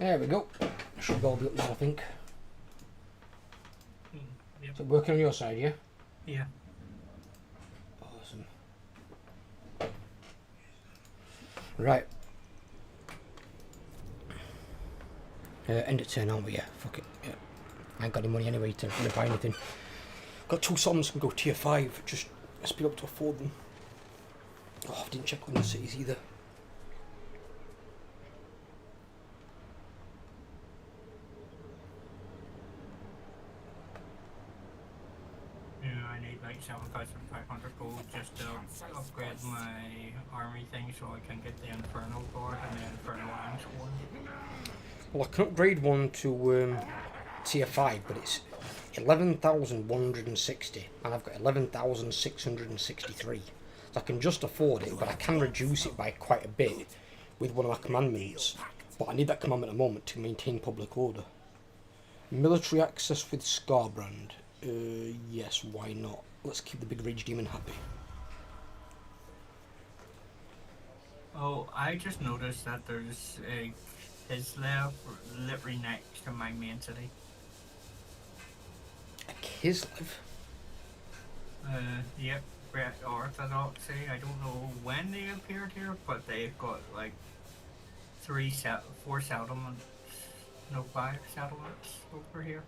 There we go. Should all be up now, I think. Yep. So working on your side, yeah? Yeah. Awesome. Right. End of turn, aren't we? Yeah, fuck it. Yeah. I ain't got any money anyway to buy anything. Got 2 summons and go tier 5. Just must be able to afford them. Oh, I didn't check on the cities either. Yeah, I need like 7,500 gold just to upgrade my army thing so I can get the Infernal Guard and the Infernal Lance one. Well, I can upgrade one to tier 5, but it's 11,160 and I've got 11,663. So I can just afford it, but I can reduce it by quite a bit with one of my commandments. But I need that commandment at the moment to maintain public order. Military access with Scarbrand. Yes, why not? Let's keep the big rage demon happy. Oh, I just noticed that there's a Kislev literally next to my main city. A Kislev? Yep, Great Orthodoxy. I don't know when they appeared here, but they've got like 4 settlements, no 5 settlements over here.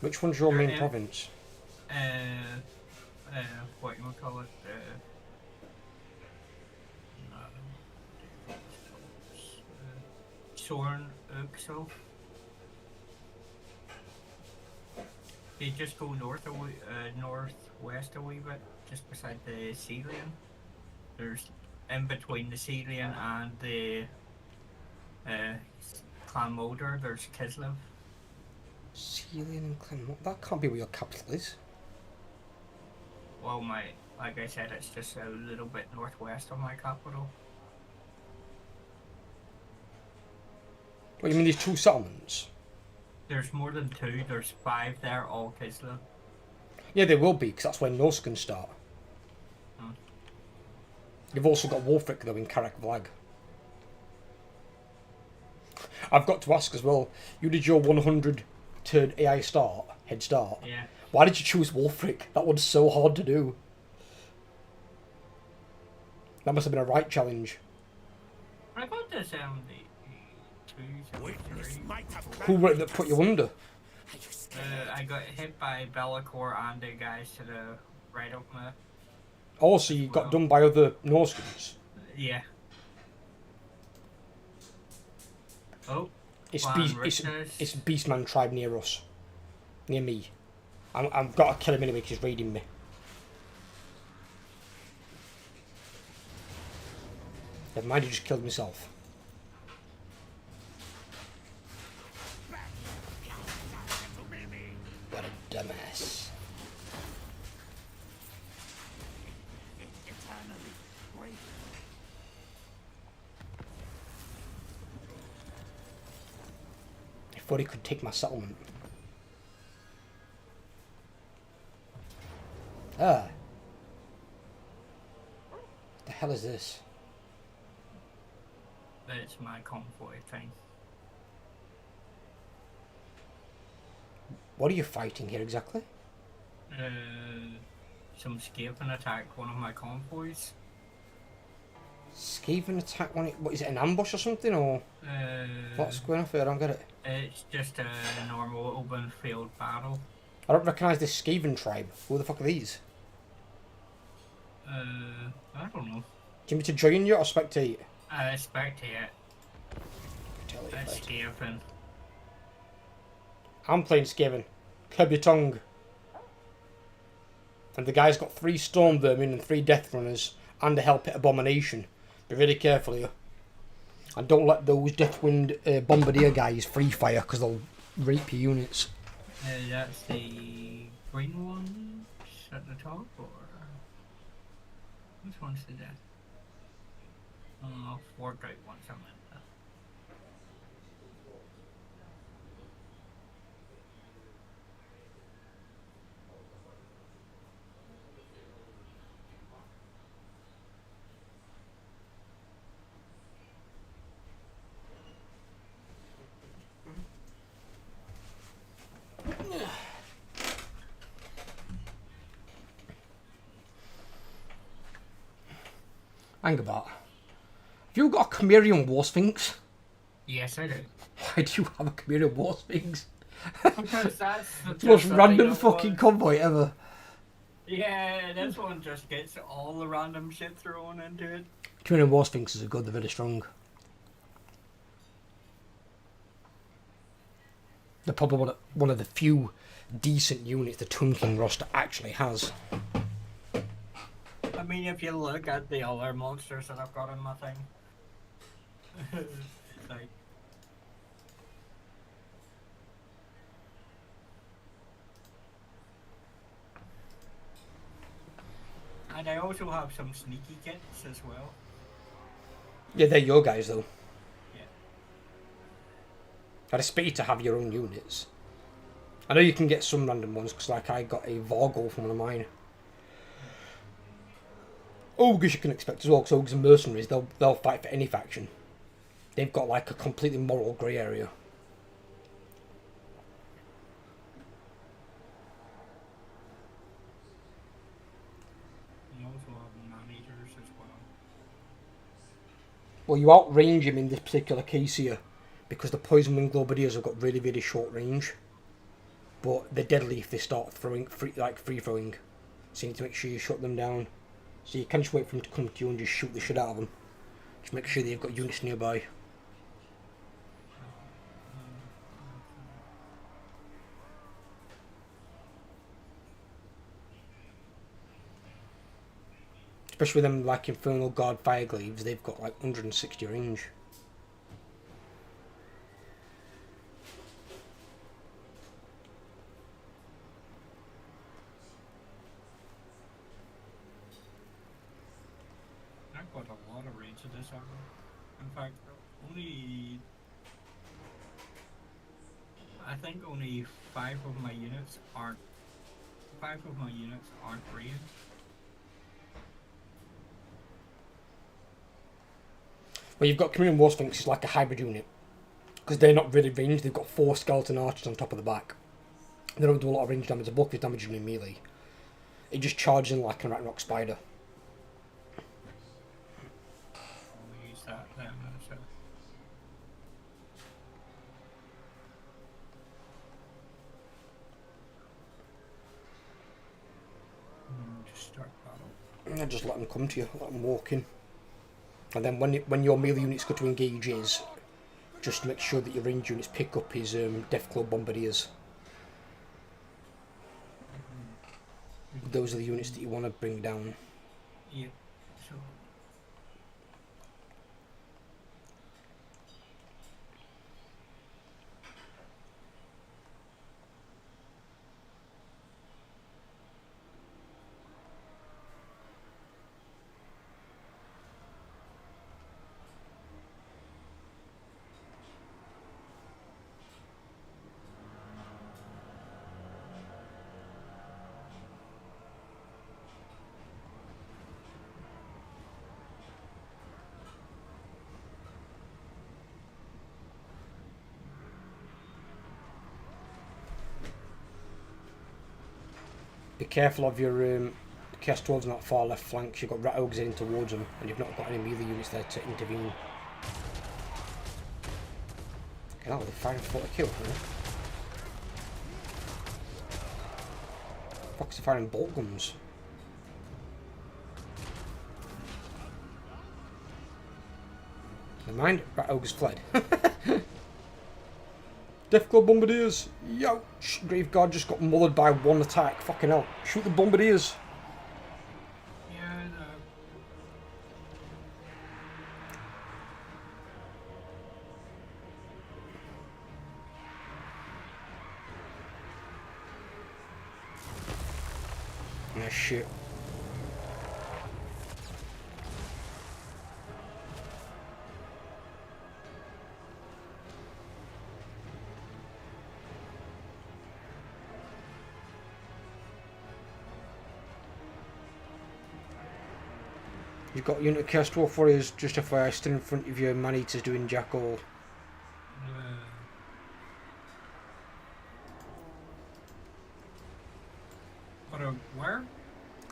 Which one's your main province? What you would call it? Sorn Uxel. You just go northwest a wee bit, just beside the Celian. There's in between the Celian and the Clan Moder, there's Kislev. Celian and Clan. That can't be where your capital is. Well, like I said, it's just a little bit northwest of my capital. What, you mean these 2 settlements? There's more than 2, there's 5 there, all Kislev. Yeah, they will be, because that's where Norse can start. Hmm. You've also got Wolfric, though, in Karak Vlag. I've got to ask as well, you did your 100 turn AI head start. Yeah. Why did you choose Wolfric? That one's so hard to do. That must have been a right challenge. I got this Who were it that put you under? I got hit by Be'lakor and the guys to the right of me. Oh, so you got done by other Norskins? Yeah. Oh. It's Beastman tribe near us. Near me. I've got to kill him anyway because he's raiding me. Never mind, he just killed himself. What a dumbass. I thought he could take my settlement. Ah. The hell is this? That's my convoy thing. What are you fighting here exactly? Some Skaven attacked one of my convoys. Skaven attack one? What is it, an ambush or something, or what's going on here? I don't get it. It's just a normal open field battle. I don't recognise this Skaven tribe. Who the fuck are these? I don't know. Do you want me to join you or spectate? Spectate. That's Skaven. I'm playing Skaven. Curb your tongue. And the guy's got 3 Storm Vermin and 3 Death Runners and a Hellpit Abomination. Be really careful here. And don't let those Deathwind Bombardier guys free fire because they'll rape your units. That's the green ones at the top, or which one's the death? 4 great ones, I meant. Hang about. Have you got a Chimerian War Sphinx? Yes, I do. Why do you have a Chimerian War Sphinx? Because that's The most just the random thing of fucking what- convoy ever. Yeah, this one just gets all the random shit thrown into it. Chimerian War Sphinxes are good, they're very strong. They're probably one of the few decent units the Tomb King roster actually has. I mean, if you look at the other monsters that I've got in my thing, like, and I also have some sneaky kits as well. Yeah, they're your guys though. Yeah. I'd expect you to have your own units. I know you can get some random ones, because like I got a Vorgol from one of mine. Ogres you can expect as well, because Ogres are mercenaries, they'll fight for any faction. They've got like a completely moral grey area. You also have man-eaters as well. Well, you outrange him in this particular case here, because the Poison Wing Globadiers have got really, really short range. But they're deadly if they start free throwing. So you need to make sure you shut them down. So you can't just wait for them to come to you and just shoot the shit out of them. Just make sure they've got units nearby. Especially with them like Infernal Guard Firegleaves, they've got like 160 range. I've got a lot of range to this armor. In fact, I think only 5 of my units aren't ranged. Well, you've got Chimerian War Sphinx is like a hybrid unit. Because they're not really ranged, they've got 4 skeleton archers on top of the back. They don't do a lot of range damage, the bulk is damage in melee. It just charges in like a Ragnarok spider. I'll use that then. So. Just start battle. And just let them come to you, let them walk in. And then when your melee units go to engage is, just make sure that your range units pick up his Deathclaw Bombardiers. Those are the units that you want to bring down. Yeah. So. Be careful of your Chaos Dwarves on that far left flank. You've got Rat Ogres in towards them, and you've not got any melee units there to intervene. Okay, now they're firing for a kill, huh? Fuck's firing bolt guns. Never mind, Rat Ogres fled. Deathclaw Bombardiers! Youch! Graveguard just got mullered by one attack. Fucking hell. Shoot the Bombardiers! Yeah, Ah, shit. You've got unit of Chaos Dwarf Warriors just FYI still in front of your man-eaters doing jackal. But where?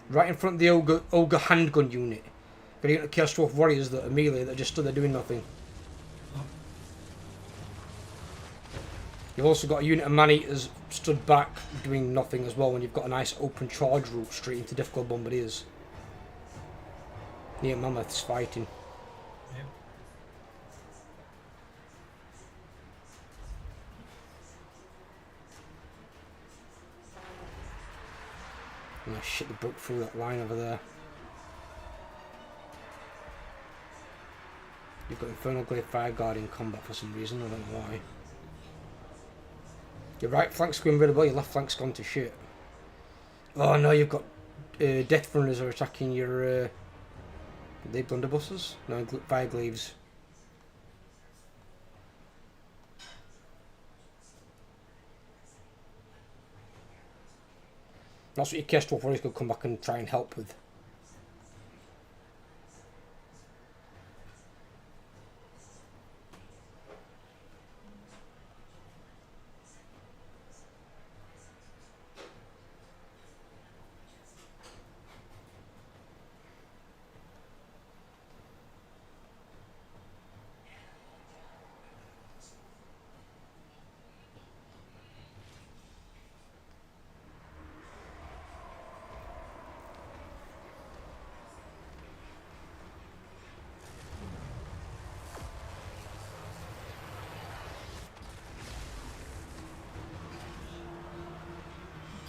Right in front of the ogre handgun unit. Got unit of Chaos Dwarf warriors that are melee that are just stood there doing nothing. You've also got a unit of man-eaters stood back doing nothing as well when you've got a nice open charge route straight into difficult bombardiers. Yeah, mammoths fighting. Yep. Oh shit, they broke through that line over there. You've got Infernal Glade Fireguard in combat for some reason, I don't know why. Your right flank's going really well, your left flank's gone to shit. Oh no, you've got Death Runners are attacking your... they blunderbusses? No, Fireglaves. That's what your Chaos Dwarf warriors could come back and try and help with.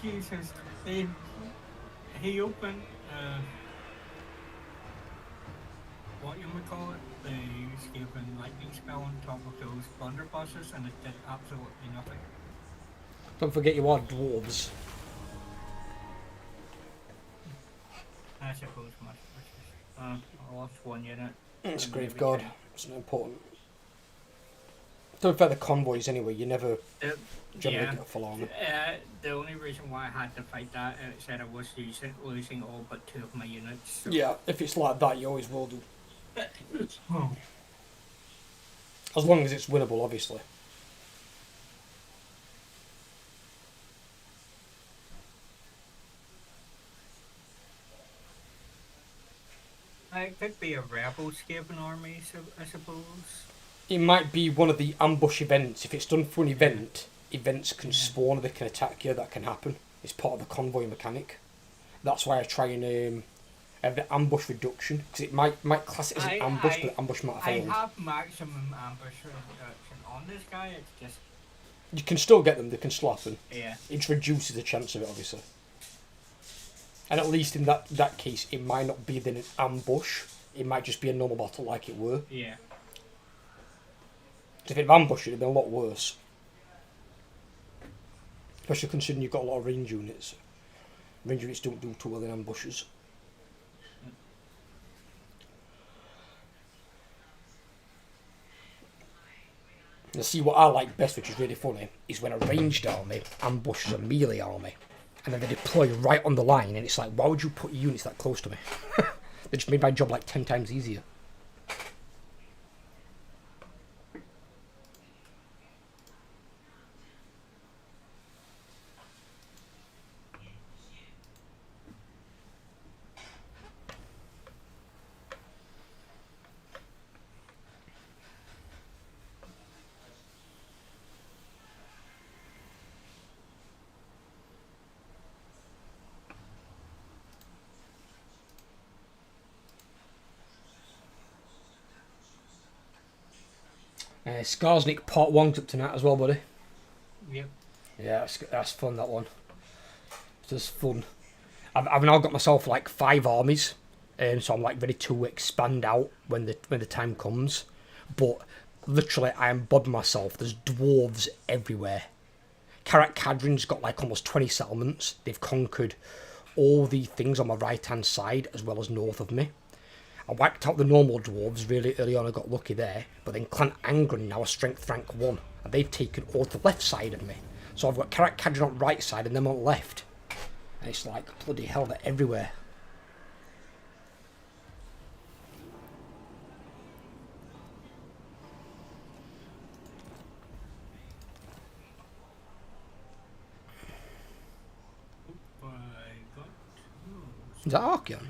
Jesus, he opened what you would call it, the escaping lightning spell on top of those blunderbusses, and it did absolutely nothing. Don't forget you are dwarves. I suppose much. I lost one unit. It's Grave God. It's not important. Don't fair the convoys anyway, you never generally get a full army. The only reason why I had to fight that, it said I was losing all but 2 of my units. So. Yeah, if it's like that, you always will do. Oh. As long as it's winnable, obviously. It could be a rebel escaping army, so I suppose. It might be one of the ambush events. If it's done for an event, events can spawn, they can attack you, that can happen. It's part of the convoy mechanic. That's why I try and have the ambush reduction, because it might class it as an ambush, but the ambush might have failed. I have maximum ambush reduction on this guy, it's just... You can still get them, they can still happen. Yeah. It just reduces the chance of it, obviously. And at least in that case, it might not be then an ambush, it might just be a normal battle like it were. Yeah. If it had ambushed, it would have been a lot worse. Especially considering you've got a lot of range units. Range units don't do too well in ambushes. And see what I like best, which is really funny, is when a ranged army ambushes a melee army. And then they deploy right on the line, and it's like, why would you put your units that close to me? They just made my job like 10 times easier. Skarsnik Part 1's up tonight as well, buddy. Yep. Yeah, that's fun, that one. It's just fun. I've now got myself like 5 armies, so I'm like ready to expand out when the time comes. But literally, I am bobbing myself. There's dwarves everywhere. Karak Kadrin's got like almost 20 settlements. They've conquered all the things on my right-hand side as well as north of me. I wiped out the normal dwarves really early on, I got lucky there, but then Clan Angren now are strength rank 1, and they've taken all the left side of me. So I've got Karak Kadrin on right side and them on left. And it's like, bloody hell, they're everywhere. Is that Archeon?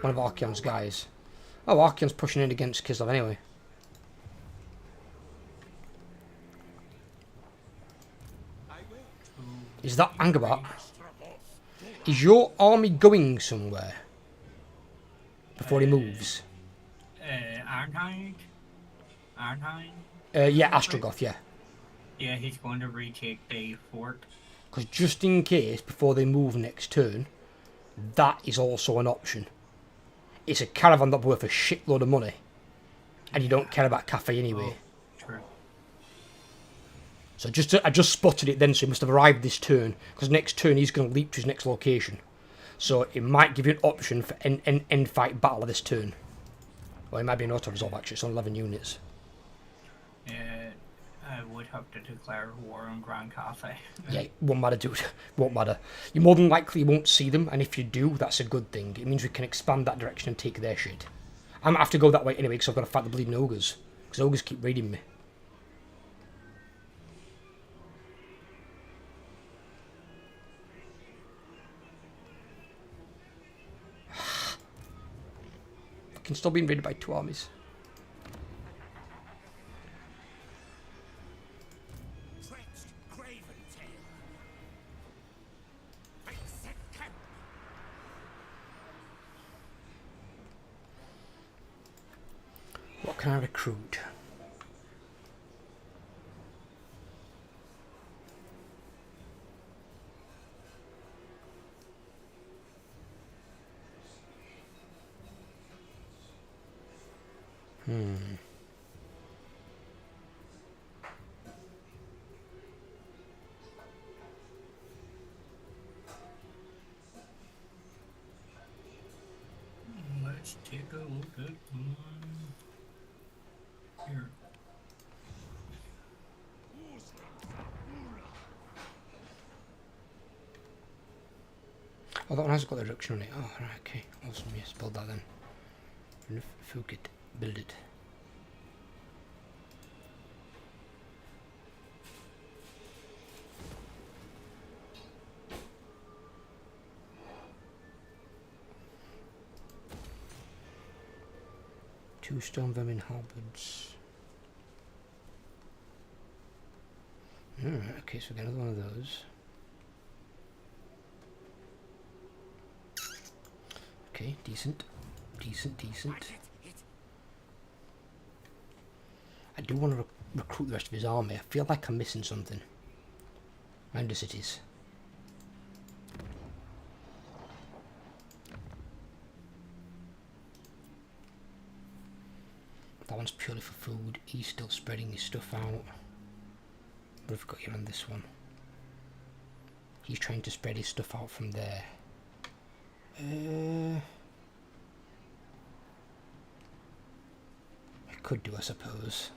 One of Archeon's guys. Oh, Archeon's pushing in against Kislev anyway. Is that Angerbat? Is your army going somewhere before he moves? Ironhide? Ironhide? Yeah, Astrogath, yeah. Yeah, he's going to retake the fort. Because just in case, before they move next turn, that is also an option. It's a caravan that's worth a shitload of money, and you don't care about cafe anyway. Oh, true. So I just spotted it then, so he must have arrived this turn, because next turn he's going to leap to his next location. So it might give you an option for end fight battle of this turn. Well, it might be an auto-resolve actually, it's on 11 units. I would have to declare war on Grand Cafe. Yeah, it won't matter, dude. Won't matter. You more than likely won't see them, and if you do, that's a good thing. It means we can expand that direction and take their shit. I might have to go that way anyway, because I've got to fight the bleeding ogres. Because ogres keep raiding me. Fucking still being raided by 2 armies. What can I recruit? Let's take a look at one. Here. Oh, that one has got the reduction on it. Oh, right, okay. Awesome, yes, build that then. Fuck it. Build it. Two stone vermin halberds. Alright, okay, so we get another one of those. Okay, decent. Decent. I do want to recruit the rest of his army. I feel like I'm missing something. Around the cities. That one's purely for food. He's still spreading his stuff out. What have we got here on this one? He's trying to spread his stuff out from there. I could do, I suppose.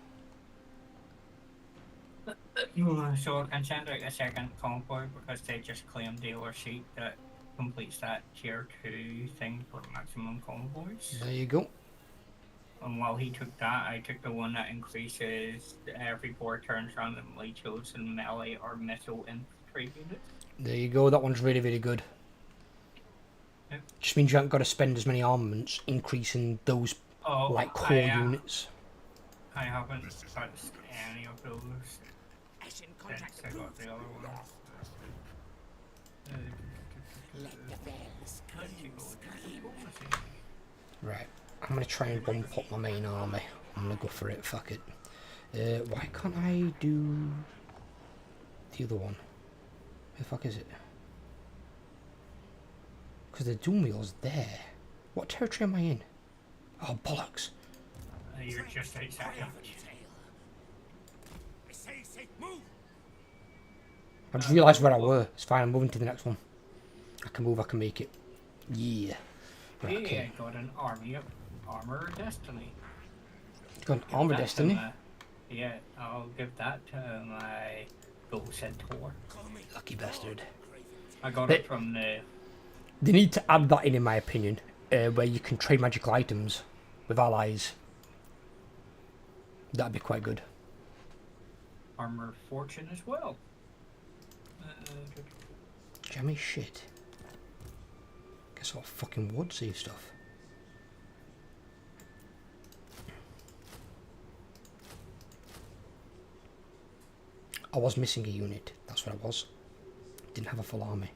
So I can send out a second convoy because they just claimed dealer sheet that completes that tier 2 thing for maximum convoys. There you go. And while he took that, I took the one that increases every 4 turns randomly chosen melee or missile infantry units. There you go, that one's really, really good. Yep. Just means you haven't got to spend as many armaments increasing those like core units. I haven't touched any of those since I got the other one. Right, I'm going to try and bomb pop my main army. I'm going to go for it, fuck it. Why can't I do the other one? Where the fuck is it? Because the doom wheel's there. What territory am I in? Oh, bollocks. You're just outside of it. I just realised where I were. It's fine, I'm moving to the next one. I can move, I can make it. Yeah. Right, okay. I got an army of Armor Destiny. Got an Armor Destiny? Yeah, I'll give that to my Gold Centaur. Lucky bastard. I got it from the... They need to add that in my opinion, where you can trade magical items with allies. That'd be quite good. Armor Fortune as well. Jammy shit. Guess what fucking wood save stuff. I was missing a unit. That's what I was. Didn't have a full army.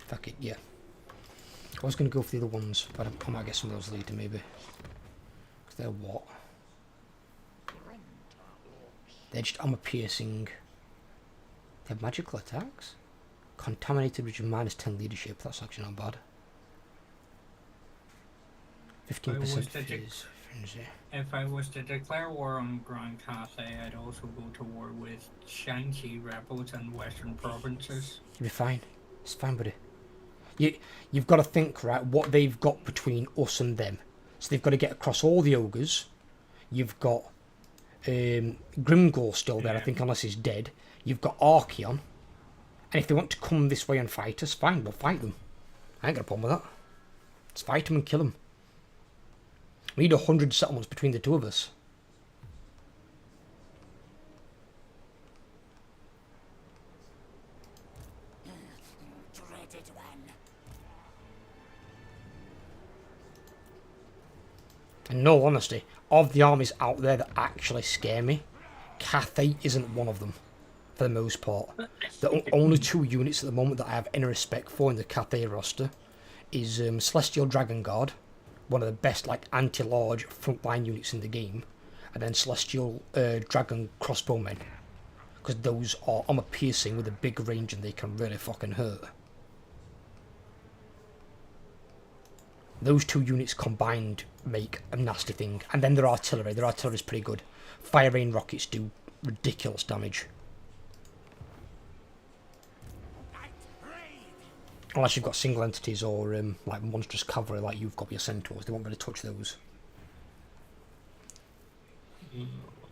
Fuck it, yeah. I was going to go for the other ones, but I might get some of those later, maybe. Because they're what? They're just armor-piercing. They have magical attacks? Contaminated region -10 leadership. That's actually not bad. 15% phase. If I was to declare war on Grand Cathay, I'd also go to war with Shanxi rebels in western provinces. You'll be fine. It's fine, buddy. You've got to think, right, what they've got between us and them. So they've got to get across all the ogres. You've got Grimgor still there, I think, unless he's dead. You've got Archeon. And if they want to come this way and fight us, fine, we'll fight them. I ain't got a problem with that. Let's fight them and kill them. We need 100 settlements between the two of us. In all honesty, of the armies out there that actually scare me, Cathay isn't one of them, for the most part. The only two units at the moment that I have any respect for in the Cathay roster is Celestial Dragon Guard, one of the best like anti-large frontline units in the game, and then Celestial Dragon Crossbowmen, because those are armor-piercing with a big range and they can really fucking hurt. Those two units combined make a nasty thing. And then their artillery. Their artillery is pretty good. Fire rain rockets do ridiculous damage. Unless you've got single entities or like monstrous cavalry like you've got with your centaurs. They won't really touch those. 1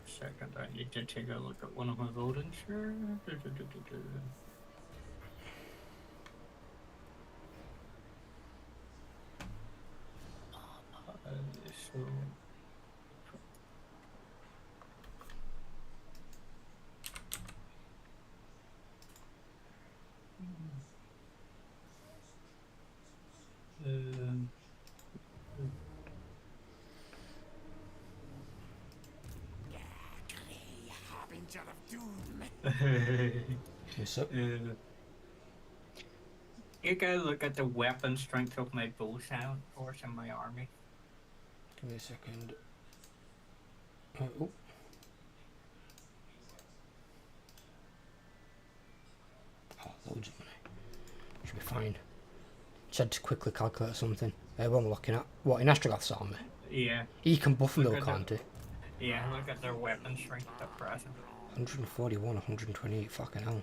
second, I need to take a look at one of my buildings here. So Yes, sir. You gotta look at the weapon strength of my bow sound force in my army. Give me a second. Oh. Loads of money. Should be fine. Just had to quickly calculate something. What am I looking at? What, in Astrogath's army? Yeah. He can buff them though, can't he? Yeah, look at their weapon strength at present. 141, 128, fucking hell.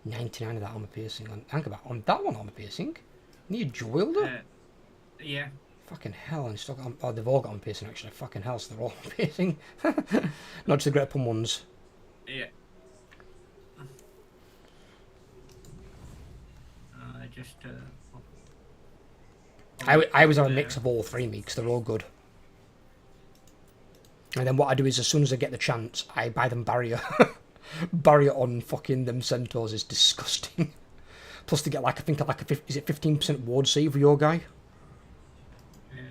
99 of that armor piercing. Think about on that one armor piercing. Need a dual wielder? Yeah. Fucking hell, and still got. Oh, they've all got armor piercing actually. Fucking hell, so they're all armor piercing. Not just the Great Pun ones. Yeah. I always have a mix of all three, because they're all good. And then what I do is, as soon as I get the chance, I buy them barrier. Barrier on fucking them centaurs is disgusting. Plus they get like, I think like is it 15% ward save for your guy? Yeah,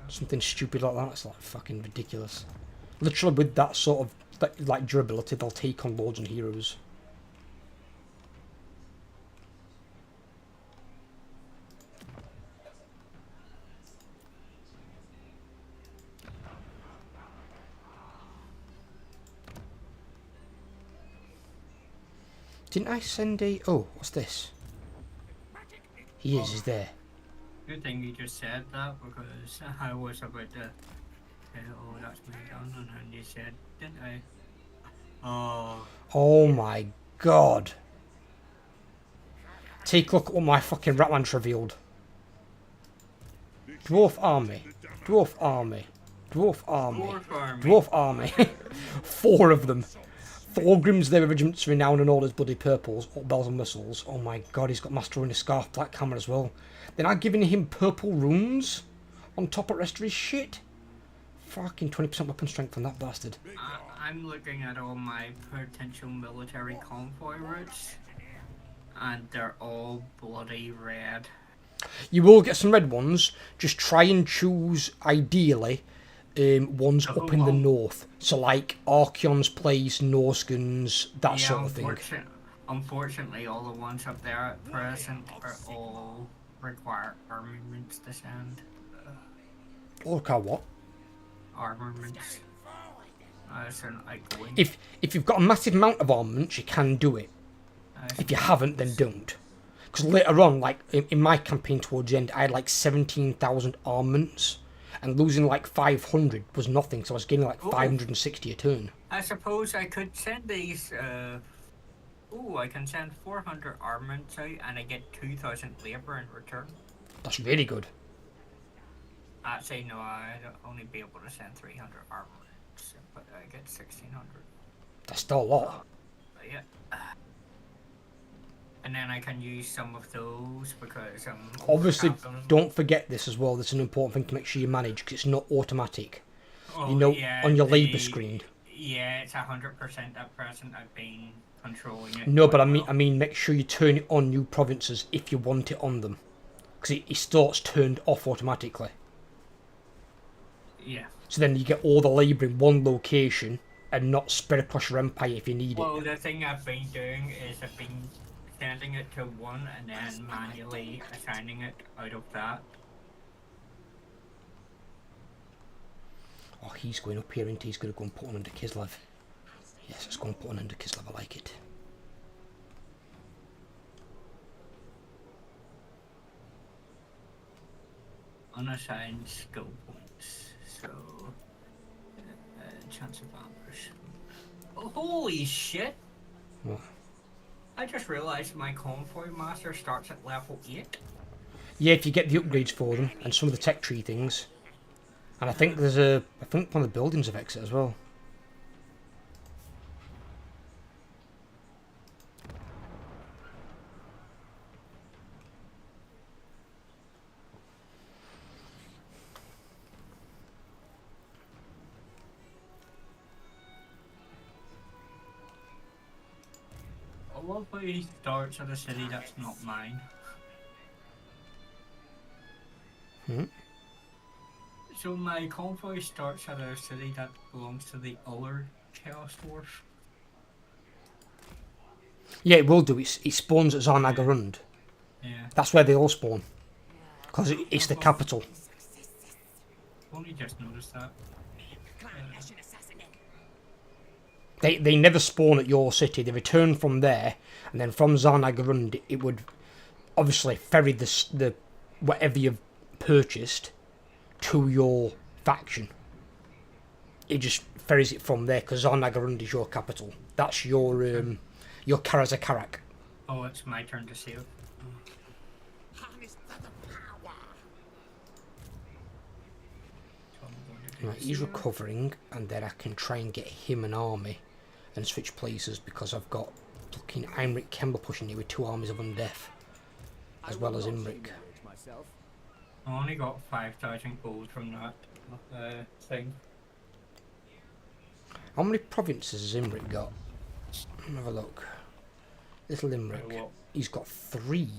something stupid like that. It's like fucking ridiculous. Literally with that sort of like durability, they'll take on lords and heroes. Didn't I send a... Oh, what's this? He's there. Good thing you just said that, because I was about to say, oh, that's me done, and then you said, didn't I? Oh. Oh my god. Take a look at what my fucking Ratlands revealed. Dwarf army. Dwarf army. Dwarf army. Dwarf army. 4 of them. Thorgrim's their regiments renowned and all his bloody purples, all bells and whistles. Oh my god, he's got Master in a Scarf Black Hammer as well. They're now giving him purple runes on top of the rest of his shit. fucking 20% weapon strength on that bastard. I'm looking at all my potential military convoy routes, and they're all bloody red. You will get some red ones. Just try and choose, ideally, ones up in the north. So like Archeon's Place, Norskens, that sort of thing. Unfortunately, all the ones up there at present are all require armaments to send. Look at what? Armaments. So outgoing. If you've got a massive amount of armaments, you can do it. If you haven't, then don't. Because later on, like in my campaign towards the end, I had like 17,000 armaments, and losing like 500 was nothing. So I was getting like 560 a turn. I suppose I could send these. I can send 400 armaments out, and I get 2,000 labor in return. That's really good. I'd say no. I'd only be able to send 300 armaments, but I get 1,600. That's still a lot. Yeah. And then I can use some of those because obviously don't forget this as well. That's an important thing to make sure you manage because it's not automatic. On your labour screen. Yeah, it's 100% at present. I've been controlling it. No, but I mean, make sure you turn it on new provinces if you want it on them, because it starts turned off automatically. Yeah. So then you get all the labour in one location and not spread across your empire if you need it. Well, the thing I've been doing is I've been sending it to one and then manually assigning it out of that. Oh, he's going up here, and he's going to go and put one under Kislev. Yes, let's go and put one under Kislev. I like it. Unassigned skill points. So, chance of ambush. Oh, holy shit! What? I just realised my convoy master starts at level 8. Yeah, if you get the upgrades for them and some of the tech tree things. And I think there's I think one of the buildings of exit as well. I love how he starts at a city that's not mine. So my convoy starts at a city that belongs to the other Chaos Dwarf. Yeah, it will do. It spawns at Zarnagarund. Yeah. That's where they all spawn. Because it's the capital. Only just noticed that. They never spawn at your city. They return from there, and then from Zarnagarund, it would obviously ferry the whatever you've purchased to your faction. It just ferries it from there because Zarnagarund is your capital. That's your Karazakarak. Oh, it's my turn to save. Right, he's recovering, and then I can try and get him an army and switch places because I've got fucking Imric Kemba pushing me with 2 armies of Undeath, as well as Imric. I only got 5,000 gold from that thing. How many provinces has Imric got? Let me have a look. Little Imric. He's got 3.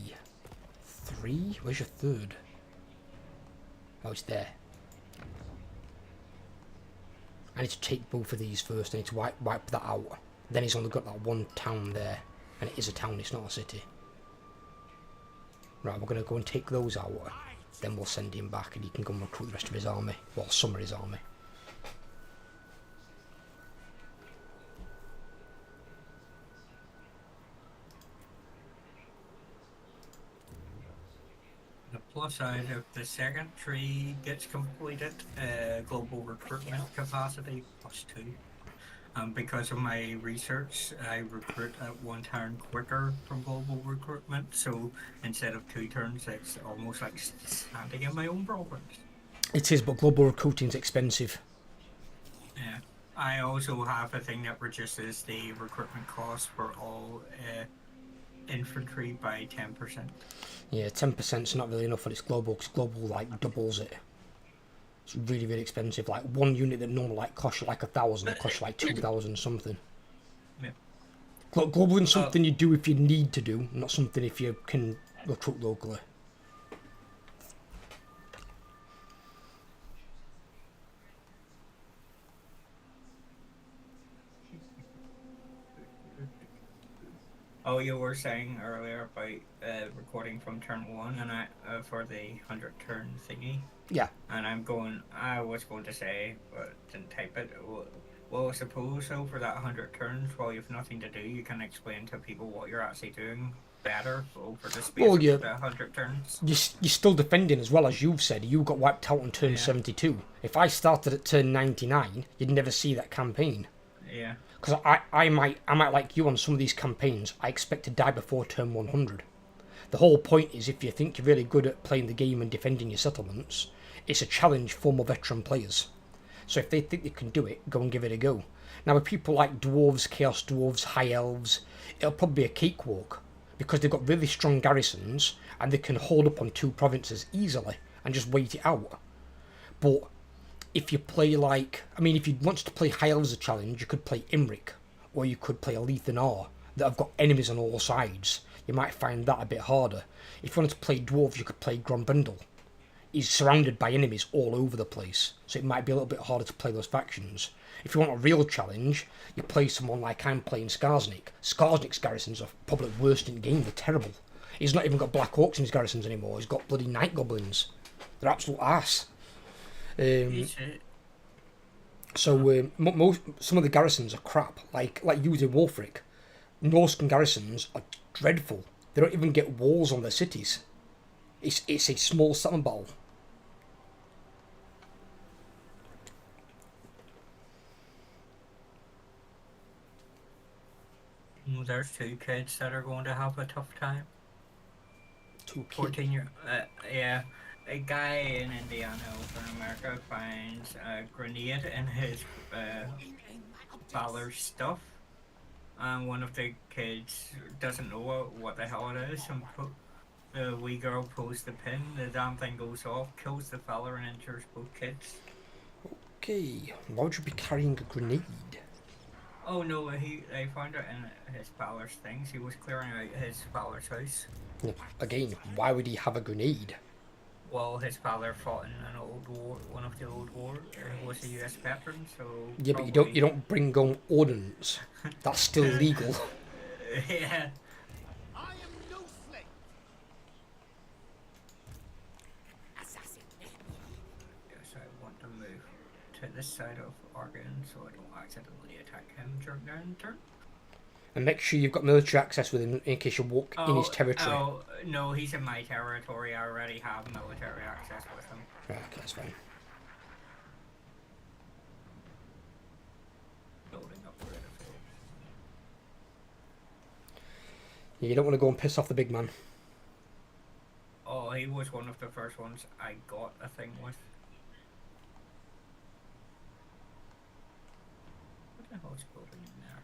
3? Where's your 3rd? Oh, it's there. I need to take both of these first. I need to wipe that out. Then he's only got that one town there. And it is a town, it's not a city. Right, we're going to go and take those out. Then we'll send him back and he can go and recruit the rest of his army. Well, some of his army. The plus side, if the second tree gets completed, global recruitment capacity +2. Because of my research, I recruit at 1 turn quicker from global recruitment, so instead of 2 turns, it's almost like standing in my own province. It is, but global recruiting's expensive. Yeah. I also have a thing that reduces the recruitment cost for all infantry by 10%. Yeah, 10%'s not really enough when it's global, because global like doubles it. It's really, really expensive. Like one unit that normally like costs you like 1,000, costs you like 2,000 something. Yeah. Global something you do if you need to do, not something if you can recruit locally. Oh, you were saying earlier about recording from turn 1 and I for the 100 turn thingy. Yeah. And I was going to say, but didn't type it. Well, I suppose so for that 100 turns, while you've nothing to do, you can explain to people what you're actually doing better over the space of the 100 turns. You're still defending as well, as you've said. You got wiped out on turn 72. If I started at turn 99, you'd never see that campaign. Yeah. Because I might like you on some of these campaigns, I expect to die before turn 100. The whole point is, if you think you're really good at playing the game and defending your settlements, it's a challenge for more veteran players. So if they think they can do it, go and give it a go. Now with people like dwarves, chaos dwarves, high elves, it'll probably be a cakewalk, because they've got really strong garrisons and they can hold up on 2 provinces easily and just wait it out. But if you play like, if you want to play high elves as a challenge, you could play Imric, or you could play Alethanar, that have got enemies on all sides. You might find that a bit harder. If you wanted to play dwarves, you could play Grombundle. He's surrounded by enemies all over the place, so it might be a little bit harder to play those factions. If you want a real challenge, you play someone like I'm playing Skarsnik. Skarsnik's garrisons are probably worst in the game, they're terrible. He's not even got Black Orcs in his garrisons anymore, he's got bloody Night Goblins. They're absolute arse. So some of the garrisons are crap, like using Wolfric. Norscan garrisons are dreadful. They don't even get walls on their cities. It's a small settlement battle. There's 2 kids that are going to have a tough time. 2 kids? 14 yeah. A guy in Indiana over in America finds a grenade in his Valor stuff. And one of the kids doesn't know what the hell it is, and the wee girl pulls the pin, the damn thing goes off, kills the fella and injures both kids. Okay, why would you be carrying a grenade? Oh no, they found it in his Valor's things. He was clearing out his Valor's house. Again, why would he have a grenade? Well, his father fought in an old war, one of the old wars. He was a US veteran, so... Yeah, but you don't bring on ordnance. That's still legal. Yeah. I am no slave. Yes, I want to move to this side of Oregon so I don't accidentally attack him during their turn. And make sure you've got military access with him in case you walk in his territory. Oh, no, he's in my territory. I already have military access with him. Right, okay, that's fine. Building up rid of it. Yeah, you don't want to go and piss off the big man. Oh, he was one of the first ones I got a thing with. What the hell is building in there?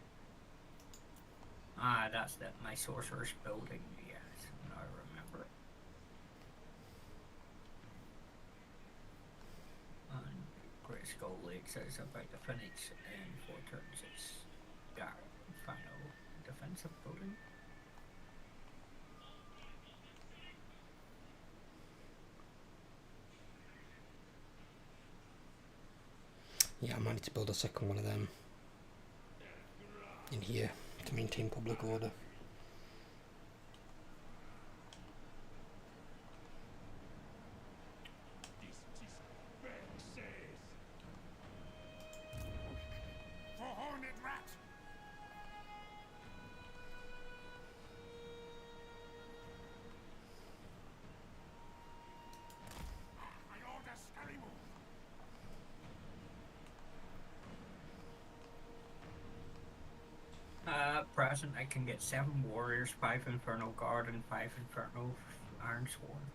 Ah, that's my sorcerer's building. Yes, now I remember it. And Great Skull Lake says about the Phoenix in 4 turns. It's got final defensive building. Yeah, I might need to build a second one of them in here to maintain public order. For horned rat. I order scurry move. Present, I can get 7 warriors, 5 infernal guard, and 5 infernal iron sworn.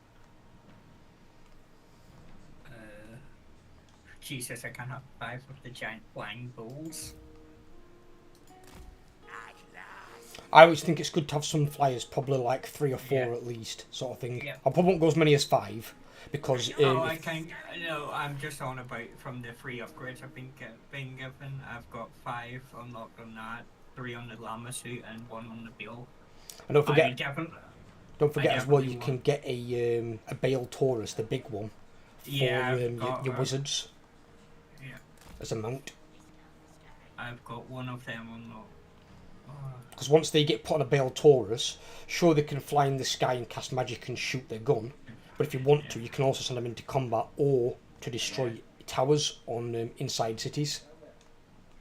Jesus, I can have 5 of the giant flying bulls. I always think it's good to have some flyers, probably like 3 or 4 at least, sort of thing. Yeah. I probably won't go as many as 5, because Oh, I can't. No, I'm just on about from the free upgrades I've been given. I've got 5 unlocked on that, 3 on the llama suit, and 1 on the bill. and don't I forget, definitely, don't I forget as well, definitely you can want. get a Bale Taurus, the big one, for Yeah, I've got. your wizards Yeah, as a mount. I've got one of them unlocked. Because once they get put on a Bale Taurus, sure they can fly in the sky and cast magic and shoot their gun, but if you want to, you can also send them into combat or to destroy towers on inside cities,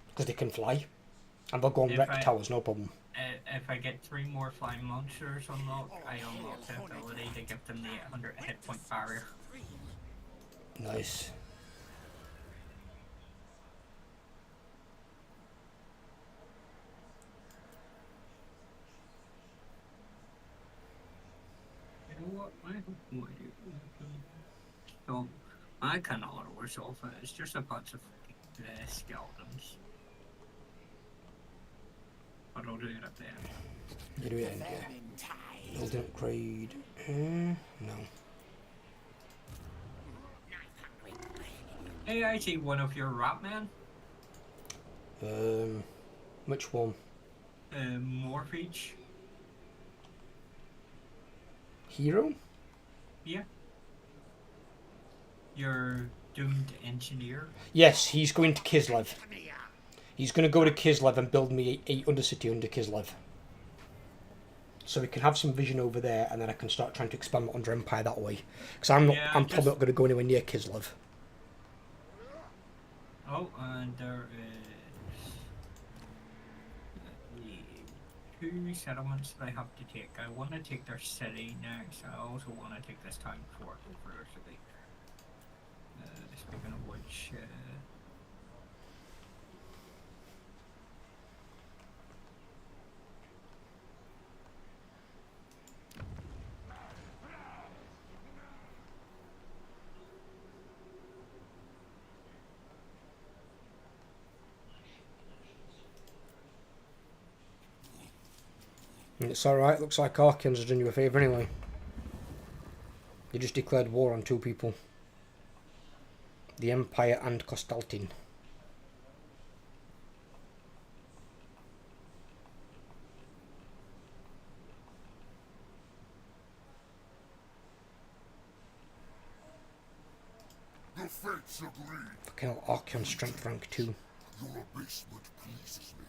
because they can fly, and they'll go and wreck towers, no problem. If I get 3 more flying monsters unlocked, I unlock the ability to give them the 800 hit point barrier. Nice. You know what? I hope what I do. So, my canola or sofa is just a bunch of skeletons. But I'll do it up there. You do it in here. Building upgrade. No. Hey, I see one of your rat men. Which one? Morphage. Hero? Yeah. Your doomed engineer. Yes, he's going to Kislev. He's going to go to Kislev and build me a Undercity under Kislev. So we can have some vision over there, and then I can start trying to expand under Empire that way. Because I'm probably not going to go anywhere near Kislev. Oh, and there is 2 settlements that I have to take. I want to take their city next. I also want to take this town fort over their city. Speaking of which, It's alright, looks like Archeon's done you a favour anyway. You just declared war on 2 people. The Empire and Kostaltin. The fates agree. Fucking hell, Archeon strength rank 2. Your abasement pleases me.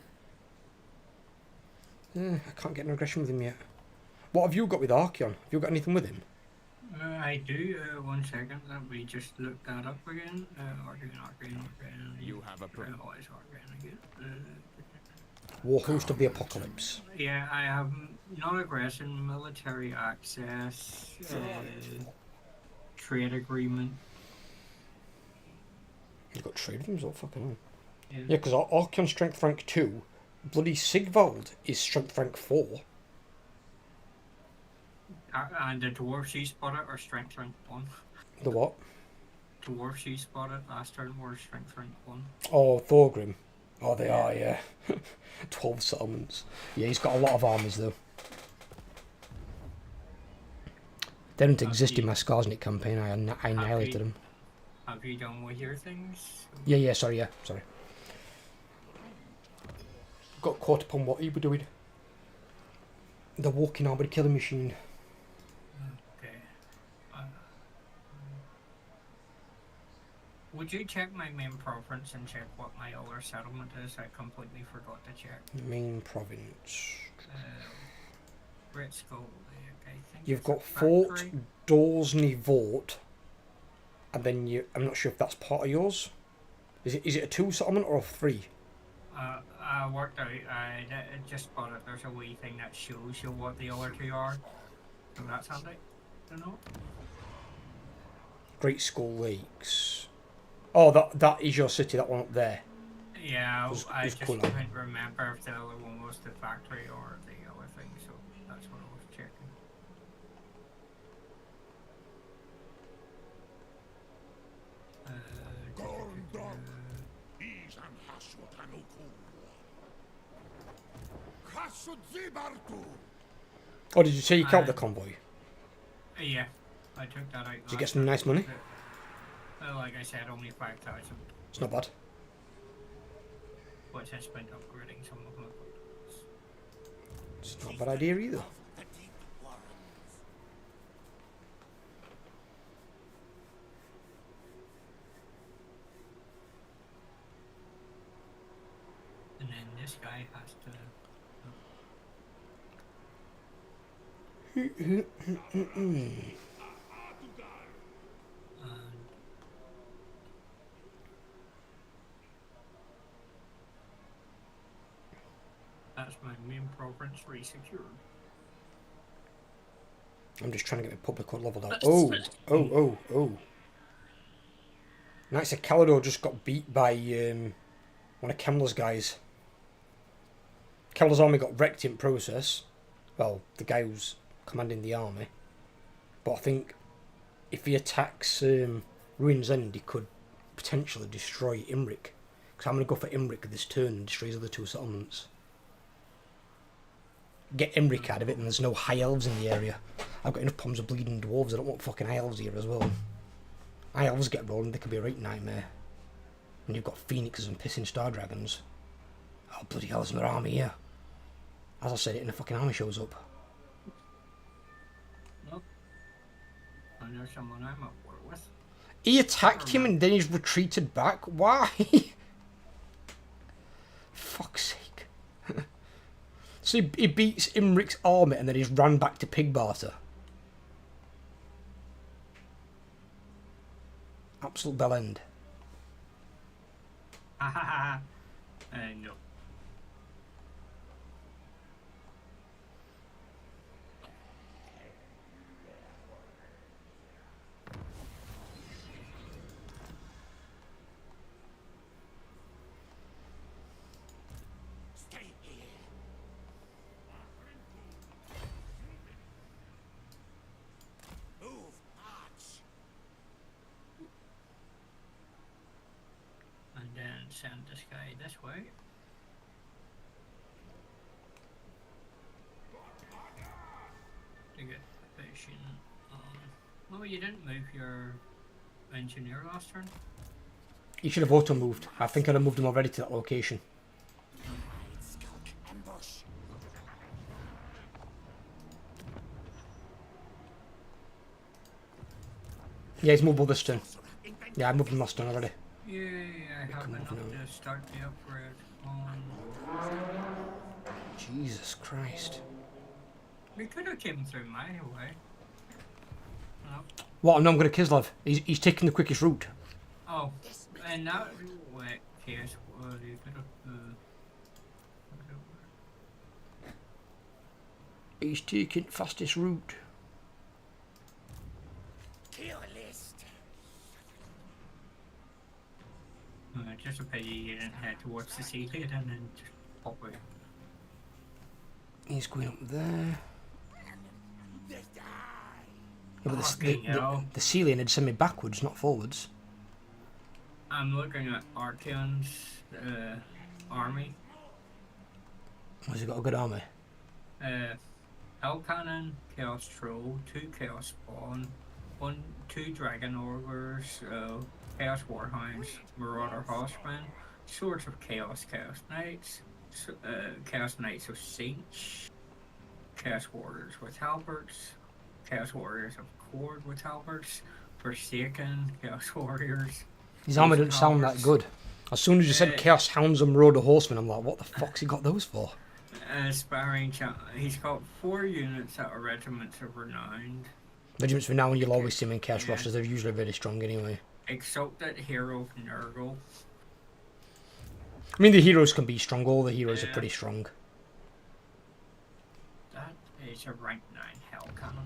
I can't get an aggression with him yet. What have you got with Archeon? Have you got anything with him? I do. 1 second. Let me just look that up again. Archeon. You have a problem. Always Archeon again. Warhost of the Apocalypse. Yeah, I have non-aggression, military access, trade agreement. You've got trade with him as well, fucking hell. Yeah. Yeah, because Archeon strength rank 2, bloody Sigvald is strength rank 4. And the dwarves you spotted are strength rank 1. The what? Dwarves you spotted last turn were strength rank 1. Oh, Thorgrim. Oh, they are, yeah. 12 settlements. Yeah, he's got a lot of armies, though. They don't exist in my Skarsnik campaign. I annihilated them. Have you done with your things? Yeah, sorry. Got caught up on what he was doing. The walking armored killing machine. Okay. Would you check my main province and check what my other settlement is? I completely forgot to check. Main province. Great Skull Lake, I think. You've it's got a Fort factory. Dolsny Vort. And then I'm not sure if that's part of yours. Is it a 2 settlement or a 3? I worked out. I just spotted. There's a wee thing that shows you what the other 2 are. So that's handy. You know. Great Skull Lakes. Oh, that is your city. That one up there. Yeah, I It's just cool. couldn't remember if the other one was the factory or the other thing. So that's what I was checking. Ease and Hashwatanuku. Hasudzibartu. Oh, did you say you count the convoy? Yeah. I took that out. Did you get some nice money? Well, like I said, only 5,000. It's not bad. Which I spent upgrading some of them. It's not a bad idea either. The deep warrens. And then this guy has to. That's my main province resecured. I'm just trying to get my public code leveled out. Oh. Knights of Caledor just got beat by one of Kemler's guys. Kemler's army got wrecked in process. Well, the guy who's commanding the army. But I think if he attacks Ruin's End, he could potentially destroy Imric. Because I'm going to go for Imric this turn and destroy his other two settlements. Get Imric out of it, and there's no high elves in the area. I've got enough problems with bleeding dwarves. I don't want fucking high elves here as well. High elves get rolling, they can be a right nightmare. And you've got phoenixes and pissing star dragons. Oh bloody hell, there's another army here. As I said, it and the fucking army shows up. Nope. I know someone I'm at war with. He attacked him and then he's retreated back. Why? Fuck's sake. So he beats Imric's army and then he's ran back to Pigbarter. Absolute bell end. Ha ha ha. No. Stay here. Move, march. And then send this guy this way. To get patient. Oh, you didn't move your engineer last turn? He should have auto moved. I think I'd have moved him already to that location. Skulk ambush. Yeah, he's movable this turn. Yeah, I moved him last turn already. Yeah, I have enough to start the upgrade on. Jesus Christ. We could have came through my way. No. What? No, I'm going to Kislev. He's taking the quickest route. Oh, and that way, case, well, you could have. He's taking fastest route. Kill list. Just a pity you didn't head towards the sea and then just pop away. He's going up there. They die. Yeah, but Fucking hell. the ceiling had sent me backwards, not forwards. I'm looking at Archeon's army. Has he got a good army? Hell Cannon, Chaos Troll, 2 Chaos Spawn, 2 Dragon Augurs, Chaos Warhounds, Marauder Horsemen, Swords of Chaos, Chaos Knights, Chaos Knights of Siege, Chaos Warriors with Halberds, Chaos Warriors of Cord with Halberds, Forsaken, Chaos Warriors. His army didn't sound that good. As soon as you said Chaos Hounds and Marauder Horsemen, I'm like, what the fuck's he got those for? Sparring he's got 4 units that are regiments of renowned. Regiments for now, and you'll always see them in Chaos rosters. They're usually really strong anyway. Exalted Hero of Nurgle. I mean, the heroes can be strong. All the heroes are pretty strong. That is a rank 9 Hell Cannon.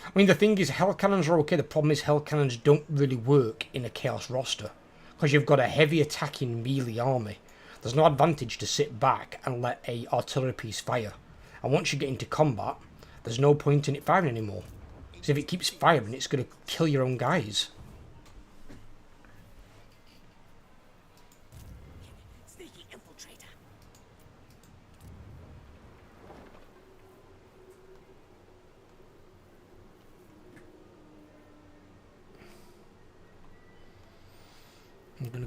I mean, the thing is, Hell Cannons are okay. The problem is Hell Cannons don't really work in a Chaos roster. Because you've got a heavy attacking melee army. There's no advantage to sit back and let a artillery piece fire. And once you get into combat, there's no point in it firing anymore. Because if it keeps firing, it's going to kill your own guys. Sneaky infiltrator.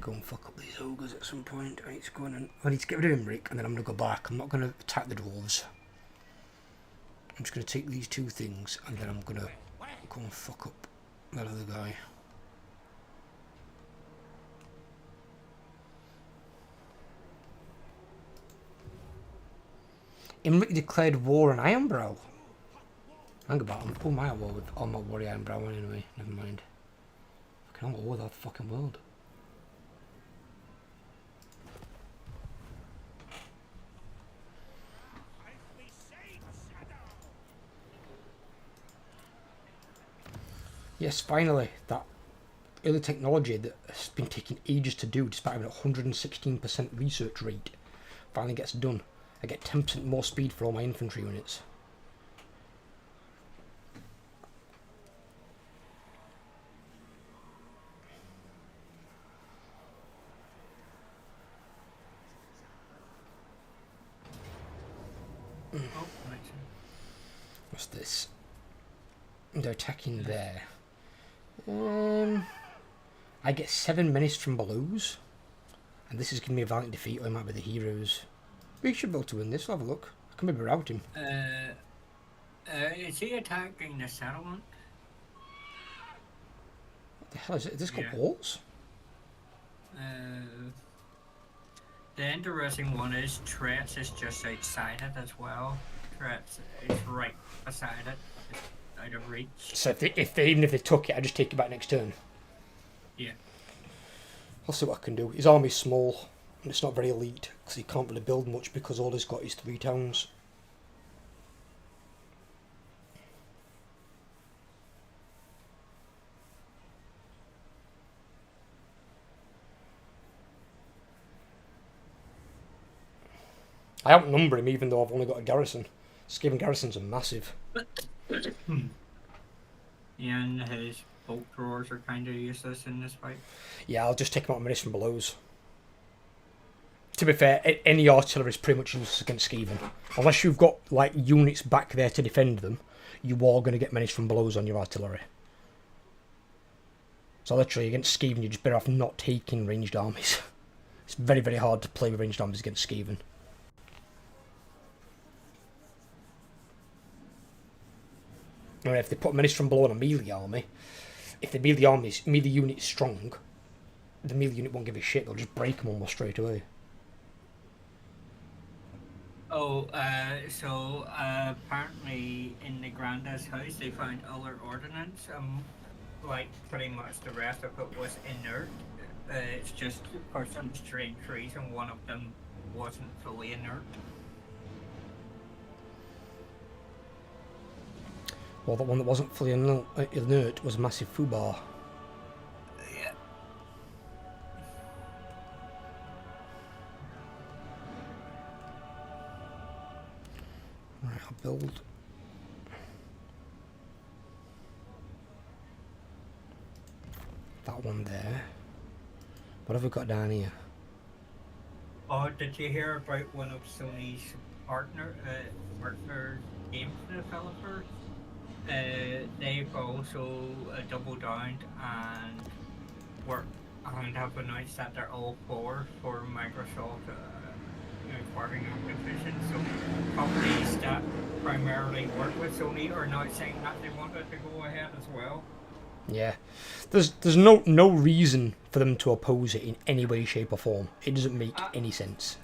gonna go and fuck up these ogres at some point. I need to go in and I need to get rid of Imric, and then I'm gonna go back. I'm not gonna attack the dwarves. I'm just gonna take these two things, and then I'm gonna go and fuck up that other guy. Imric declared war on Ironbrow. Hang about, I'm oh my war with I'm not worried Ironbrow anyway. Never mind. Fucking all over the fucking world. Yes, finally, that early technology that has been taking ages to do, despite having a 116% research rate, finally gets done. I get 10% more speed for all my infantry units. Oh, right. What's this? They're attacking there. I get 7 menace from belows, and this is giving me a valiant defeat, or it might be the heroes. We should be able to win this. I'll have a look. I can maybe rout him. Is he attacking the settlement? What the hell is it? Is this got Yeah. walls? The interesting one is Tretch is just outside it as well. Tretch is right beside it, just out of reach. So even if they took it, I just take it back next turn. Yeah. I'll see what I can do. His army's small, and it's not very elite, because he can't really build much because all he's got is 3 towns. I outnumber him even though I've only got a garrison. Skaven garrisons are massive. And his bolt throwers are kind of useless in this fight. Yeah, I'll just take him out of menace from belows. To be fair, any artillery is pretty much useless against Skaven. Unless you've got like units back there to defend them, you are going to get menace from belows on your artillery. So literally against Skaven, you're just better off not taking ranged armies. It's very, very hard to play with ranged armies against Skaven. I mean, if they put menace from below on a melee army, if the melee unit is strong, the melee unit won't give a shit. They'll just break them almost straight away. Oh, so apparently in the Granda's house they found other ordnance. Like pretty much the rest of it was inert. It's just for some strange reason one of them wasn't fully inert. Well, the one that wasn't fully inert was Massive Fubar. Yeah. Right, I'll build. That one there. What have we got down here? Oh, did you hear about one of Sony's partner games developers? They've also doubled down and have announced that they're all for Microsoft acquiring Activision. So companies that primarily work with Sony are now saying that they wanted to go ahead as well. Yeah, there's no reason for them to oppose it in any way, shape, or form. It doesn't make any sense.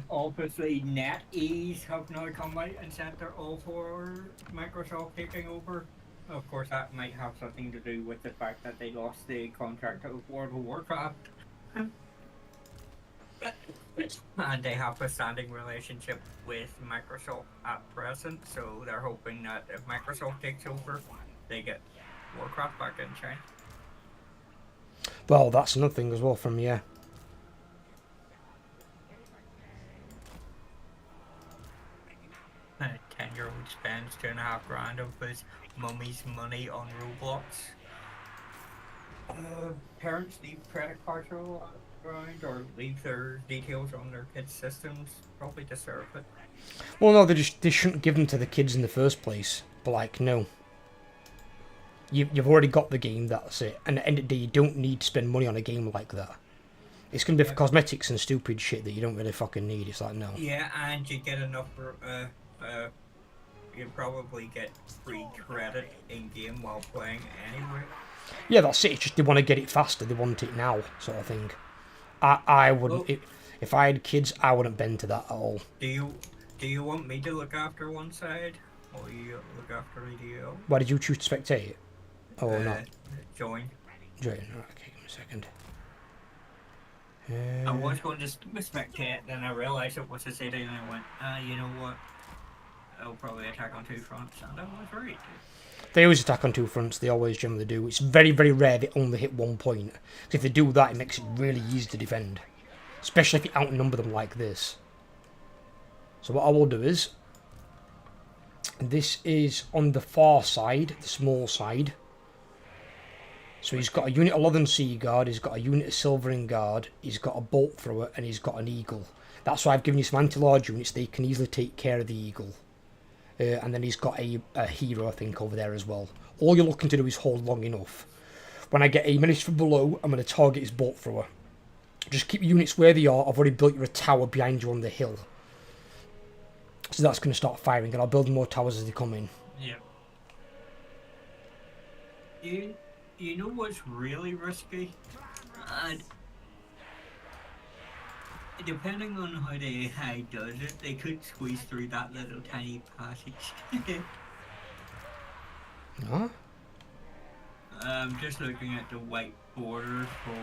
Obviously, NetEase have now come out and said they're all for Microsoft taking over. Of course, that might have something to do with the fact that they lost the contract of World of Warcraft. And they have a standing relationship with Microsoft at present, so they're hoping that if Microsoft takes over, they get Warcraft back in China. Well, that's another thing as well from, yeah. 10-year-old spends $2.5 of his mummy's money on Roblox. Parents leave credit cards around or leave their details on their kids' systems. Probably deserve it. Well, no, they shouldn't give them to the kids in the first place. But like, no, You've already got the game, that's it. And at the end of the day, you don't need to spend money on a game like that. It's going to be for cosmetics and stupid shit that you don't really fucking need. It's like, no. Yeah, and you get enough for, you probably get free credit in-game while playing anyway. Yeah, that's it. It's just they want to get it faster. They want it now, sort of thing. I wouldn't... Well, if I had kids, I wouldn't bend to that at all. Do you want me to look after one side, or you look after the other? Why did you choose to spectate? Oh, not. Join. Join. Right, okay, give me a second. I was going to spectate, then I realised it was a city, and I went, you know what? I'll probably attack on two fronts, and I was right. They always attack on two fronts. They always generally do. It's very, very rare they only hit 1 point. 'Cause if they do that, it makes it really easy to defend. Especially if you outnumber them like this. So what I will do is... This is on the far side, the small side. So he's got a unit of Lothern Sea Guard, he's got a unit of Silvering Guard, he's got a Bolt Thrower, and he's got an Eagle. That's why I've given you some anti-large units, they can easily take care of the Eagle. And then he's got a hero, I think, over there as well. All you're looking to do is hold long enough. When I get a Minister from below, I'm going to target his Bolt Thrower. Just keep your units where they are. I've already built you a tower behind you on the hill. So that's going to start firing, and I'll build more towers as they come in. Yeah. You know what's really risky? Depending on how the high does it, they could squeeze through that little tiny passage. Huh? I'm just looking at the white border for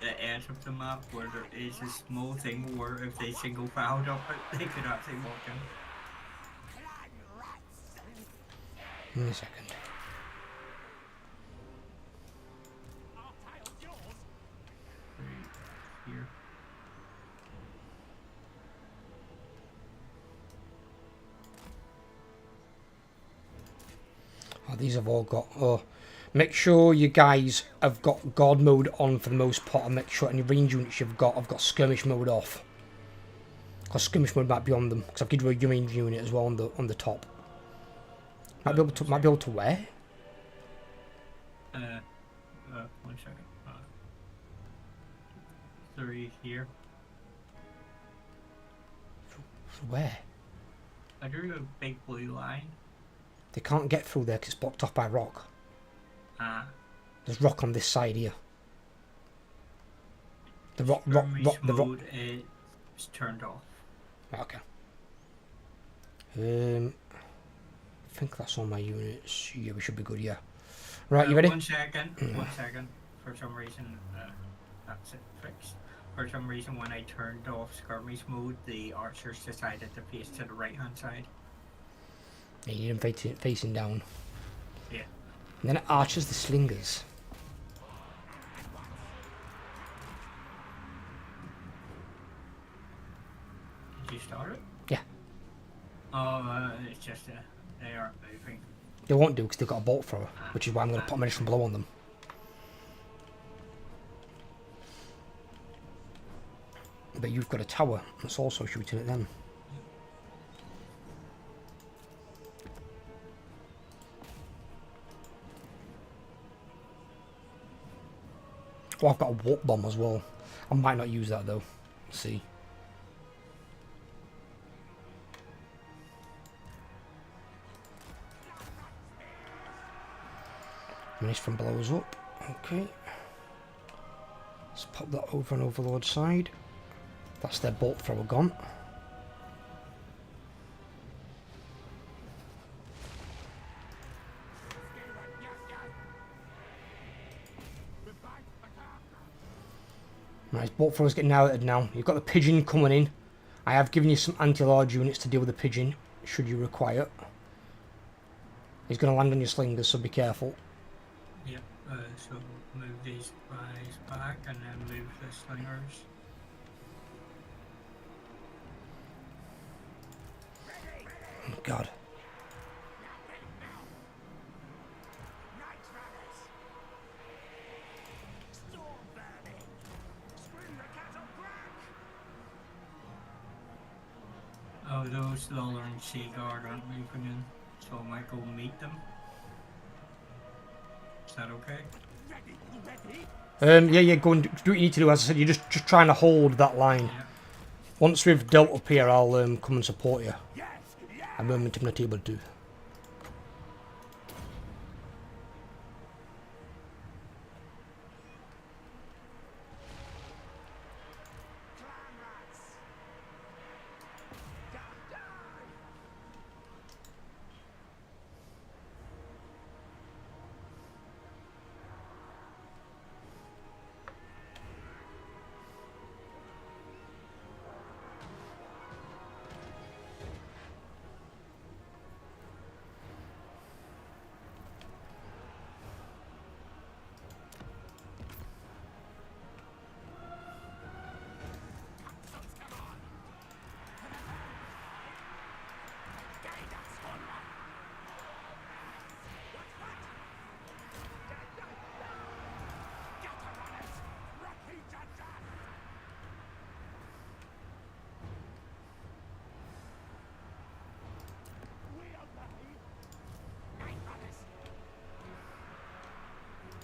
the edge of the map where there is a small thing where if they single filed up it, they could actually walk in. Give me a second. Here. Oh, these have all got... Oh, make sure you guys have got guard mode on for the most part, and make sure any range units you've got have got skirmish mode off. Because skirmish mode might be on them, because I've given you a range unit as well on the top. Might be able to where? 1 second. 3 here. Where? I drew a big blue line. They can't get through there because it's blocked off by rock. Ah. There's rock on this side here. The rock, mode is turned off. Okay. I think that's all my units. Yeah, we should be good, yeah. Right, you ready? 1 second. 1 second. For some reason, that's it fixed. For some reason, when I turned off skirmish mode, the archers decided to face to the right hand side. Yeah, you need them facing down. Yeah. And then it archers the slingers. Did you start it? Yeah. Oh, it's just they aren't moving. They won't do because they've got a bolt thrower, which is why I'm going to put a menace from below on them. But you've got a tower that's also shooting at them. Oh, I've got a warp bomb as well. I might not use that though. Let's see. Menace from below's up. Okay. Let's pop that over on Overlord's side. That's their bolt thrower gone. Right, bolt thrower's getting outed now. You've got the pigeon coming in. I have given you some anti-large units to deal with the pigeon, should you require. He's going to land on your slingers, so be careful. Yep, so move these guys back and then move the slingers. Oh, God. Oh, those Lothern Sea Guard aren't moving in, so I might go meet them. Is that okay? Yeah, yeah, go and do what you need to do. As I said, you're just trying to hold that line. Yeah. Once we've dealt up here, I'll come and support you. I'm momentum not able to.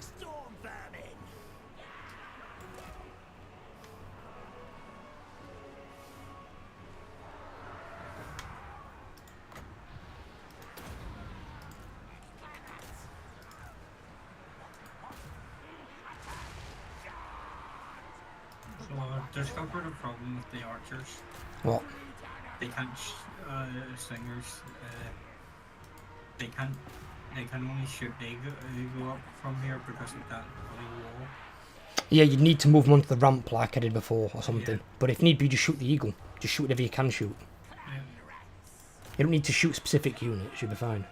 Storm vermin! So discovered a problem with the archers. What? They can't slingers. They can't. They can only shoot. They go up from here because of that bloody wall. Yeah, you need to move them onto the ramp like I did before or something. Yeah. But if need be, just shoot the eagle. Just shoot whatever you can shoot. Yeah. You don't need to shoot specific units, you'll be fine.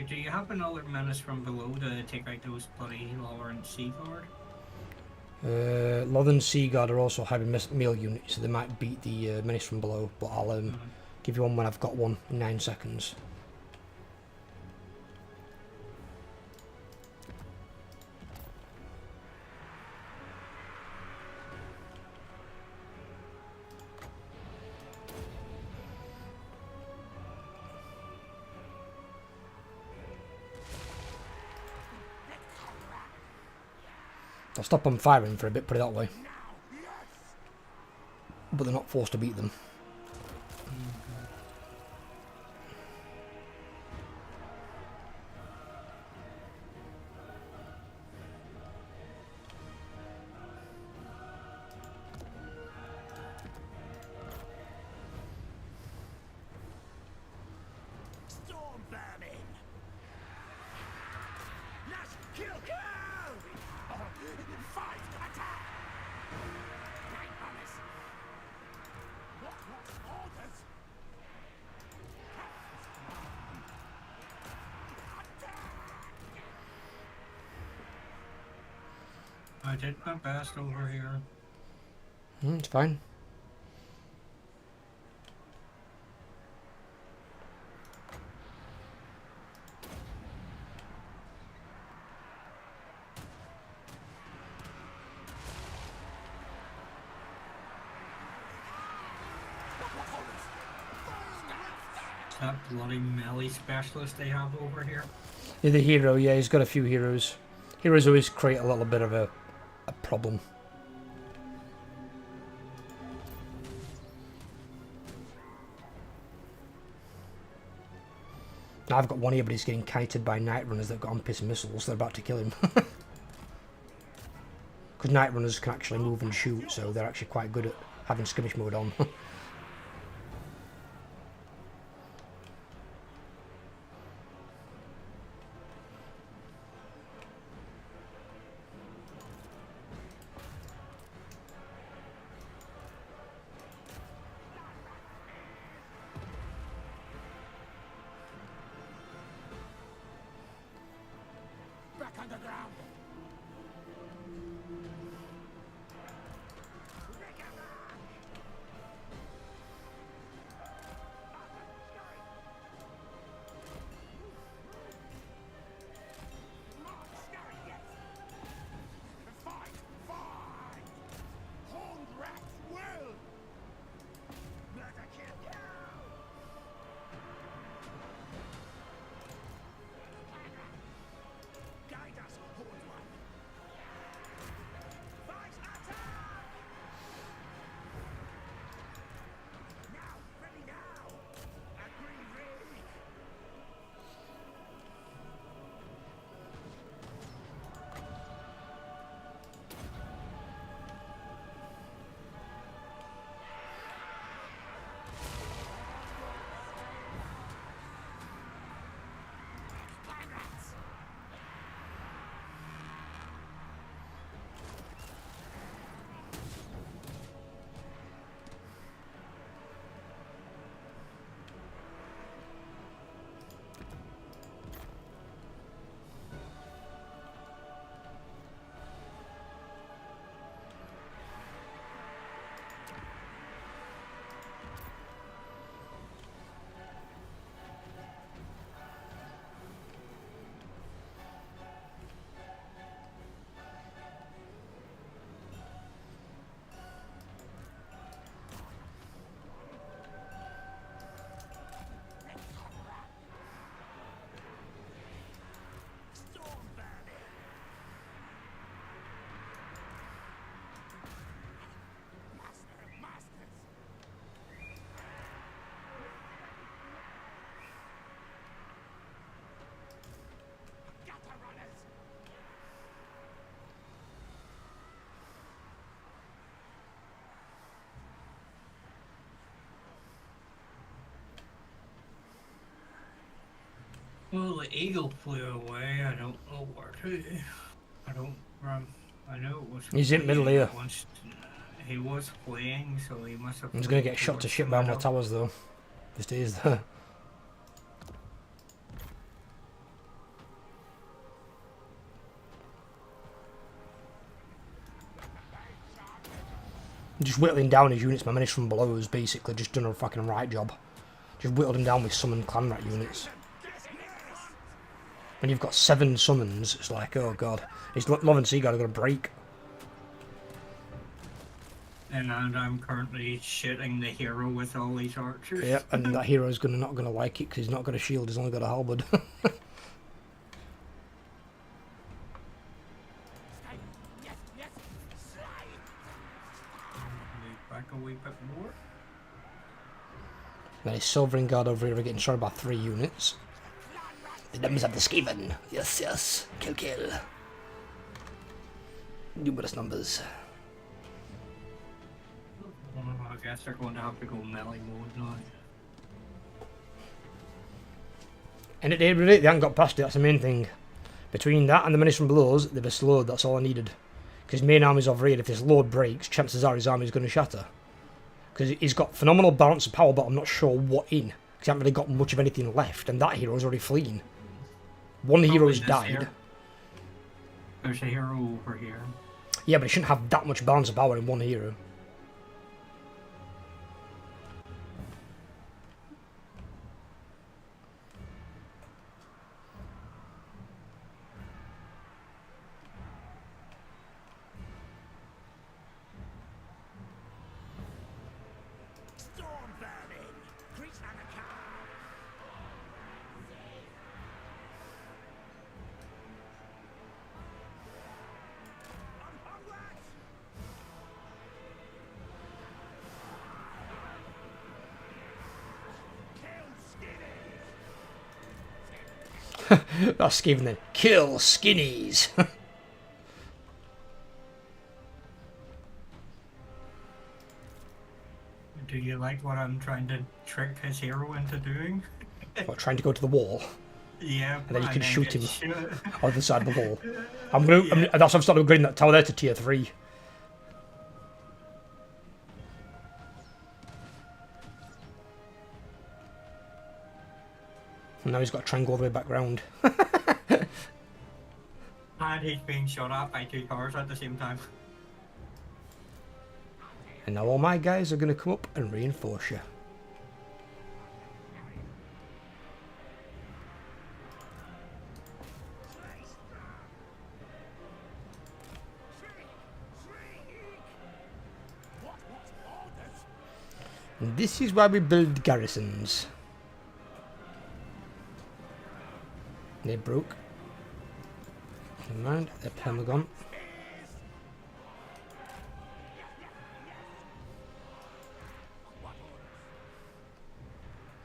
Do you have another menace from below to take out those bloody Lawrence Sea Guard? Lothern Sea Guard are also heavy melee units, so they might beat the menace from below. But I'll give you one when I've got one in 9 seconds. I'll stop them firing for a bit, put it that way. But they're not forced to beat them. Storm vermin! Let's kill! Fight! Attack! Night runners! What orders? I did my best over here. It's fine. That bloody melee specialist they have over here. Yeah, the hero, yeah, he's got a few heroes. Heroes always create a little bit of a problem. Now I've got one here, but he's getting kited by night runners that got on-piss missiles. They're about to kill him. Because night runners can actually move and shoot, so they're actually quite good at having skirmish mode on. Back underground! Fight! Fight! Horned rats will! Murder kill! Well, the eagle flew away. I don't know where to. I don't. I know it was. He's in middle here. Once he was fleeing, so he must have. He's going to get shot to shit by more towers though. If he stays there. Just whittling down his units, my menace from below has basically just done a fucking right job. Just whittled him down with summon clan rat units. When you've got 7 summons, it's like, oh god. His Love and Sea God are going to break. And I'm currently shitting the hero with all these archers. Yep, and that hero's not going to like it because he's not got a shield, he's only got a halberd. Back a wee bit more. Then his Silvering Guard over here are getting shot by 3 units. The numbers of the Skaven. Yes, yes. Kill, kill. Numerous numbers. I guess they're going to have to go melee mode now. And they haven't got past it, that's the main thing. Between that and the menace from below us, they've slowed, that's all I needed. Because his main army's over here, if this load breaks, chances are his army's going to shatter. Because he's got phenomenal balance of power, but I'm not sure what in. Because he hasn't really got much of anything left, and that hero's already fleeing. One hero's died. Here. There's a hero over here. Yeah, but he shouldn't have that much balance of power in one hero. That's Skaven then. Kill skinnies! Do you like what I'm trying to trick his hero into doing? What, trying to go to the wall? Yeah. And then you can shoot him Shoot. on the other side of the wall. That's why I've started upgrading that tower there to tier 3. And now he's got to try and go all the way back round. And he's being shot at by 2 cars at the same time. And now all my guys are going to come up and reinforce you. And this is why we build garrisons. They broke. Never mind, they're permagon.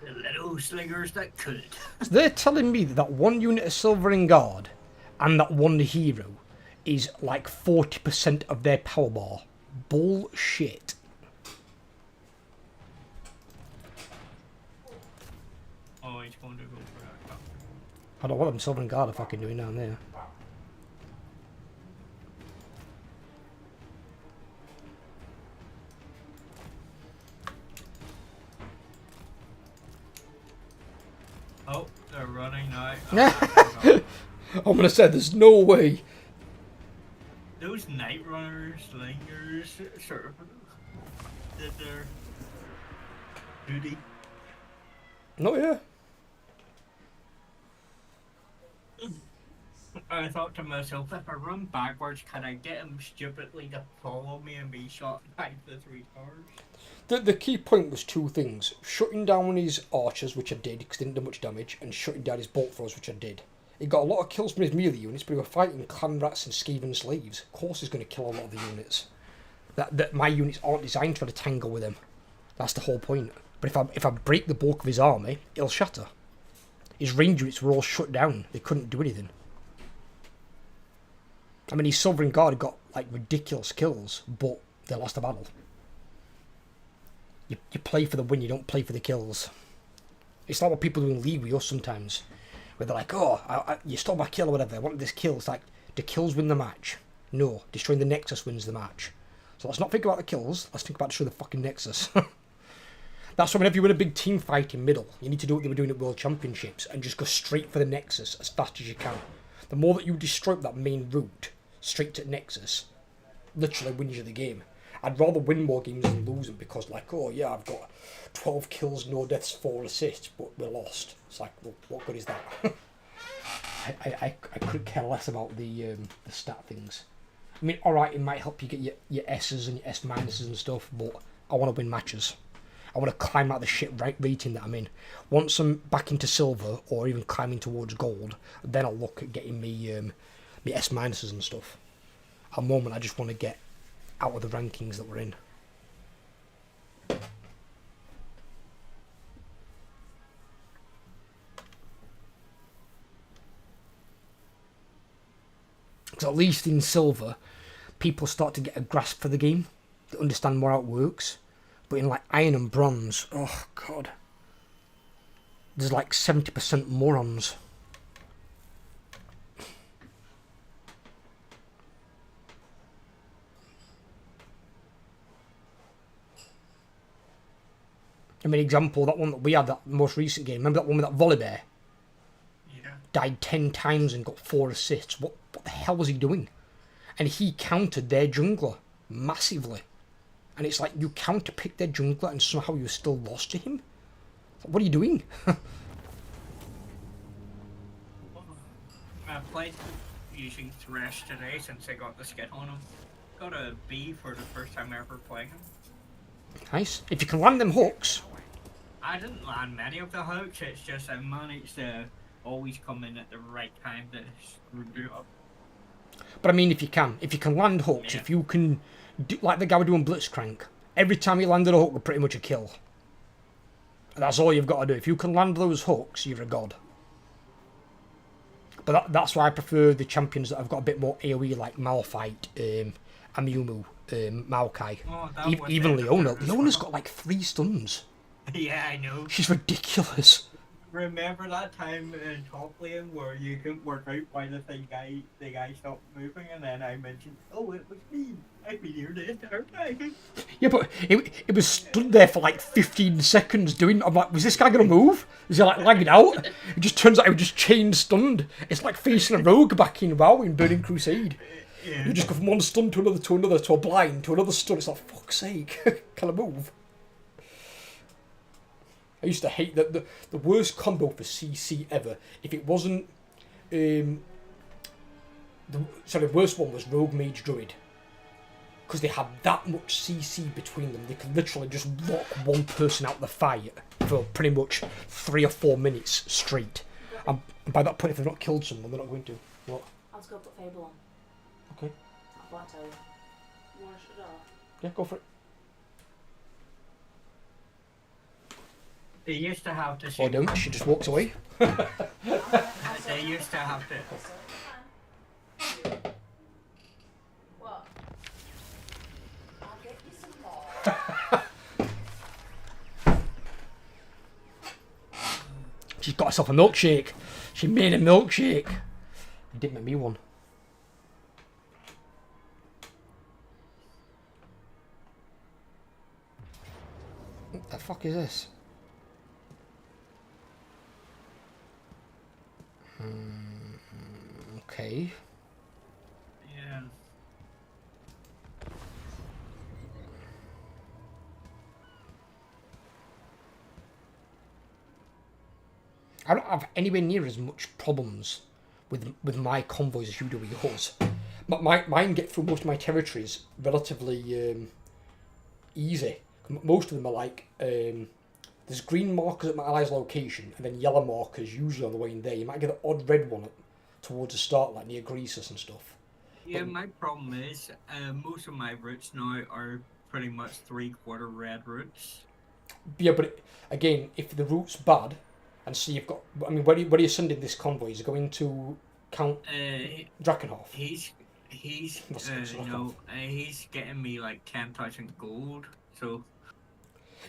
The little slingers that could. So they're telling me that one unit of Silvering Guard and that one hero is like 40% of their power bar. Bullshit. Oh, he's going to go for that. I don't know what them Silvering Guard are fucking doing down there. Oh, they're running now. I'm gonna say there's no way. Those night runners, slingers, sort of did their duty. No, yeah. I thought to myself, if I run backwards, can I get him stupidly to follow me and be shot by the 3 cars? The key point was 2 things. Shutting down his archers, which I did, because they didn't do much damage, and shutting down his bolt throwers, which I did. He got a lot of kills from his melee units, but he were fighting clan rats and Skaven slaves. Of course he's going to kill a lot of the units. That my units aren't designed to try to tangle with him. That's the whole point. But if I break the bulk of his army, it'll shatter. His range units were all shut down. They couldn't do anything. I mean, his Sovereign Guard got, like, ridiculous kills, but they lost the battle. You play for the win, you don't play for the kills. It's like what people do in League with us sometimes. where they're like, oh, you stole my kill or whatever, I wanted this kill. It's like, do kills win the match? No, destroying the Nexus wins the match. So let's not think about the kills, let's think about destroying the fucking Nexus. That's why whenever you win a big team fight in middle, you need to do what they were doing at World Championships and just go straight for the Nexus as fast as you can. The more that you destroy that main route, straight to Nexus, literally wins you the game. I'd rather win more games than lose them because, like, oh yeah, I've got 12 kills, no deaths, 4 assists, but we're lost. It's like, well, what good is that? I could care less about the stat things. I mean, alright, it might help you get your S's and your S minuses and stuff, but I want to win matches. I want to climb out the shit rating that I'm in. Once I'm back into silver, or even climbing towards gold, then I'll look at getting me S minuses and stuff. At the moment, I just want to get out of the rankings that we're in. Because at least in silver, people start to get a grasp for the game, to understand more how it works. But in like iron and bronze, oh god, there's like 70% morons. I mean, example, that one that we had, that most recent game, remember that one with that volley bear? Yeah. Died 10 times and got 4 assists. What the hell was he doing? And he countered their jungler massively. And it's like, you counter-pick their jungler and somehow you're still lost to him? What are you doing? I played using Tretch today since I got the skit on him. Got a B for the first time ever playing him. Nice. If you can land them hooks. I didn't land many of the hooks, it's just I managed to always come in at the right time to screw it up. But I mean, if you can land hooks, Yeah. if you can, do, like the guy we're doing Blitzcrank, every time you landed a hook, we're pretty much a kill. And that's all you've got to do. If you can land those hooks, you're a god. But that's why I prefer the champions that have got a bit more AoE, like Malphite, Amumu, Maokai. Oh, that was Even it. Leona. Leona's got like 3 stuns. Yeah, I know. She's ridiculous. Remember that time in top lane where you couldn't work out why the guy stopped moving, and then I mentioned, oh, it was me. I've been here the entire time. Yeah, but it was stood there for like 15 seconds doing. I'm like, was this guy gonna move? Is he like lagging out? It just turns out he was just chain stunned. It's like facing a rogue back in WoW in Burning Crusade. Yeah. You just go from one stun to another, to a blind, to another stun. It's like, fuck's sake, can I move? I used to hate that the worst combo for CC ever. If it wasn't, the worst one was Rogue Mage Druid, because they had that much CC between them. They could literally just lock one person out of the fight for pretty much 3 or 4 minutes straight. And by that point, if they've not killed someone, they're not going to. What? I'll just go put Fable on. Okay. I'll tell you. You want to shut it off? Yeah, go for it. They used to have to. Or don't. She just walks away. They used to have to. What? I'll get you some more. She's got herself a milkshake. She made a milkshake. It did make me one. What the fuck is this? Okay. Yeah. I don't have anywhere near as much problems with my convoys as you do with yours. Mine get through most of my territories relatively easy. Most of them are like, there's green markers at my ally's location, and then yellow markers usually on the way in there. You might get an odd red one towards the start, like near Greasus and stuff. Yeah, my problem is, most of my routes now are pretty much 3/4 red routes. Yeah, but again, if the route's bad, and so you've got, I mean, where are you sending this convoy? Is it going to Count Drakenhof? He's he's getting me like 10,000 gold. So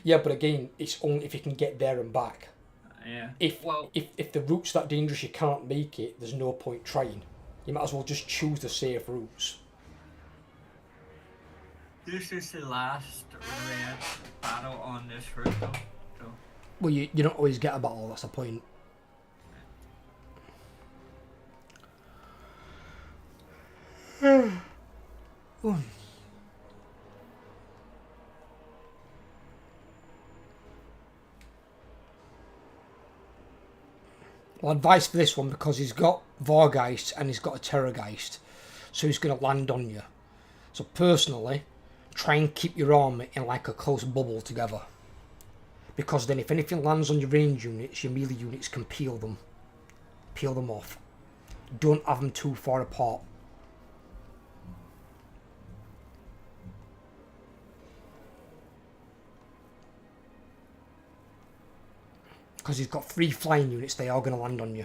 yeah, but again, it's only if you can get there and back. Yeah. If, Well, if the route's that dangerous you can't make it, there's no point trying. You might as well just choose the safe routes. this is the last red battle on this route, though. So, Well, you don't always get a battle, that's the point. Well, advice for this one, because he's got Vargeist and he's got a Terrorgeist, so he's going to land on you. So personally, try and keep your army in like a close bubble together. Because then if anything lands on your range units, your melee units can peel them off. Don't have them too far apart. Because he's got 3 flying units, they are going to land on you.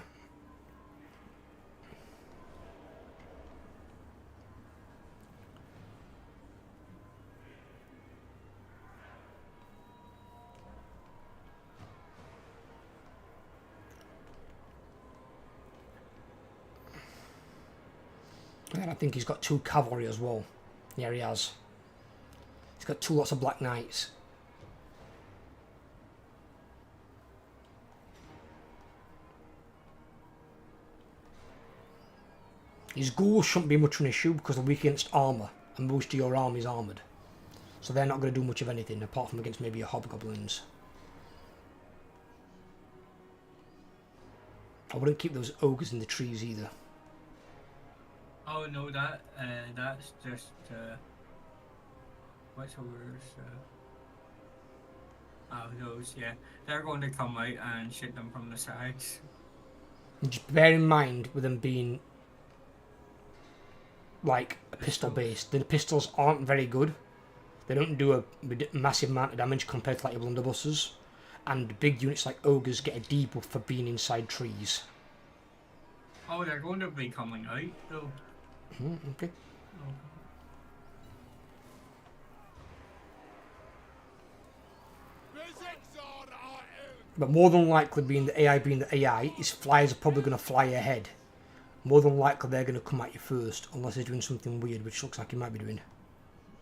And I think he's got 2 cavalry as well. Yeah, he has. He's got 2 lots of Black Knights. His ghouls shouldn't be much of an issue because they're weak against armour, and most of your army is armoured. So they're not going to do much of anything, apart from against maybe your hobgoblins. I wouldn't keep those ogres in the trees either. oh no, that's just what's ogres? Oh, those, yeah, they're going to come out and shoot them from the sides. And just bear in mind with them being like pistol based, the pistols aren't very good. They don't do a massive amount of damage compared to like your blunderbusses, and big units like ogres get a debuff for being inside trees. Oh, they're going to be coming out though. Okay. But more than likely, being the AI, his flyers are probably going to fly ahead. More than likely, they're going to come at you first, unless he's doing something weird, which looks like he might be doing.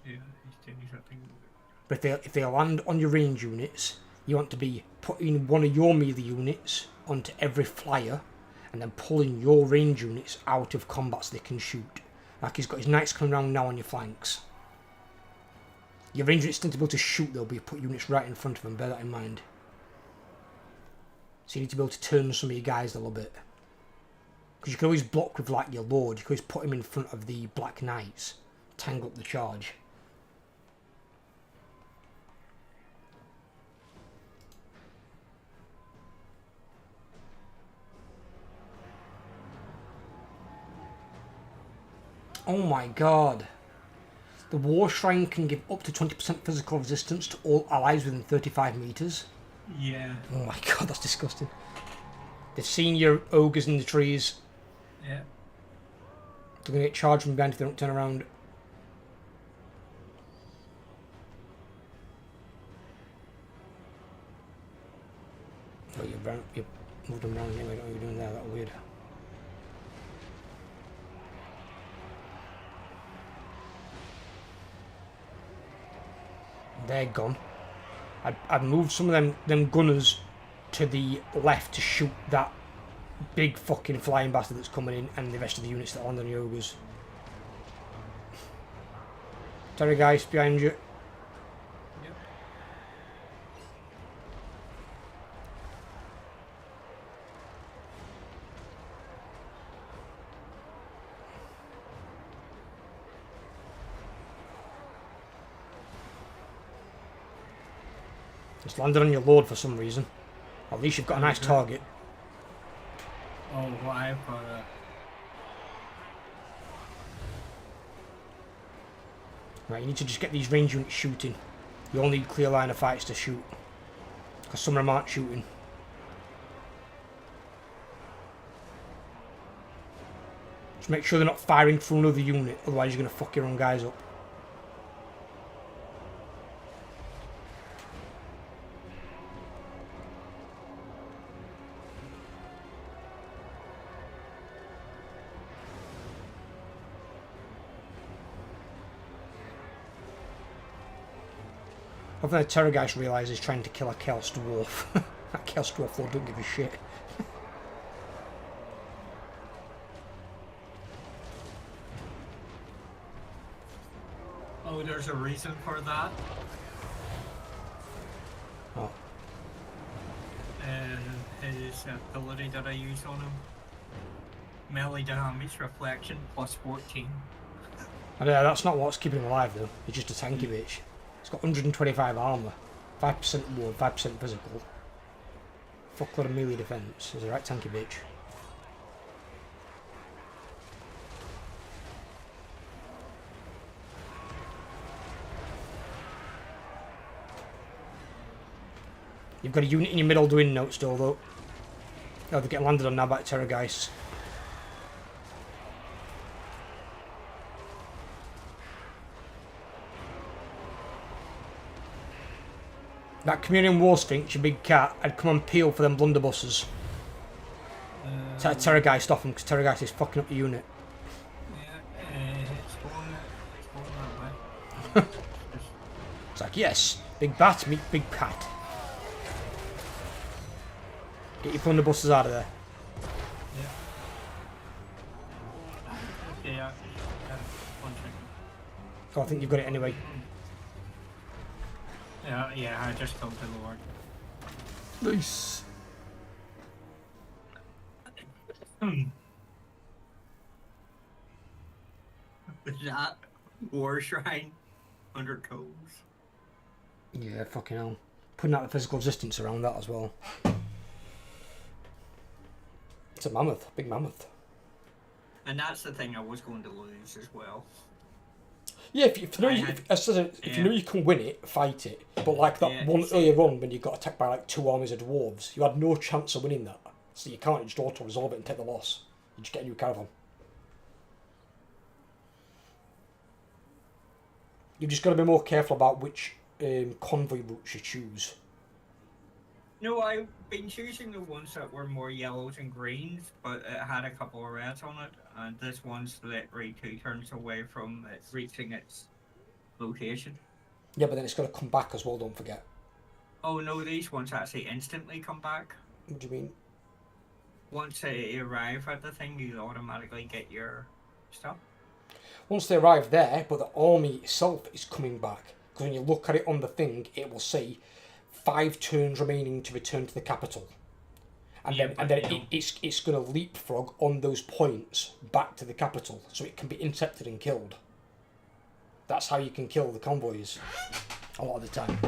Yeah, he's doing something. But if they land on your range units, you want to be putting one of your melee units onto every flyer, and then pulling your range units out of combat so they can shoot. Like he's got his knights coming around now on your flanks. Your range units tend to be able to shoot though, but you put units right in front of them, bear that in mind. So you need to be able to turn some of your guys a little bit. Because you can always block with like your lord, you can always put him in front of the Black Knights, tangle up the charge. Oh my god. The War Shrine can give up to 20% physical resistance to all allies within 35 meters. Yeah. Oh my god, that's disgusting. They've seen your ogres in the trees. Yeah. They're going to get charged from behind if they don't turn around. Oh, you moved them around anyway, don't you? You're doing there, that's weird. They're gone. I'd moved some of them gunners to the left to shoot that big fucking flying bastard that's coming in, and the rest of the units that land on the ogres. Terry guys behind you. Yep. It's landed on your lord for some reason. At least you've got a nice target. Oh, well, I've got a. Right, you need to just get these range units shooting. You only need clear line of fights to shoot. Because some of them aren't shooting. Just make sure they're not firing through another unit, otherwise you're going to fuck your own guys up. Hopefully the Terrorgeist realises he's trying to kill a Chaos Dwarf. That Chaos Dwarf though don't give a shit. Oh, there's a reason for that. Oh. His ability that I use on him. Melee damage reflection plus 14. And that's not what's keeping him alive though. He's just a tanky bitch. He's got 125 armour, 5% wood, 5% physical. Fuckload of melee defence. He's a right tanky bitch. You've got a unit in your middle doing notes still though. Oh, they're getting landed on now by Terrorgeist. That Communion War Sphinx, your big cat, I'd come and peel for them blunderbusses. Set Terrorgeist off him because Terrorgeist is fucking up the unit. Yeah, it's going that way. It's like, yes, big bat meet big cat. Get your blunderbusses out of there. Yeah. One second. Oh, I think you've got it anyway. Yeah, I just killed the Lord. Nice. That War Shrine under toes. Yeah, fucking hell. Putting out the physical resistance around that as well. It's a mammoth, big mammoth. And that's the thing I was going to lose as well. Yeah, if you know you can win it, fight it. But like that one earlier on when you got attacked by like 2 armies of dwarves, you had no chance of winning that. So you can't just auto-resolve it and take the loss. You just get a new caravan. You've just got to be more careful about which convoy routes you choose. No, I've been choosing the ones that were more yellows and greens, but it had a couple of reds on it, and this one's literally 2 turns away from it reaching its location. Yeah, but then it's got to come back as well, don't forget. Oh no, these ones actually instantly come back. What do you mean? Once they arrive at the thing, you automatically get your stuff. Once they arrive there, but the army itself is coming back. Because when you look at it on the thing, it will say 5 turns remaining to return to the capital. And then it's going to leapfrog on those points back to the capital, so it can be intercepted and killed. That's how you can kill the convoys a lot of the time.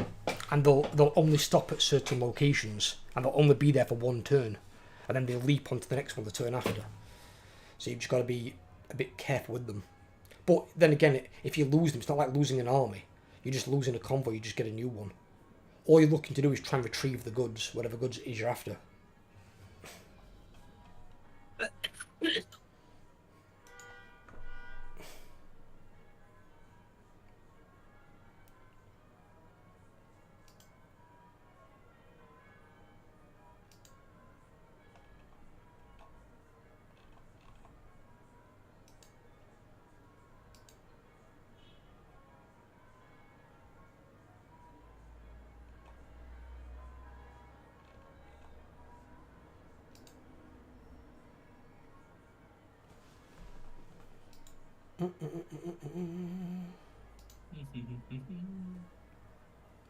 And they'll only stop at certain locations, and they'll only be there for 1 turn, and then they'll leap onto the next one the turn after. So you've just got to be a bit careful with them. But then again, if you lose them, it's not like losing an army. You're just losing a convoy, you just get a new one. All you're looking to do is try and retrieve the goods, whatever goods it is you're after.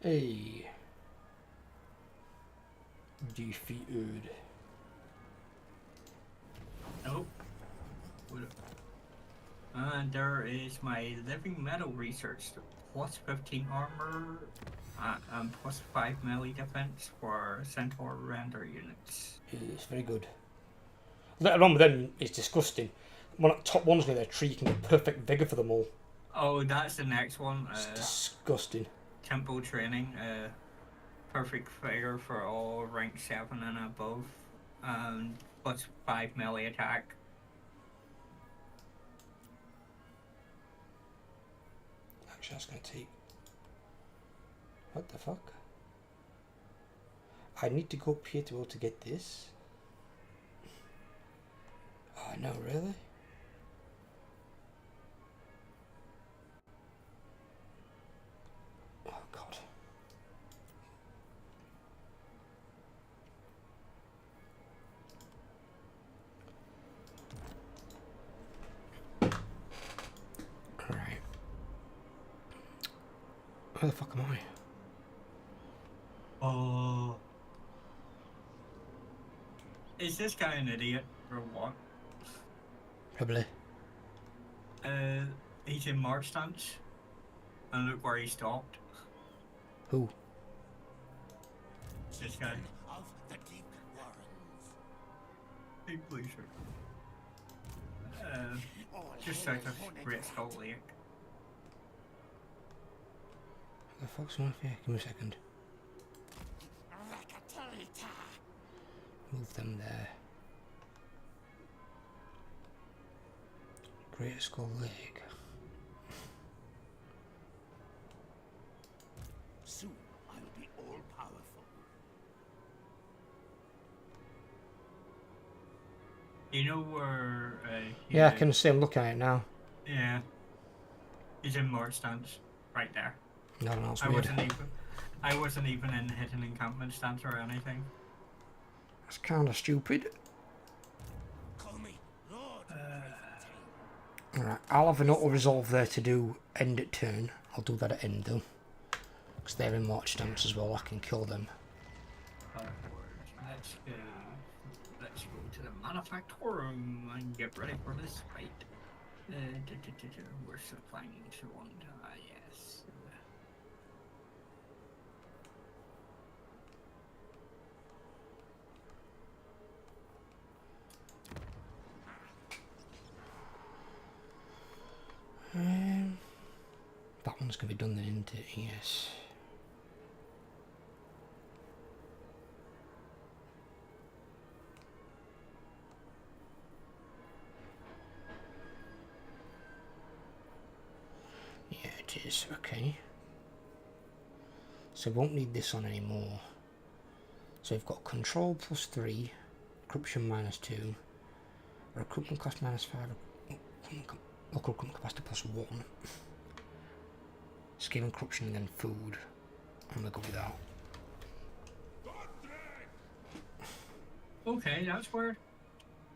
Hey. Defeated. Nope. And there is my living metal research. Plus 15 armor and plus 5 melee defense for centaur render units. It's very good. Later on with them, it's disgusting. One of the top ones near their tree, you can get perfect vigour for them all. Oh, that's the next one. It's disgusting. Tempo training. Perfect figure for all rank 7 and above. Plus 5 melee attack. Actually, that's going to take... What the fuck? I need to go up here to be able to get this? Oh, no, really? Oh, God. Where the fuck am I? Oh. Is this guy an idiot or what? Probably. He's in March stance. And look where he stopped. Who? This guy. Of the deep warrens. Big Blazer. All Just hail south of Hornet Great Skull Lake. The fuck's on here? Give me a second. Rakatata. Move them there. Great Skull Lake. Soon I'll be all powerful. You know where? Yeah, I can see him looking at it now. Yeah. He's in March stance, right there. No, no, it's I weird. wasn't even in hidden encampment stance or anything. That's kind of stupid. Call me Lord. Alright, I'll have an auto resolve there to do end at turn. I'll do that at end though. Because they're in March stamps as well, I can kill them. Let's go to the manufactorum and get ready for this fight. We're supplying to one. Yes. That one's going to be done then, isn't it? Yes. Yeah, it is. Okay. So we won't need this on anymore. So we've got control +3, corruption -2, recruitment cost -5, local recruitment capacity +1. Skill and corruption and then food. I'm gonna go with that. Okay, that's weird.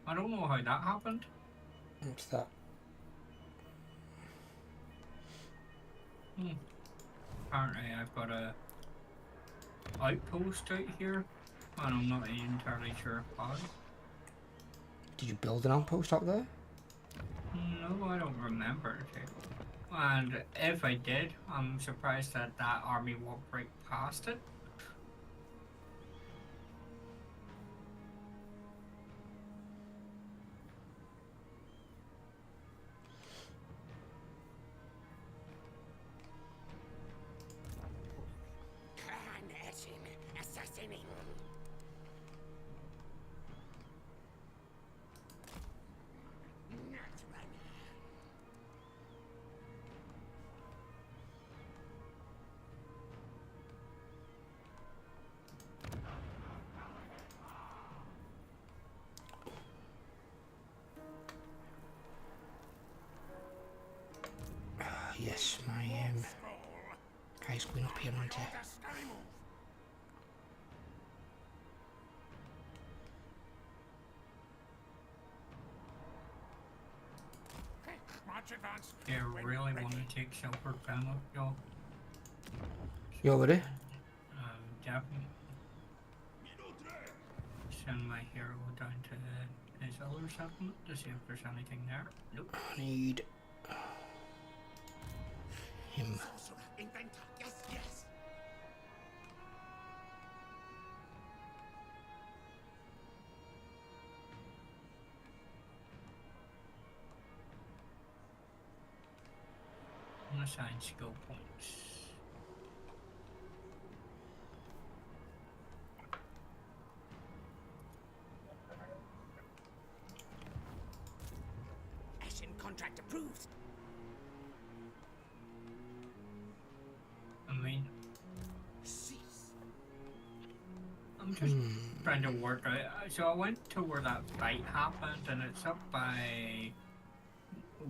I don't know how that happened. What's that? Apparently I've got a outpost out here, and I'm not entirely sure how. Did you build an outpost out there? No, I don't remember. And if I did, I'm surprised that that army won't break past it. Assassinating. Yes, my guy's going up here, aren't he? March advance. They really want to take Silver Penlock, y'all. You already? Definitely. Send my hero down to his other settlement to see if there's anything there. Nope. I need him. Sorcerer, inventor. Yes, yes. Assign skill points. Ashen contract approved. I mean, Cease. I'm just trying to work out. So I went to where that fight happened, and it's up by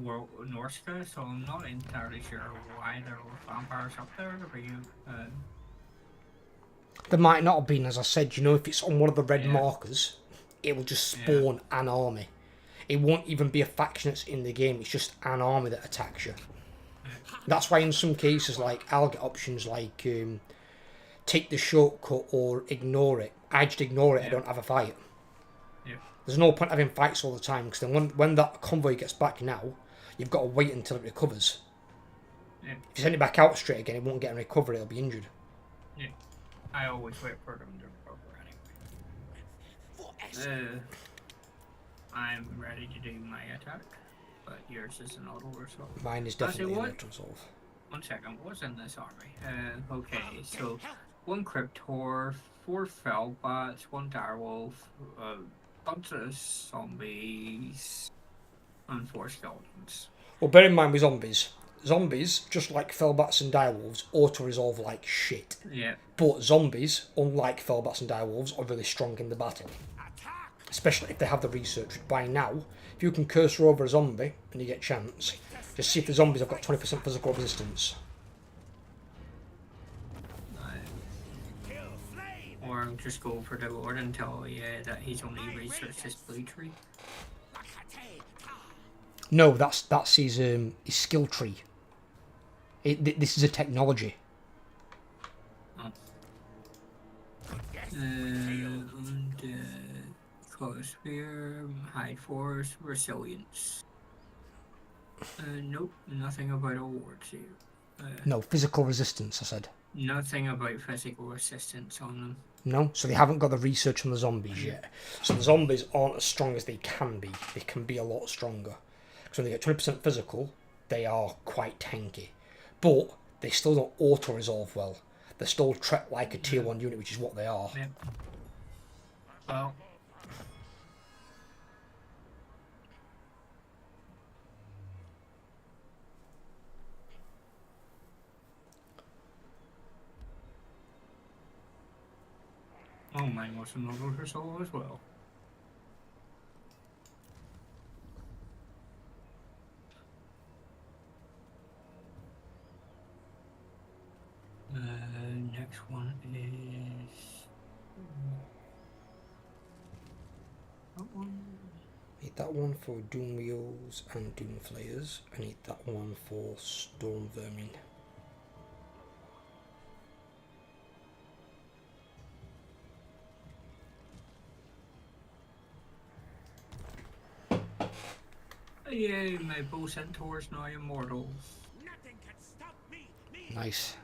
Norska, so I'm not entirely sure why there were vampires up there. Were you? There might not have been, as I said, you know, if it's on one of the red Yeah. markers, it will just spawn an army. It won't even be a faction that's in the game, it's just an army that attacks you. That's why in some cases, like, I'll get options like take the shortcut or ignore it. I just ignore it. I don't have a fight. Yeah. There's no point having fights all the time because then when that convoy gets back now, you've got to wait until it recovers. Yeah. If you send it back out straight again, it won't get a recovery. It'll be injured. Yeah. I always wait for them to recover anyway. I'm ready to do my attack, but yours is an auto resolve. Mine is Actually, definitely an what? auto resolve. 1 second, what's in this army? Okay, so 1 Cryptor, 4 Felbats, 1 Direwolf, a bunch of zombies, and 4 skeletons. Well, bear in mind with zombies. Zombies, just like Felbats and Direwolves, auto-resolve like shit. Yeah. But zombies, unlike Felbats and Direwolves, are really strong in the battle. Especially if they have the research. By now, if you can cursor over a zombie and you get a chance, just see if the zombies have got 20% physical resistance. Or just go for the Lord and tell that he's only researched his blue tree. No, that's his skill tree. This is a technology. Oh. Sphere, Hide Force, Resilience. Nope, nothing about awards here. No, physical resistance, I said. Nothing about physical resistance on them. No, so they haven't got the research on the zombies yet. So the zombies aren't as strong as they can be. They can be a lot stronger. So when they get 20% physical, they are quite tanky. But they still don't auto-resolve well. They're still treated like a tier 1 unit, which is what they are. Yep. Well... Oh, mine was an auto resolve as well. Next one is... That one? I need that one for Doom Wheels and Doom Flayers. I need that one for Storm Vermin. Yay, my bow centaurs now immortal. Nothing can stop me. Nice.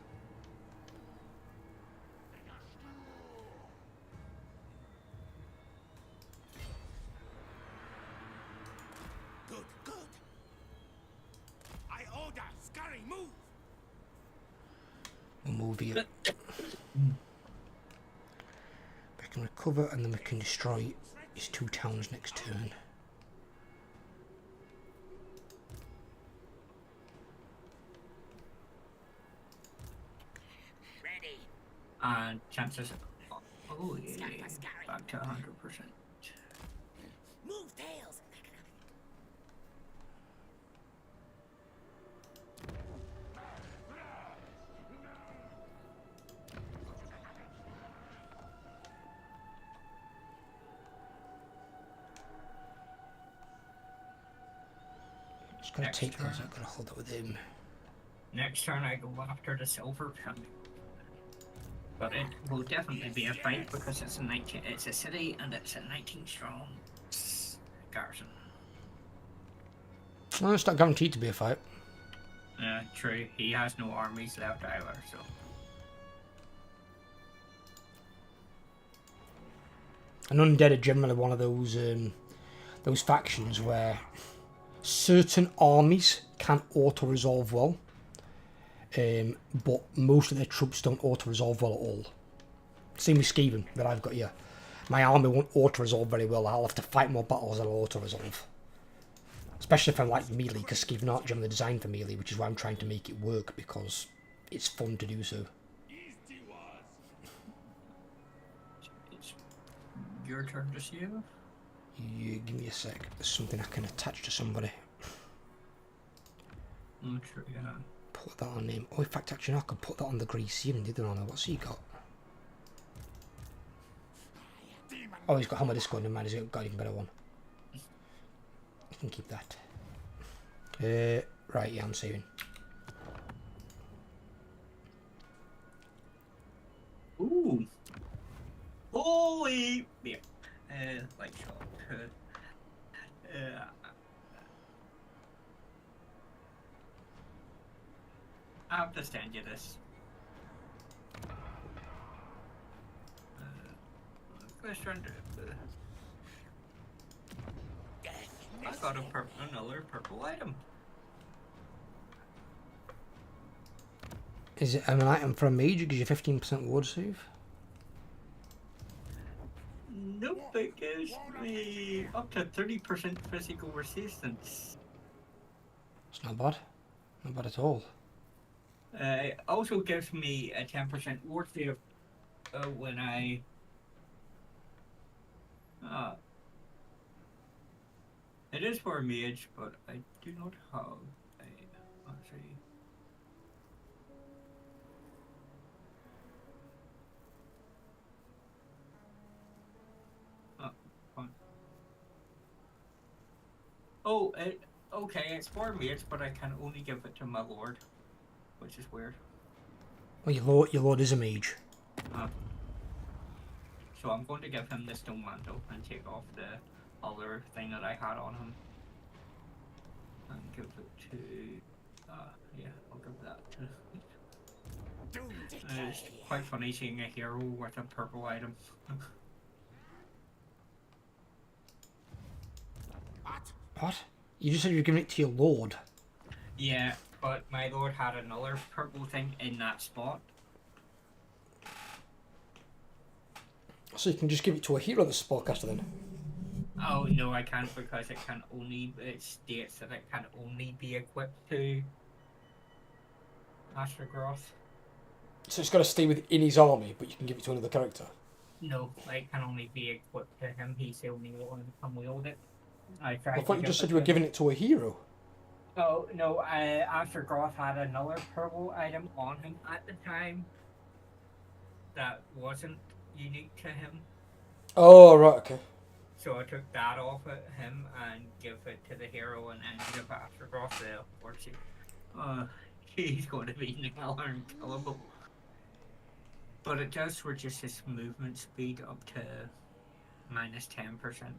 Good, good. I order scurry move. We'll move here. We can recover and then we can destroy his 2 towns next turn. Ready. And chances... Oh yeah, back to 100%. Move tails. Just gonna Next take those, turn. I'm gonna hold it with him. Next turn I go after the silver pin. But it will definitely be a fight because it's a 19, it's a city and it's a 19 strong garrison. Well, it's not guaranteed to be a fight. True. He has no armies left either, so. And Undead are generally one of those factions where certain armies can auto-resolve well, but most of their troops don't auto-resolve well at all. Same with Skaven that I've got here. My army won't auto-resolve very well. I'll have to fight more battles than I'll auto-resolve. Especially if I'm like melee, because Skaven aren't generally designed for melee, which is why I'm trying to make it work, because it's fun to do so. It's your turn to save. You give me a sec. There's something I can attach to somebody. Oh, true, yeah. Put that on him. Oh, in fact, actually, no, I could put that on the Greasy and the other on. What's he got? Oh, he's got Hammer Disco. Never mind, he's got an even better one. I can keep that. Right, yeah, I'm saving. Actually, yeah. Like shot. I have to send you this. Question. I got another purple item. Is it an item for a mage? It gives you 15% ward save? Nope, it gives me up to 30% physical resistance. It's not bad. Not bad at all. It also gives me a 10% ward save when I... it is for a mage, but I do not have a... Let's see. Fine. Oh, okay, it's for mage, but I can only give it to my lord, which is weird. Well, your lord is a mage. So I'm going to give him the stone mantle and take off the other thing that I had on him. And give it to... yeah, I'll give that to... It's quite funny seeing a hero with a purple item. What? You just said you were giving it to your lord. Yeah, but my lord had another purple thing in that spot. So you can just give it to a hero that's spellcaster then? Oh no, I can't, because it states that it can only be equipped to Astrogath. So it's got to stay within his army, but you can give it to another character? No, it can only be equipped to him. He's the only one who can wield it. I thought you just said you were giving it to a hero. Oh no, Astrogath had another purple item on him at the time that wasn't unique to him. Oh, right, okay. So I took that off at him and give it to the hero and ended up Astrogath there. He's going to be unkillable. But it does reduce his movement speed up to -10%.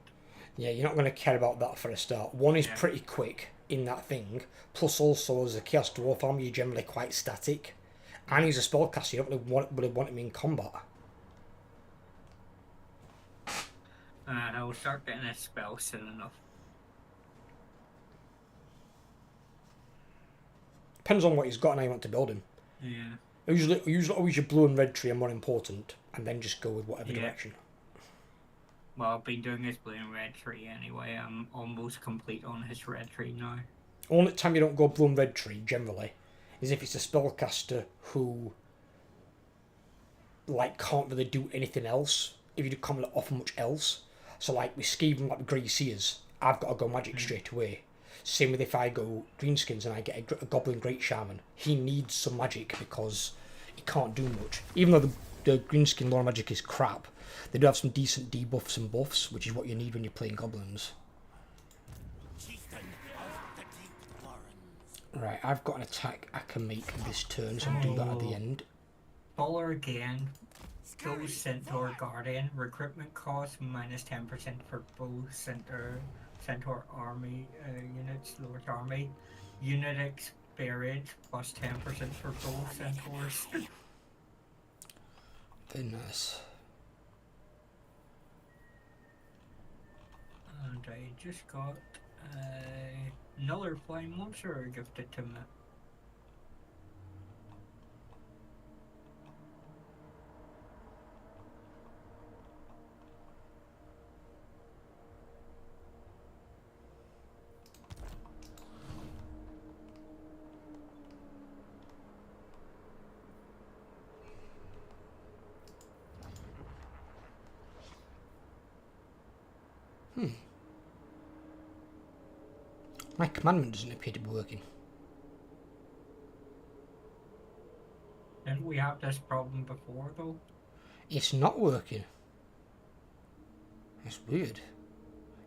Yeah, you're not going to care about that for a start. One is pretty quick in that thing, plus also as a Chaos Dwarf army, you're generally quite static. And he's a spellcaster, you don't really want him in combat. And I'll start getting a spell soon enough. Depends on what he's got and how you want to build him. Yeah. Usually always your blue and red tree are more important, and then just go with whatever direction. Well, I've been doing his blue and red tree anyway. I'm almost complete on his red tree now. Only time you don't go blue and red tree, generally, is if it's a spellcaster who can't really do anything else, if you can't really offer much else. So with Skaven, with Grey Seers, I've got to go magic straight away. Same with if I go Greenskins and I get a Goblin Great Shaman. He needs some magic because he can't do much. Even though the Greenskin lore magic is crap, they do have some decent debuffs and buffs, which is what you need when you're playing goblins. Right, I've got an attack I can make this turn, so I'll do that at the end. Baller again. Bow Centaur Guardian. Recruitment cost -10% for both Centaur army units, Lord army. Unit experience +10% for both Centaurs. Very nice. And I just got another flying monster gifted to me. My commandment doesn't appear to be working. Didn't we have this problem before though? It's not working. It's weird.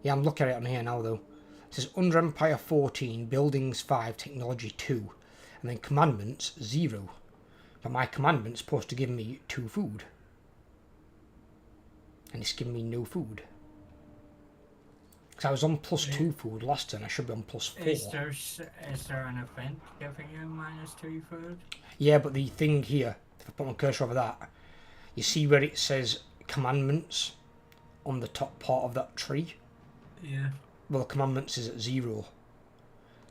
Yeah, I'm looking at it on here now though. It says Under Empire 14, Buildings 5, Technology 2, and then Commandments 0. But my commandment's supposed to give me 2 food. And it's giving me no food. Because I was on +2 food last turn, I should be on +4. Is there an event giving you -2 food? Yeah, but the thing here, if I put my cursor over that, you see where it says commandments on the top part of that tree? Yeah. Well, the commandments is at 0.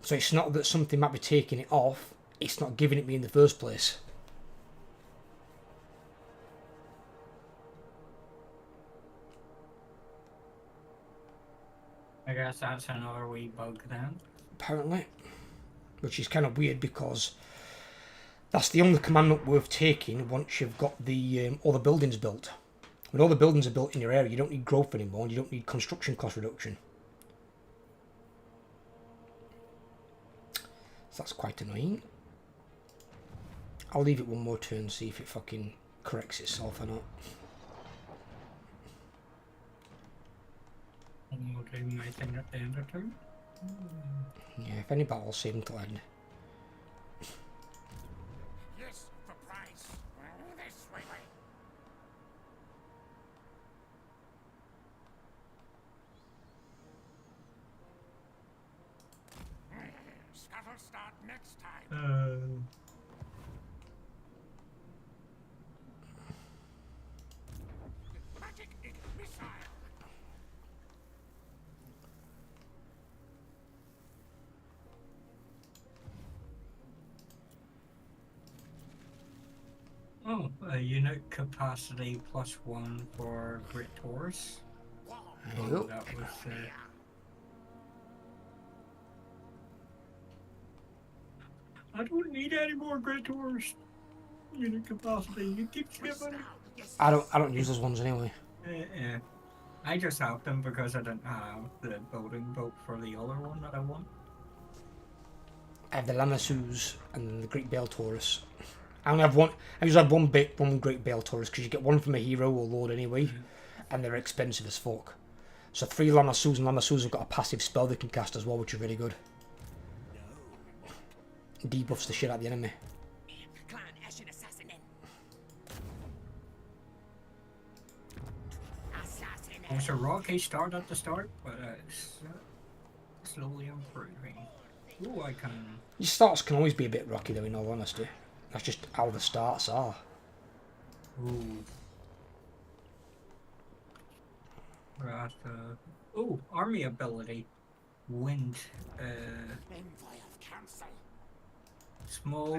So it's not that something might be taking it off, it's not giving it me in the first place. I guess that's another wee bug then. Apparently. Which is kind of weird because that's the only commandment worth taking once you've got the all the buildings built. When all the buildings are built in your area, you don't need growth anymore and you don't need construction cost reduction. So that's quite annoying. I'll leave it one more turn, see if it fucking corrects itself or not. I'm doing my thing at the end of turn. Yeah, if any battle, I'll save them till end. Yes, for price. This way. Scuttle start next time. Magic missile. Oh, a unit capacity +1 for Great Taurus. There you go. That was I don't need any more Great Taurus. Unit capacity. You keep skipping. I don't use those ones anyway. I just have them because I didn't have the building built for the other one that I want. I have the Lamassus and the Great Bale Taurus. I only have one. I usually have one Great Bale Taurus because you get one from a hero or lord anyway, and they're expensive as fuck. So 3 Lamassus, and Lamassus have got a passive spell they can cast as well, which is really good. Debuffs the shit out of the enemy. It was a rocky start at the start, but it's slowly improving. Ooh, I can. Your starts can always be a bit rocky though, in all honesty. That's just how the starts are. Ooh. Right. Ooh, army ability. Wind. Envoy of council. Small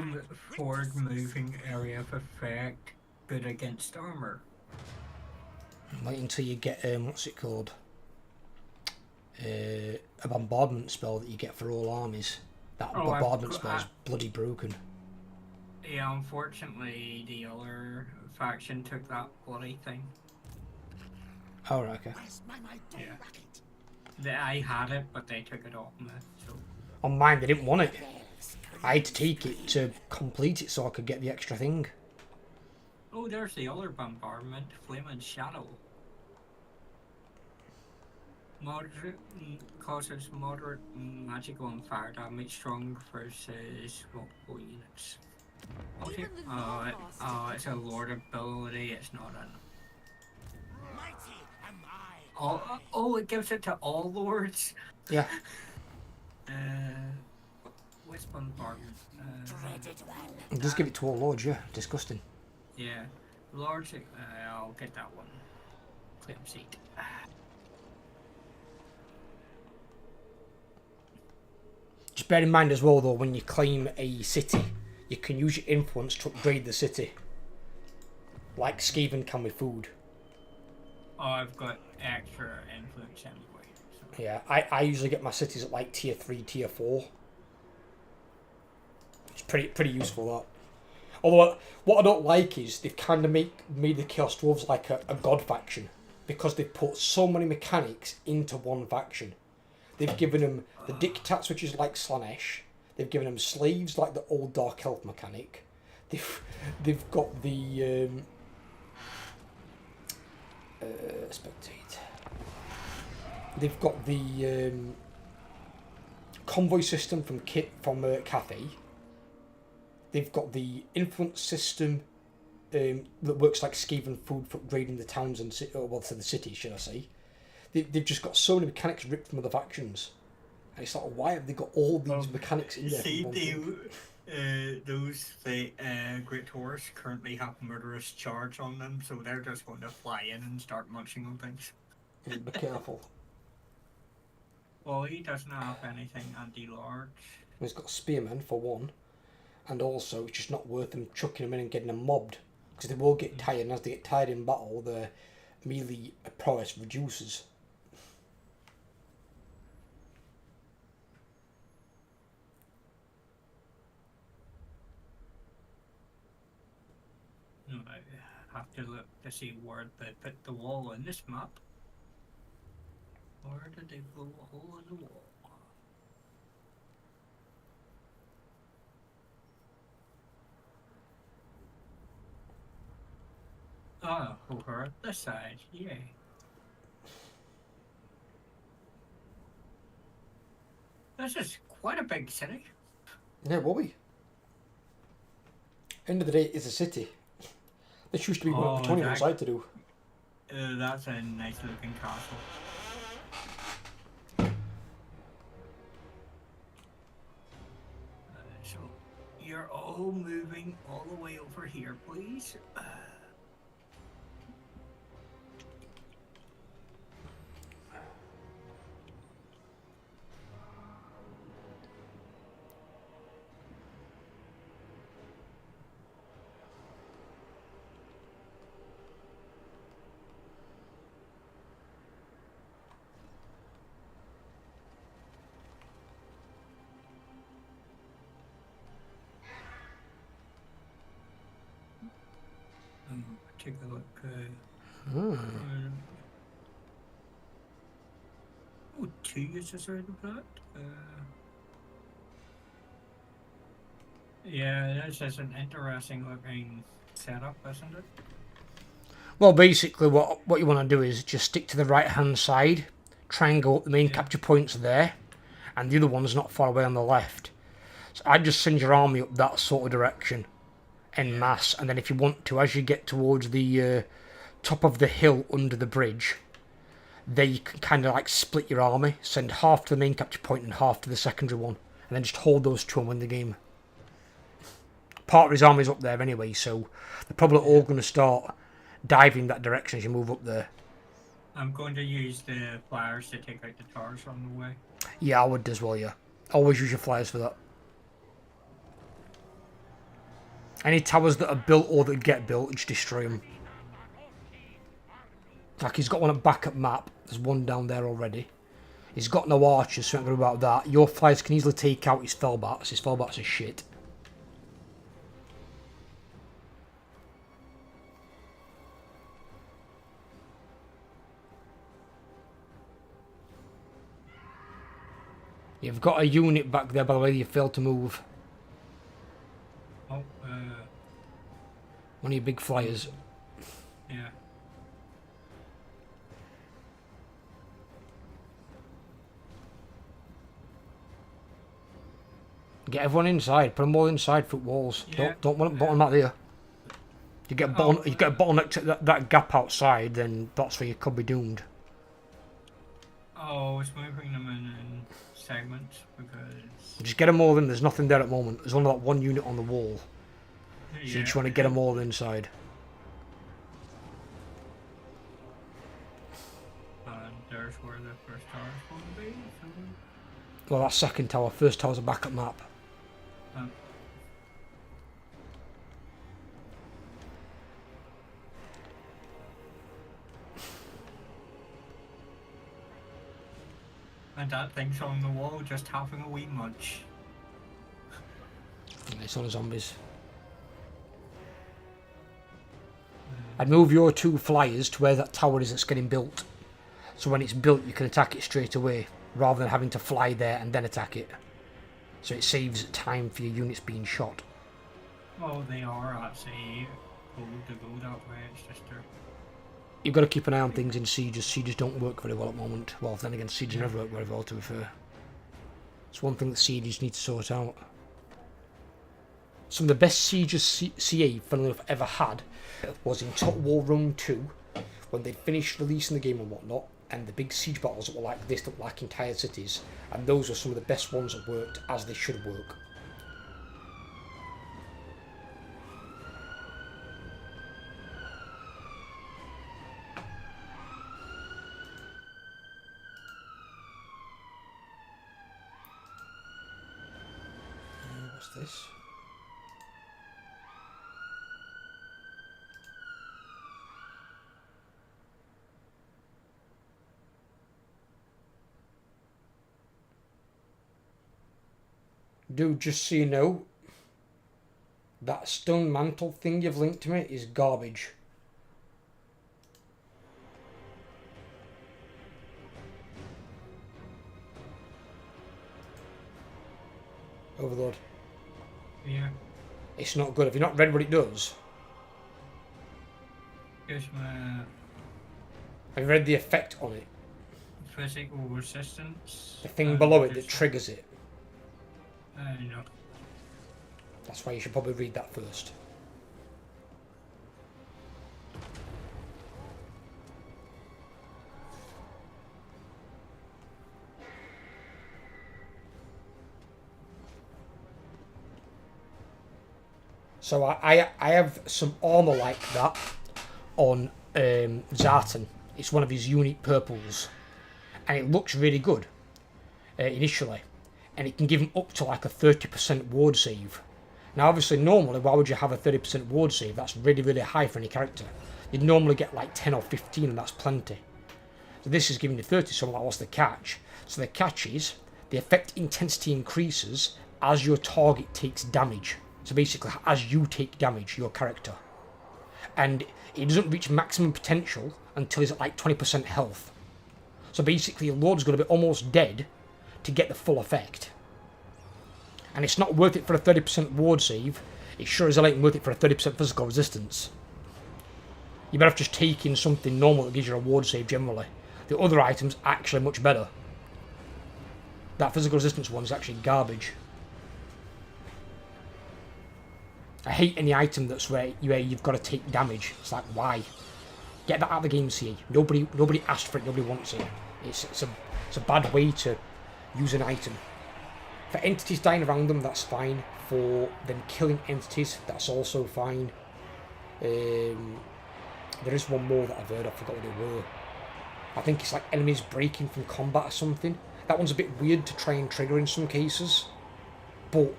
forward moving area of effect. Good against armor. Wait until you get what's it called? A bombardment spell that you get for all armies. That bombardment spell is bloody broken. Yeah, unfortunately, the other faction took that bloody thing. Oh, right, okay. Where's my Yeah. I had it, but they took it off me. So. On mine, they didn't want it. I had to take it to complete it so I could get the extra thing. Oh, there's the other bombardment, Flaming Shadow. Moderate causes moderate magical and fire damage, strong versus multiple units. Okay. It's a lord ability. It's not an. Mighty am I. Oh, it gives it to all lords. Yeah. What's bombardment? Dreaded well. Just give it to all lords, yeah. Disgusting. Yeah, lords. I'll get that one. Claim seat. Just bear in mind as well, though, when you claim a city, you can use your influence to upgrade the city. Like Skaven can with food. Oh, I've got extra influence anyway. So. Yeah, I usually get my cities at like tier 3, tier 4. It's pretty useful, that. Although, what I don't like is they've kind of made the Chaos Dwarves like a god faction. Because they've put so many mechanics into one faction. They've given them the Dictats, which is like Slanesh. They've given them slaves, like the old Dark Elf mechanic. They've got the spectate. They've got the convoy system from Cathay. They've got the influence system that works like scaven food for upgrading the towns and to the city, should I say. They've just got so many mechanics ripped from other factions. And it's like, why have they got all these mechanics in there? See, those Great Taurus currently have murderous charge on them, so they're just going to fly in and start munching on things. Be careful. Well, he doesn't have anything anti-large. He's got spearmen for one, and also it's just not worth them chucking them in and getting them mobbed, because they will get tired, and as they get tired in battle, their melee prowess reduces. I have to look to see where they put the wall in this map. Where did they blow a hole in the wall? Oh, over at this side, yay. This is quite a big city. Yeah, will we? End of the day, it's a city. This used to be what Tony decided to do. That's a nice looking castle. So, you're all moving all the way over here, please. Take a look. Oh, 2 uses out of that. Yeah, this is an interesting looking setup, isn't it? Well, basically, what you want to do is just stick to the right hand side, try and go up the main capture points there, and the other one's not far away on the left. So I'd just send your army up that sort of direction. En masse, and then if you want to, as you get towards the top of the hill under the bridge, there you can kind of like split your army, send half to the main capture point and half to the secondary one, and then just hold those two and win the game. Part of his army's up there anyway, so they're probably all going to start diving that direction as you move up there. I'm going to use the flyers to take out the towers on the way. Yeah, I would as well, yeah. Always use your flyers for that. Any towers that are built or that get built, just destroy them. Like, he's got one at backup map. There's one down there already. He's got no archers, so don't worry about that. Your flyers can easily take out his fellbats. His fellbats are shit. You've got a unit back there, by the way, you failed to move. Oh, one of your big flyers. Yeah. Get everyone inside. Put them all inside foot walls. Yeah. Don't want them bottom out there. You get a bottleneck to that gap outside, then that's where you could be doomed. Oh, it's moving them in segments because. Just get them all in. There's nothing there at the moment. There's only that one unit on the wall. So you just want to get them all inside. And there's where the first tower's going to be. Well, that's second tower. First tower's a backup map. And that thing's on the wall just having a wee munch. And it's on the zombies. I'd move your two flyers to where that tower is that's getting built. So when it's built, you can attack it straight away, rather than having to fly there and then attack it. So it saves time for your units being shot. Well, they are actually told to go that way, it's just You've got to keep an eye on things in sieges. Sieges don't work very well at the moment. Well, then again, sieges never work very well, to be fair. It's one thing that sieges need to sort out. some of the best sieges CA, funnily enough, ever had was in Total War Rome 2, when they'd finished releasing the game and whatnot, and the big siege battles that were like this, that were like entire cities, and those were some of the best ones that worked as they should work. What's this? Dude, just so you know, that stone mantle thing you've linked to me is garbage. Overlord. Yeah. It's not good. Have you not read what it does? Here's my Have you read the effect on it? physical resistance. The thing below it that triggers it. No. That's why you should probably read that first. So I have some armour like that on Zartan. It's one of his unique purples. And it looks really good initially. And it can give him up to like a 30% ward save. Now obviously normally why would you have a 30% ward save? That's really, really high for any character. You'd normally get like 10 or 15 and that's plenty. So this is giving you 30, so like, what's the catch? So the catch is the effect intensity increases as your target takes damage. So basically as you take damage, your character. And it doesn't reach maximum potential until it's at like 20% health. So basically your Lord's going to be almost dead to get the full effect. And it's not worth it for a 30% ward save. It sure as hell ain't worth it for a 30% physical resistance. You better have just taken something normal that gives you a ward save generally. The other item's actually much better. That physical resistance one is actually garbage. I hate any item that's where you've got to take damage. It's like, why? Get that out of the game, CE. Nobody asked for it, nobody wants it. It's a bad way to use an item. For entities dying around them, that's fine. For them killing entities, that's also fine. There is one more that I've heard, I forgot what they were. I think it's like enemies breaking from combat or something. That one's a bit weird to try and trigger in some cases. But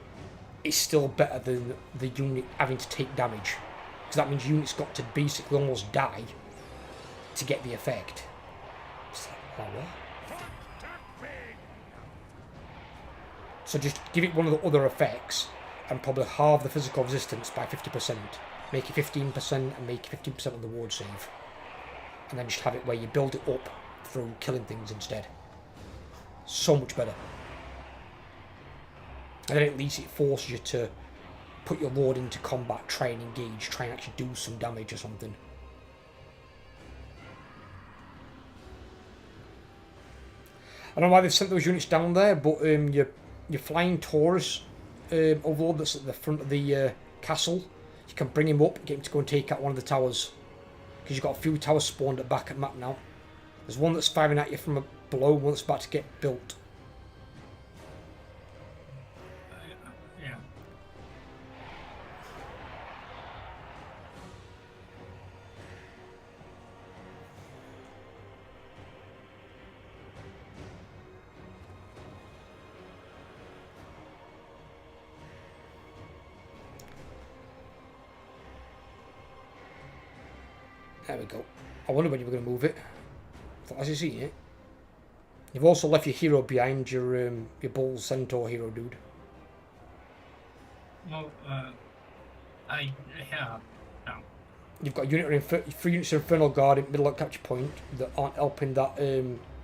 it's still better than the unit having to take damage. Because that means units got to basically almost die to get the effect. It's like, what? So just give it one of the other effects and probably halve the physical resistance by 50%. Make it 15% and make it 15% on the ward save. And then just have it where you build it up through killing things instead. So much better. And then at least it forces you to put your Lord into combat, try and engage, try and actually do some damage or something. I don't know why they've sent those units down there, but your flying Taurus overlord that's at the front of the castle, you can bring him up, get him to go and take out one of the towers. Because you've got a few towers spawned at back at map now. There's one that's firing at you from below, one that's about to get built. Yeah. There we go. I wonder when you were going to move it. As you see it. You've also left your hero behind, your bull centaur hero dude. No, I have. No. You've got a unit of 3 units of Infernal Guard in middle of capture point that aren't helping that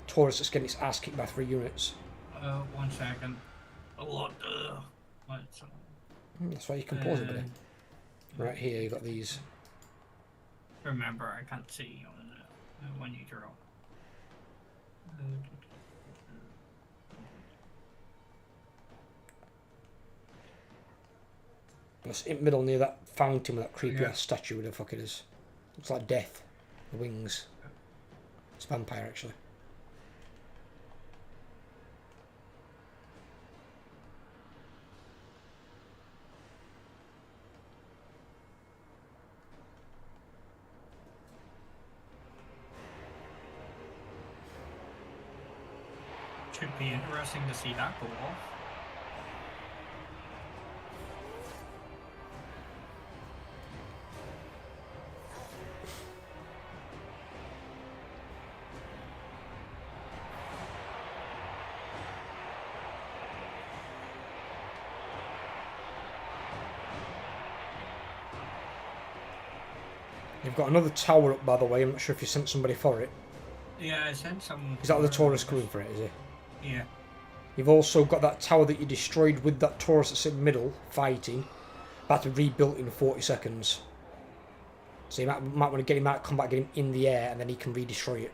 Taurus that's getting its ass kicked by 3 units. 1 second. What? That's why you can pause it, buddy. Right here, you've got these. Remember, I can't see on when you draw. It's in the middle near that fountain with that creepy Yeah. ass statue, where the fuck it is. Looks like death. The wings. It's a vampire, actually. Should be interesting to see that go off. You've got another tower up, by the way. I'm not sure if you sent somebody for it. Yeah, I sent some. Is that the Taurus coming for it, is it? Yeah. You've also got that tower that you destroyed with that Taurus that's in the middle, fighting. About to be rebuilt in 40 seconds. So you might want to get him out, come back, get him in the air, and then he can re-destroy it.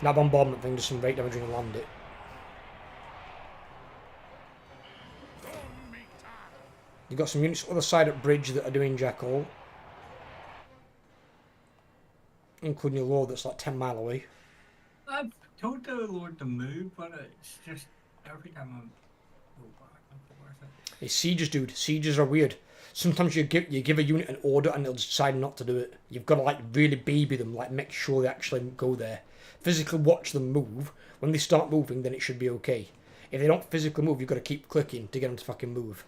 That bombardment thing does some great damage when you land it. You've got some units on the other side at bridge that are doing Jackal. Including your lord that's like 10 mile away. I've told the Lord to move, but it's just every time I'm go back and forth. It's sieges, dude. Sieges are weird. Sometimes you give a unit an order and it'll decide not to do it. You've got to like really baby them, like make sure they actually go there. Physically watch them move. When they start moving, then it should be okay. If they don't physically move, you've got to keep clicking to get them to fucking move.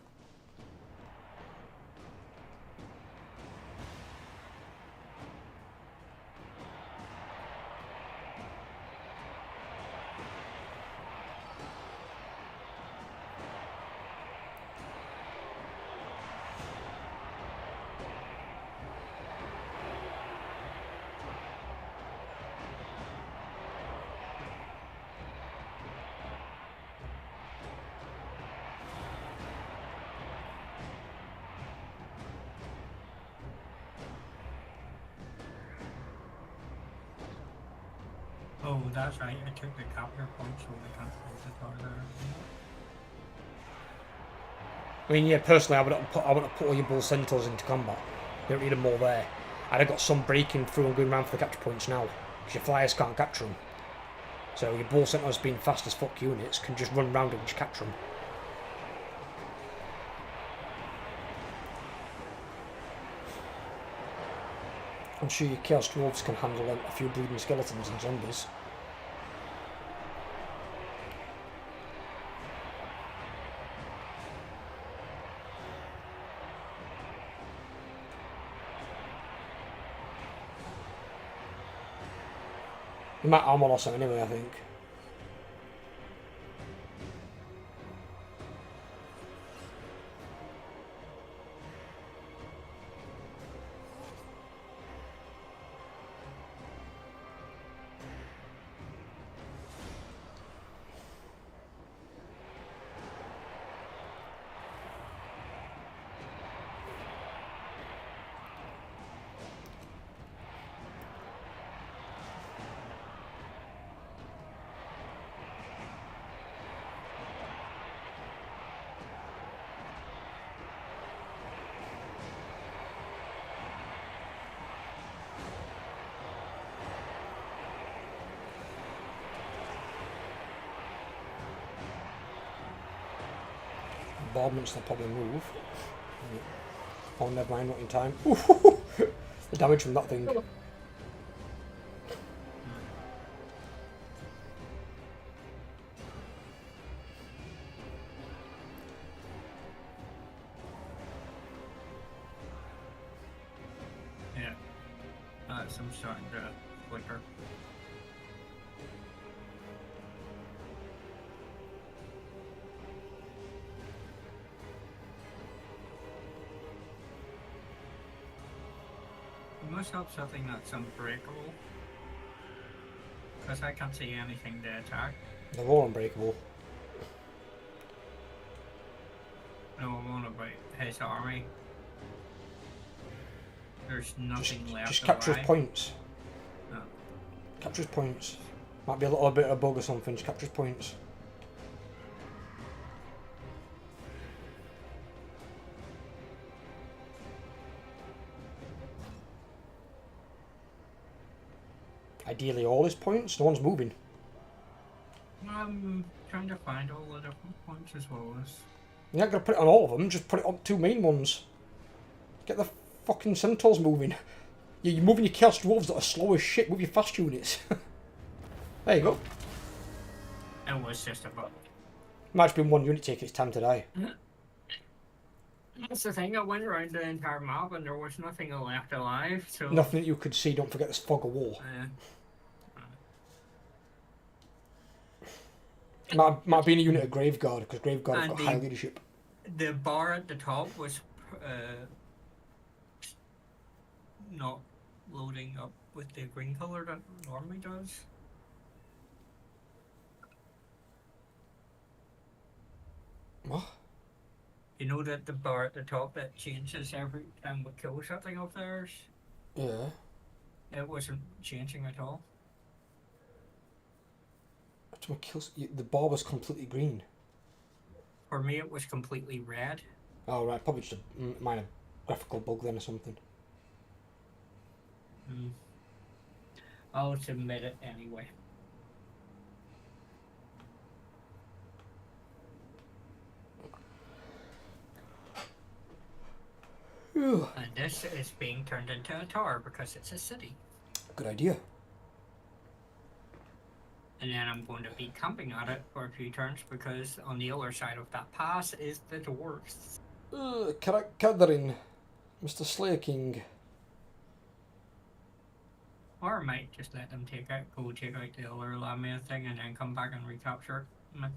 Oh, that's right. I took the capture point, so we can't close the door there. I mean, yeah, personally, I would have put all your bull centaurs into combat. You don't need them all there. I'd have got some breaking through and going around for the capture points now, because your flyers can't capture them. So your bull centaurs being fast as fuck units can just run around and just capture them. I'm sure your Chaos Dwarves can handle a few bleeding skeletons and zombies. You might armor loss them anyway, I think. Bombardments, they'll probably move. Oh, never mind, not in time. The damage from that thing. Yeah. So I'm starting to flicker. We must have something that's unbreakable. Because I can't see anything to attack. They're all unbreakable. No, I'm on about his army. There's nothing left Just to capture buy. his points. No. Captures points. Might be a little bit of a bug or something, just captures points. Ideally all his points, no one's moving. I'm trying to find all the different points as well as... You're not going to put it on all of them, just put it on 2 main ones. Get the fucking centaurs moving. Yeah, you're moving your chaos dwarves that are slow as shit, move your fast units. There you go. It was just a bug. Might have been one unit taking its time to die. That's the thing, I went around the entire map and there was nothing left alive, so... Nothing that you could see, don't forget this fog of war. Might have been a unit of Graveguard, because Graveguard have got high leadership. The bar at the top was not loading up with the green colour that it normally does. What? You know that the bar at the top that changes every time we kill something of theirs? Yeah. It wasn't changing at all. The bar was completely green. For me it was completely red. Oh right, probably just a minor graphical bug then or something. I'll submit it anyway. And this is being turned into a tower because it's a city. Good idea. And then I'm going to be camping at it for a few turns because on the other side of that pass is the dwarves. Catherine, Mr. Slayer King. Or I might just let them go take out the other Lamia thing and then come back and recapture it.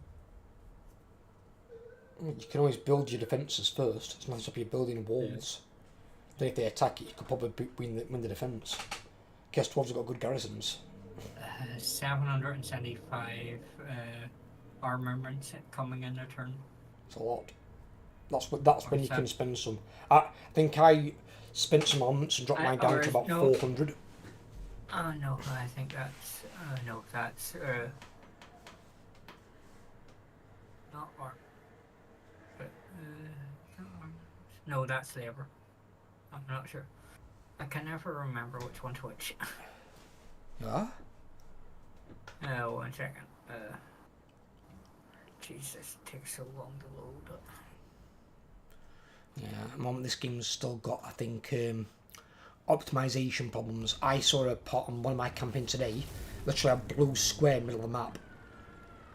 You can always build your defences first. It's not as if you're building walls. Then if they attack it, you could probably win the defence. Guess dwarves have got good garrisons. 775 armaments coming in a turn. It's a lot. That's when you can spend some. I think I spent some armaments and dropped mine down to about 400. No, I think that's no, that's not arm. But no, that's labor. I'm not sure. I can never remember which one's which. Yeah. 1 second. Jesus, it takes so long to load up. Yeah, at the moment this game's still got, I think, optimization problems. I saw a pot on one of my campaigns today, literally a blue square middle of the map.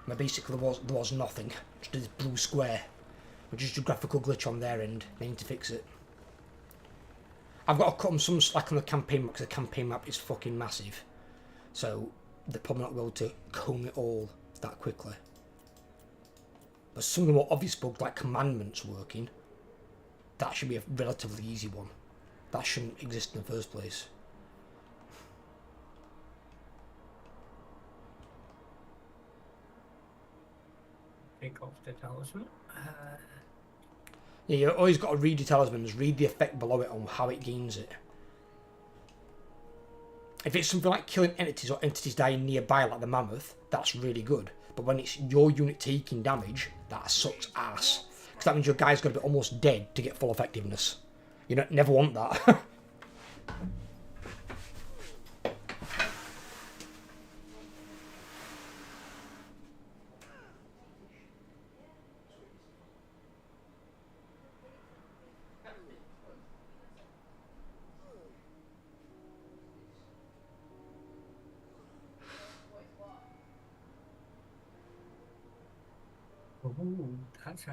Where basically there was nothing, just this blue square, which is a graphical glitch on their end. They need to fix it. I've got to cut them some slack on the campaign map because the campaign map is fucking massive. So they're probably not able to comb it all that quickly. But some of the more obvious bugs like commandments working, that should be a relatively easy one. That shouldn't exist in the first place. Take off the talisman. Yeah, you always got to read your talismans, read the effect below it on how it gains it. If it's something like killing entities or entities dying nearby like the mammoth, that's really good. But when it's your unit taking damage, that sucks ass. Because that means your guy's got to be almost dead to get full effectiveness. You never want that. Oh, that's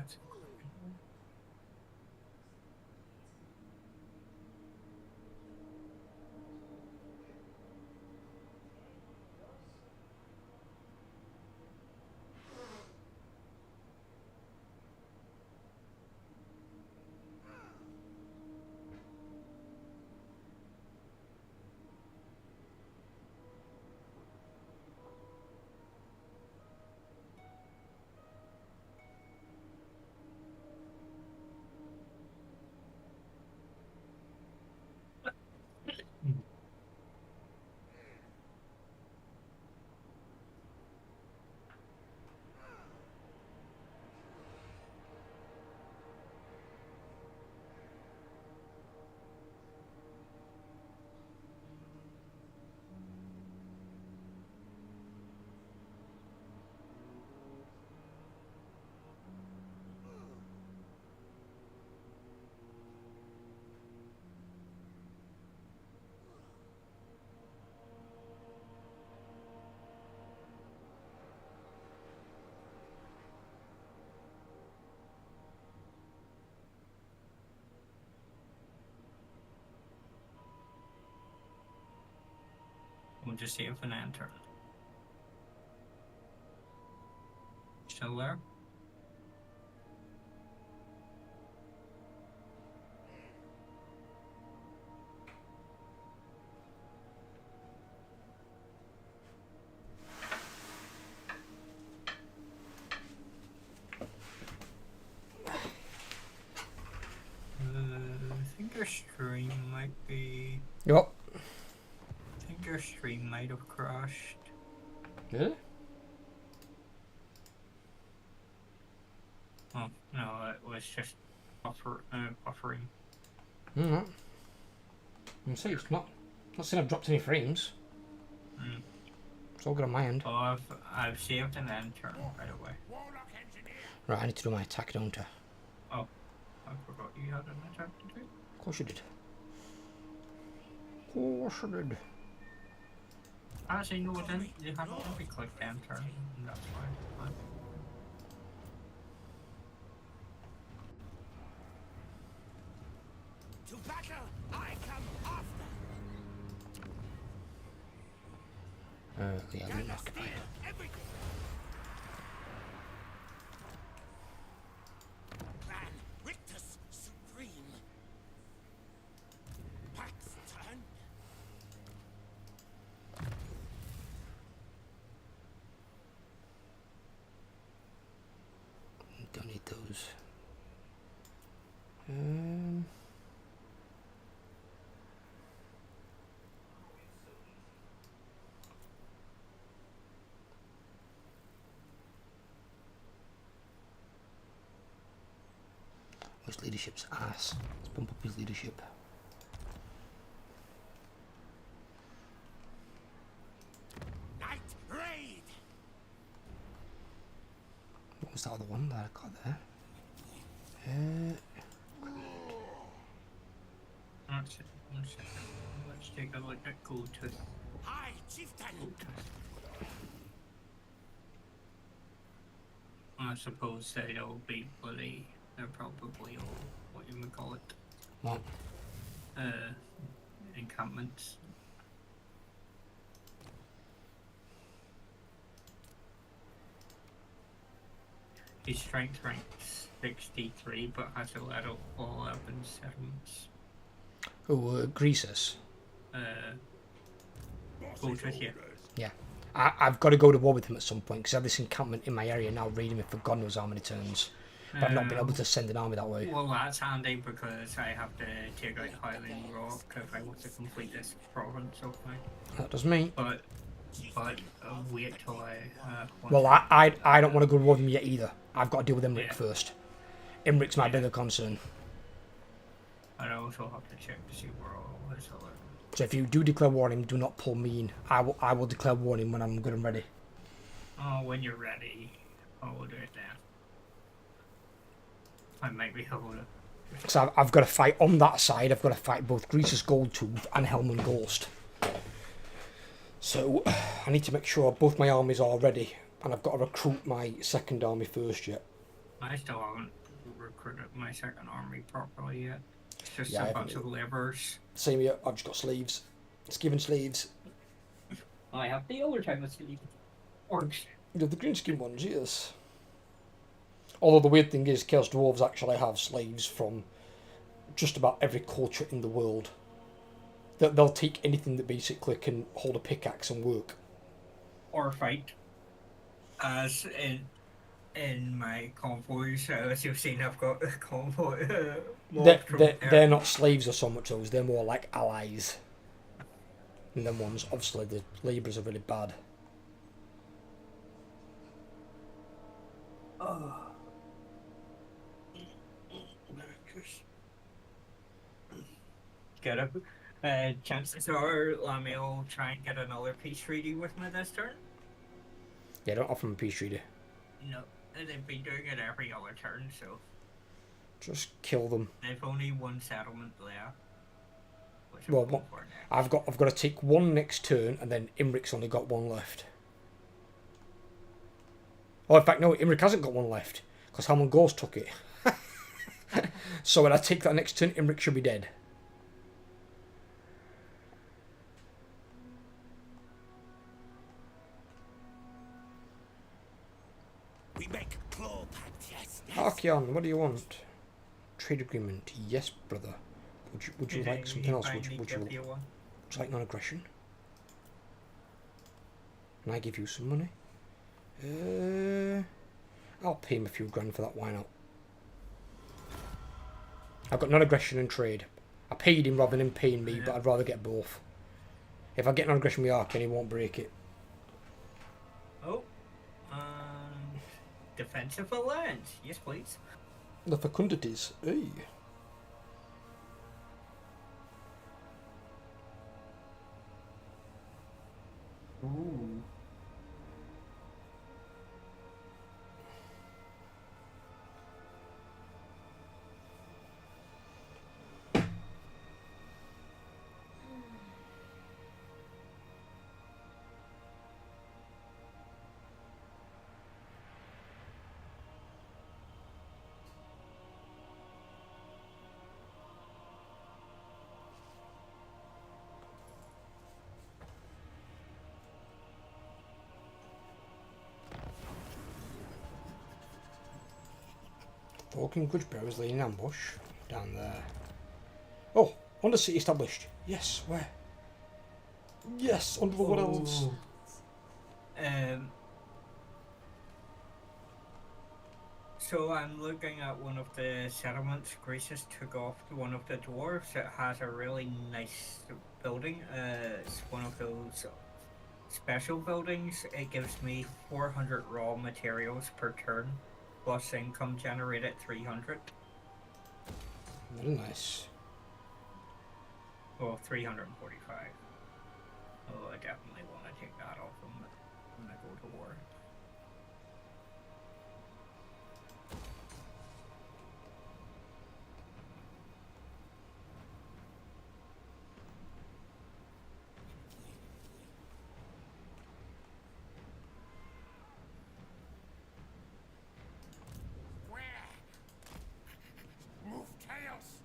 just save and enter. Still there? I think your stream might be. Yep. I think your stream might have crashed. Really? Oh no, it was just buffering. Alright. You see, it's not saying I've dropped any frames. Mm. It's all good on my end. Oh, I've saved and then turned right away. Warlock engineer. Right, I need to do my attack, don't I? Oh, I forgot you had an attack to do. Of course you did. Of course you did. Actually, no, it didn't. You haven't let me click enter, and that's why. To battle, I come after. Yeah, I'm not occupied. Everything. Plan Rictus supreme. Pax turn. Don't need those. Where's leadership's ass? Let's bump up his leadership. Night raid. What was that other one that I got there? That's it. 1 second. Let's take a look at Gold Tooth. High chieftain. I suppose they'll be bloody. They're probably all what you would call it. What? Encampments. His strength ranks 63, but has a lot of all urban settlements. Oh, Greasus. Gold Tooth, yeah. Yeah. I've got to go to war with him at some point because I have this encampment in my area now raiding me for God knows how many turns. But I've not been able to send an army that way. Well, that's handy because I have to take out Highland Rock if I want to complete this province of mine. That does me. But wait till I. Well, I don't want to go to war with him yet either. I've got to deal with Imric Yeah. first. Imric's my Yeah. bigger concern. I also have to check to see where all his other. So if you do declare war on him, do not pull me in. I will declare war on him when I'm good and ready. Oh, when you're ready, I will do it then. I might be able to. So I've got to fight on that side. I've got to fight both Greasus Goldtooth and Helman Ghost. So I need to make sure both my armies are ready, and I've got to recruit my second army first yet. I still haven't recruited my second army properly yet. It's just Yeah, I a bunch haven't of laborers. Same here. I've just got sleeves. Skiven sleeves. I have the other time of sleep. Orcs. You know, the green skin ones, yes. Although the weird thing is, Chaos Dwarves actually have slaves from just about every culture in the world. They'll take anything that basically can hold a pickaxe and work. Or fight. As in my convoys, as you've seen, I've got a convoy. They're not slaves or so much those, they're more like allies. And them ones, obviously the labourers are really bad. Get up. Chances are Lamy will try and get another peace treaty with me this turn. Yeah, don't offer them a peace treaty. No, they've been doing it every other turn, so Just kill them. they've only one settlement there. Which I'm Well, going for next. I've got to take one next turn, and then Imric's only got one left. Oh, in fact, no, Imric hasn't got one left, because Helman Ghost took it. So when I take that next turn, Imric should be dead. We make claw packs, yes. Archeon, what do you want? Trade agreement, yes, brother. Would you like something else? Would you like non-aggression? Can I give you some money? I'll pay him a few grand for that, why not? I've got non-aggression and trade. I paid him rather than him paying me, but I'd rather get both. If I get non-aggression with Archeon, he won't break it. Oh, defensive alliance. Yes, please. The fecundities. Hey. Ooh. Falcon Grudge Bearers laying in ambush down there. Oh, Undercity established. Yes, where? Yes, under the what else? So I'm looking at one of the settlements. Gracious took off one of the dwarves. It has a really nice building. It's one of those special buildings. It gives me 400 raw materials per turn, plus income generated 300. Very nice. Well, 345. Oh, I definitely want to take that off them when I go to war. Where? Move chaos.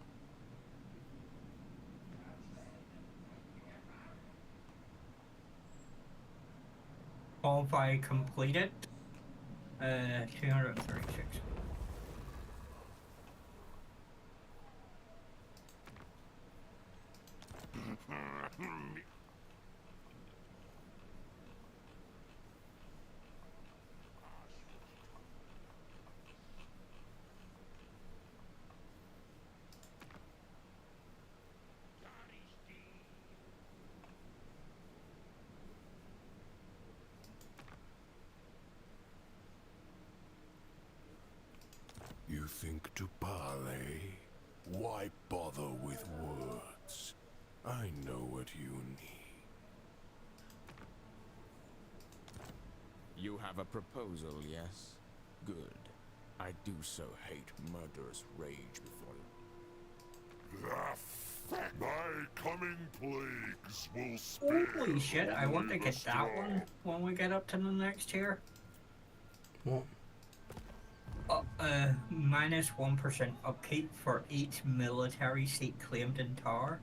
Qualify completed. 236. You think to parley? Why bother with words? I know what you need. You have a proposal, yes? Good. I do so hate murderous rage before you. My coming plagues will spare. Holy shit, I want to get that one when we get up to the next tier. What? Minus 1% upkeep for each military seat claimed in Tower.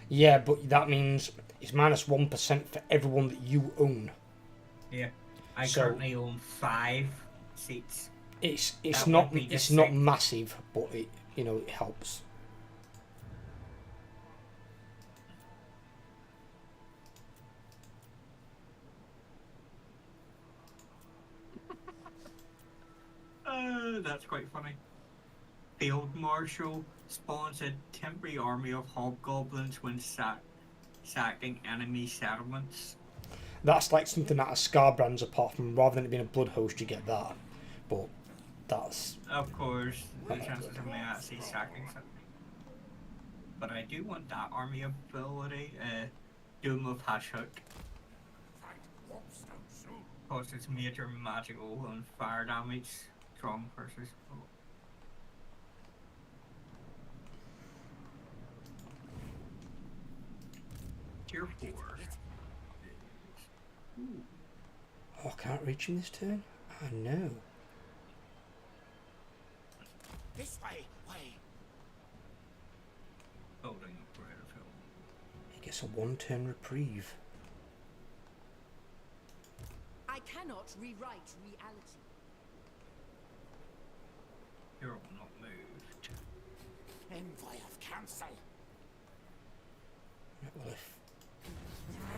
Yeah, but that means it's minus 1% for everyone that you own. Yeah. I So- currently own 5 seats. It's That not would be it's the not same. massive, but it it helps. That's quite funny. Field Marshal spawns a temporary army of hobgoblins when sacking enemy settlements. That's like something that a Scarbrands, apart from rather than it being a blood host, you get that. But that's Of course, the Oh my chances God. of me actually sacking something. But I do want that army ability, Doom of Hashut. Fight Warpstone soon. Causes major magical and fire damage. Strong versus. Tier 4. Ooh. oh, I can't reach him this turn. I know. This way. Building upgrade of hill. He gets a 1-turn reprieve. I cannot rewrite reality. You're all not moved. Envoy of council, Well, if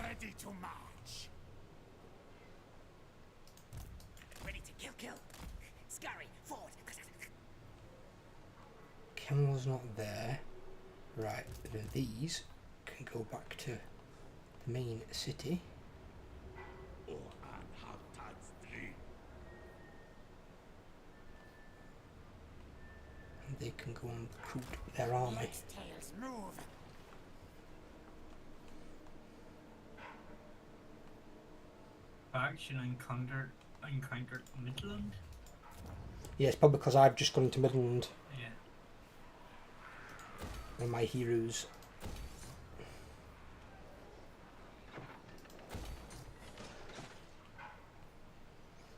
ready to march. Ready to kill. Scurry, forward. Kimmel's not there, right? Then these can go back to the main city. And they can go and recruit their army. Let's tails move. Faction encountered Midland. Yeah, it's probably because I've just gone into Midland Yeah. with my heroes.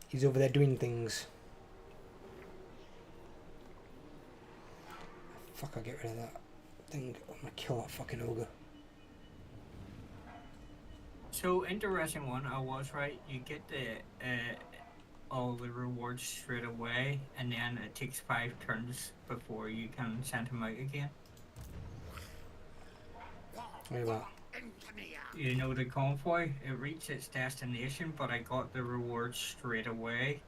He's over there doing things. Fuck, I'll get rid of that thing. I'm gonna kill that fucking ogre. So interesting one. I was right. You get the all the rewards straight away, and then it takes 5 turns before you can send him out again. Look at that. You know the convoy. It reached its destination, but I got the rewards straight away.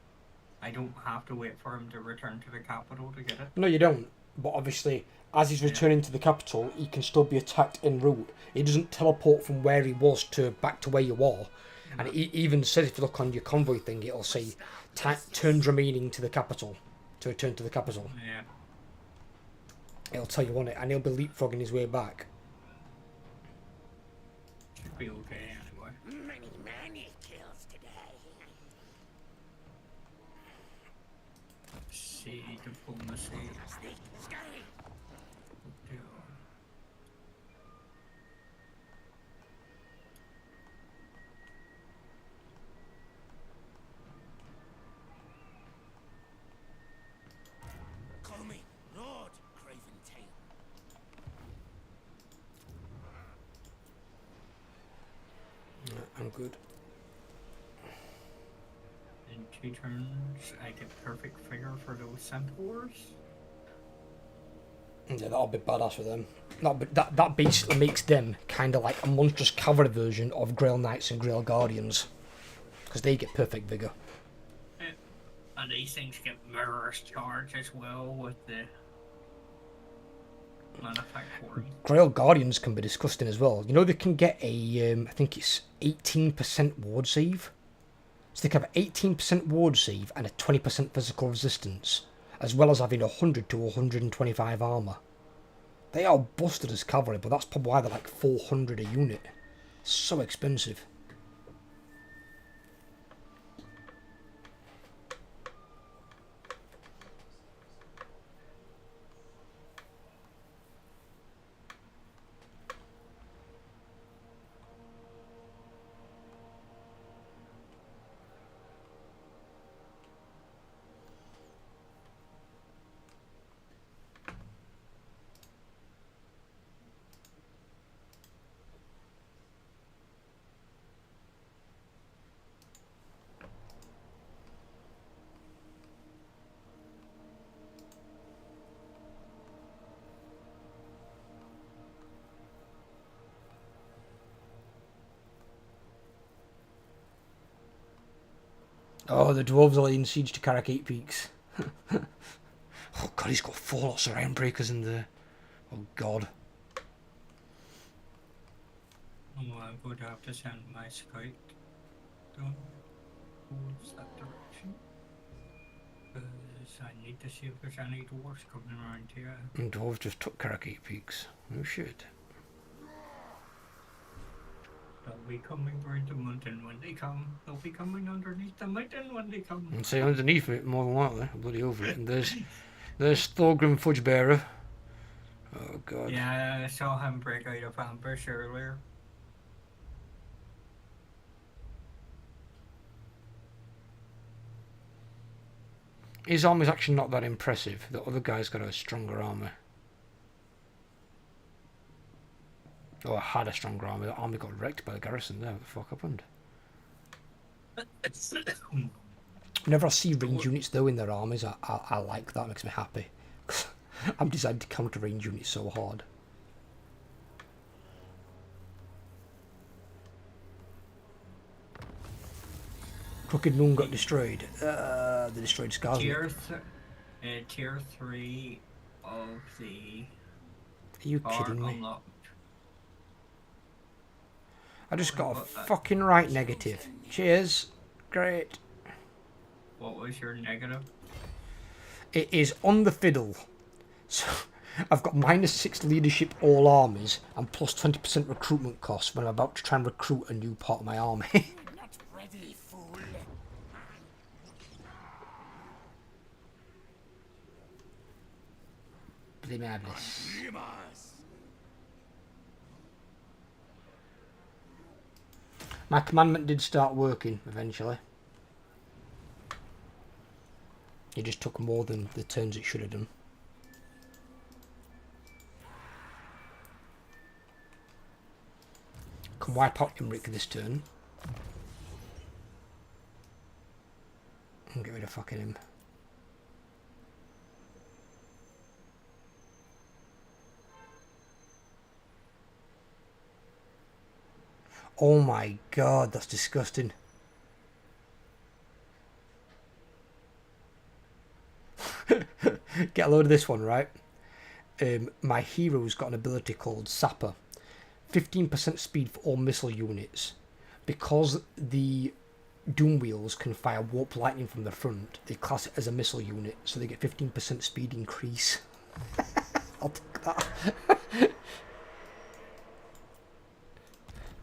I don't have to wait for him to return to the capital to get it. No, you don't. But obviously, as he's returning to the capital, he can still be attacked en route. He doesn't teleport from where he was to back to where you are. And it even says, if you look on your convoy thing, it'll say turns remaining to the capital, to return to the capital. Yeah. It'll tell you on it, and he'll be leapfrogging his way back. Should be okay anyway. Many kills today. See diplomacy. Scurry. Yeah. Call me Lord Craven Tail. I'm good. In 2 turns, I get perfect figure for those centaurs. Yeah, that'll be badass for them. That basically makes them kind of like a monstrous cavalry version of Grail Knights and Grail Guardians. Because they get perfect vigour. And these things get murderous charge as well with the manufacturing. Grail Guardians can be disgusting as well. You know, they can get a, I think it's 18% ward save. So they can have 18% ward save and a 20% physical resistance, as well as having 100 to 125 armour. They are busted as cavalry, but that's probably why they're like 400 a unit. So expensive. Oh, the dwarves are laying siege to Karakate Peaks. Oh god, he's got 4 lots of round breakers in there. Oh god. Oh, I would have to send my scout down towards that direction. Because I need to see if there's any dwarves coming around here. And dwarves just took Karakate Peaks. Oh shit. They'll be coming around the mountain when they come. They'll be coming underneath the mountain when they come. And say underneath it, more than likely. Bloody over it. And there's Thorgrim Fudgebearer. Oh god. Yeah, I saw him break out of ambush earlier. His armor's actually not that impressive. The other guy's got a stronger armor. Oh, I had a stronger armor. The army got wrecked by the garrison there. What the fuck happened? Whenever I see range units though in their armies, I like that. Makes me happy. I'm designed to counter range units so hard. Crooked Moon got destroyed. They destroyed Scars. Tier 3 of the Are you are kidding me? unlocked. I just got a fucking right negative. Cheers. Great. What was your negative? It is on the fiddle. So I've got -6 leadership all armies and plus 20% recruitment costs when I'm about to try and recruit a new part of my army. Not ready, fool. Madness. My commandment did start working eventually. It just took more than the turns it should have done. Can wipe out Imric this turn. And get rid of fucking him. Oh my god, that's disgusting. Get a load of this one, right? My hero's got an ability called Sapper. 15% speed for all missile units. Because the Doom Wheels can fire warp lightning from the front, they class it as a missile unit, so they get 15% speed increase. I'll take that.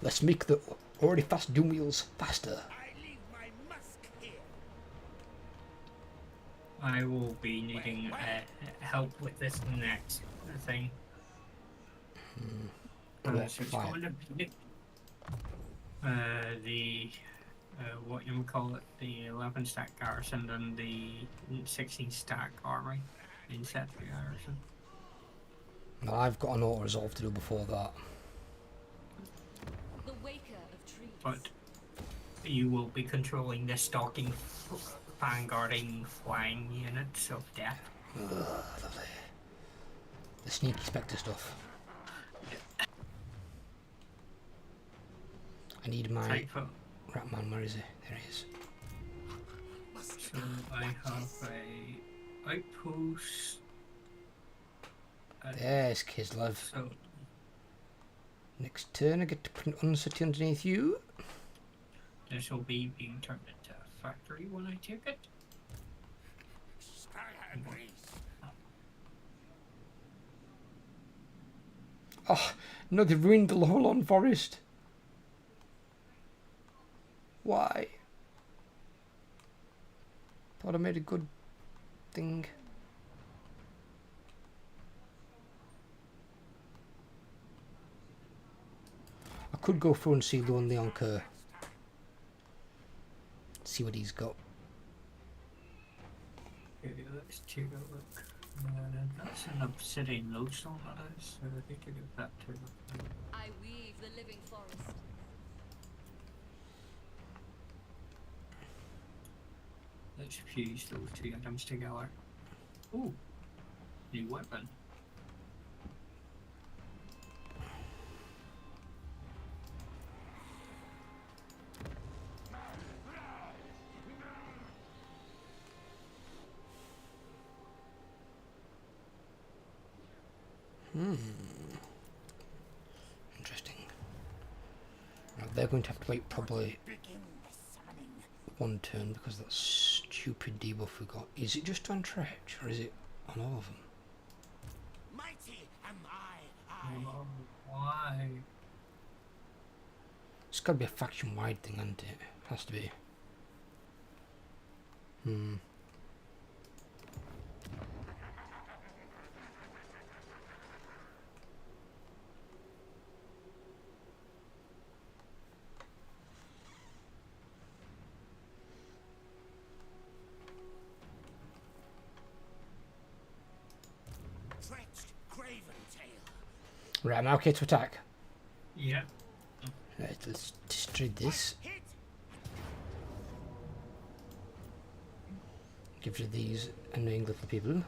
Let's make the already fast Doom Wheels faster. I leave my musk here. I will be needing help with this next thing. So it's Fire. going to be the what you would call it, the 11 stack garrison and the 16 stack army in set for garrison. Now I've got an auto resolve to do before that. The waker of trees. But you will be controlling the stalking, vanguarding, flying units of death. Lovely. The sneaky Spectre stuff. I need my Type Ratman, where is he? There he is. So I have a outpost. There's Kislev. So Next turn I get to put an Uncity underneath you. this will be being turned into a factory when I take it. Oh, no, they ruined the Lowlawn Forest. Why? Thought I made a good thing. I could go through and see Lone Leon Kerr. See what he's got. Okay, let's take a look. That's an obsidian lodestone, that is. So I need to get that too. I weave the living forest. Let's fuse those two items together. Ooh, new weapon. Interesting. Now they're going to have to wait probably Begin the summoning. one turn because that stupid debuff we got. Is it just on Tretch or is it on all of them? Mighty am I. Oh, why? It's got to be a faction-wide thing, hasn't it? Has to be. Tretch, craven tail. Right, I'm okay to attack. Yeah. Right, let's destroy this. Hit. Gives you these annoying little people.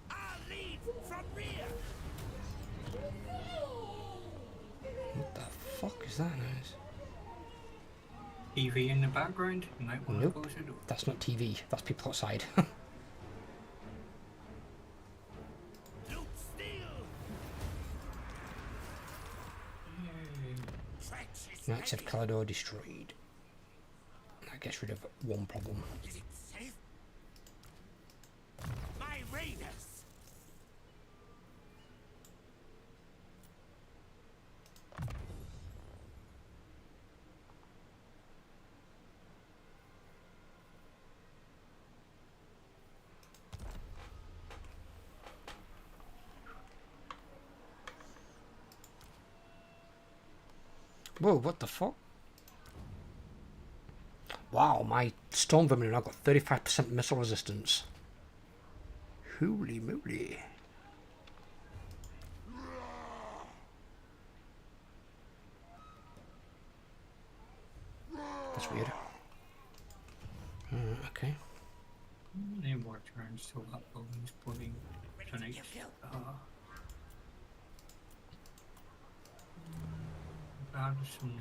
I'll lead from rear. What the fuck is that noise? TV in the background. You might want to Nope. close the door. That's not TV. That's people outside. Loot steel. Tretch is Knights of ready. Caledor destroyed. That gets rid of one problem. Is it safe? My raiders. Whoa, what the fuck? Wow, my Storm Vermin now got 35% missile resistance. Holy moly. That's weird. Okay. Any more turns till that building's bloody finished. Garrison.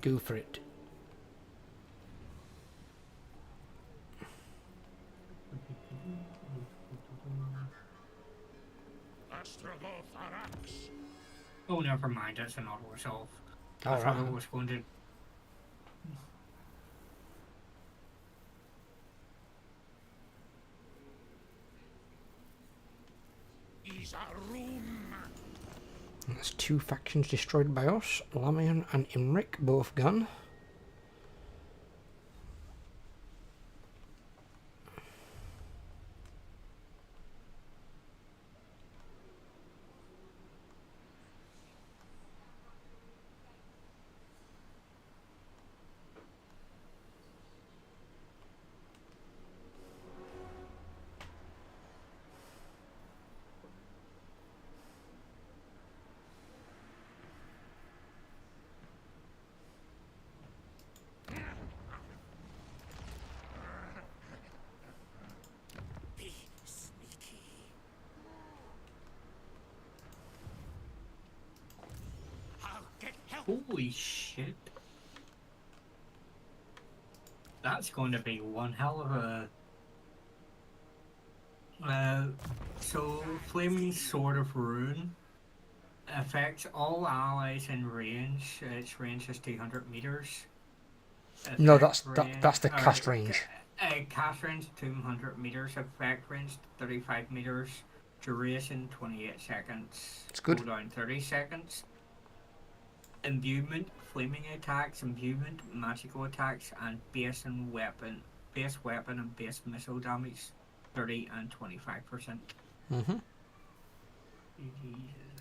Go for it. Astrogath Arax. Oh, never mind. It's an auto resolve. I All thought right. it was going to. Isarum. That's 2 factions destroyed by us. Lamian and Imric both gone. Be sneaky. I'll get help. Holy shit. That's going to be one hell of a. So, Flaming Sword of Ruin affects all allies in range. Its range is 200 meters. No, Effect that's the range- cast range. Cast range 200 meters. Effect range 35 meters. Duration 28 seconds. It's good. Cooldown 30 seconds. Imbuement, flaming attacks, imbuement, magical attacks, and base weapon and base missile damage, 30 and 25%. Mm-hmm.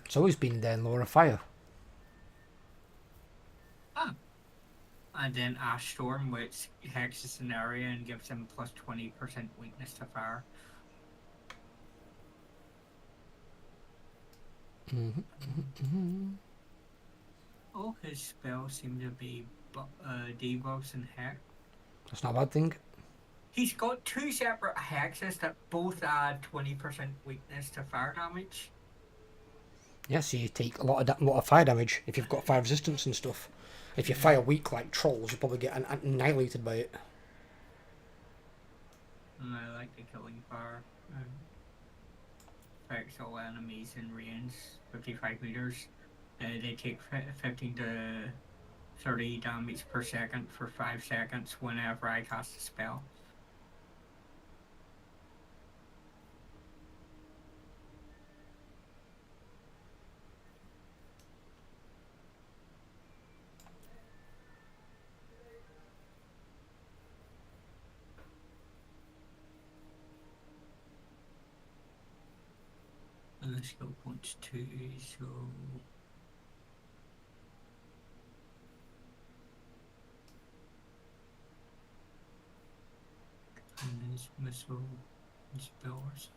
It's always been there in Lore of Fire. And then Ash Storm, which hexes an area and gives him plus 20% weakness to fire. All his spells seem to be debuffs and hex. That's not a bad thing. He's got 2 separate hexes that both add 20% weakness to fire damage. Yeah, so you take a lot of fire damage if you've got fire resistance and stuff. If you fire weak like trolls, you probably get annihilated by it. And I like the killing fire. Affects all enemies in range 55 meters. They take 15 to 30 damage per second for 5 seconds whenever I cast a spell. Skill points 2, so and his missile and spells.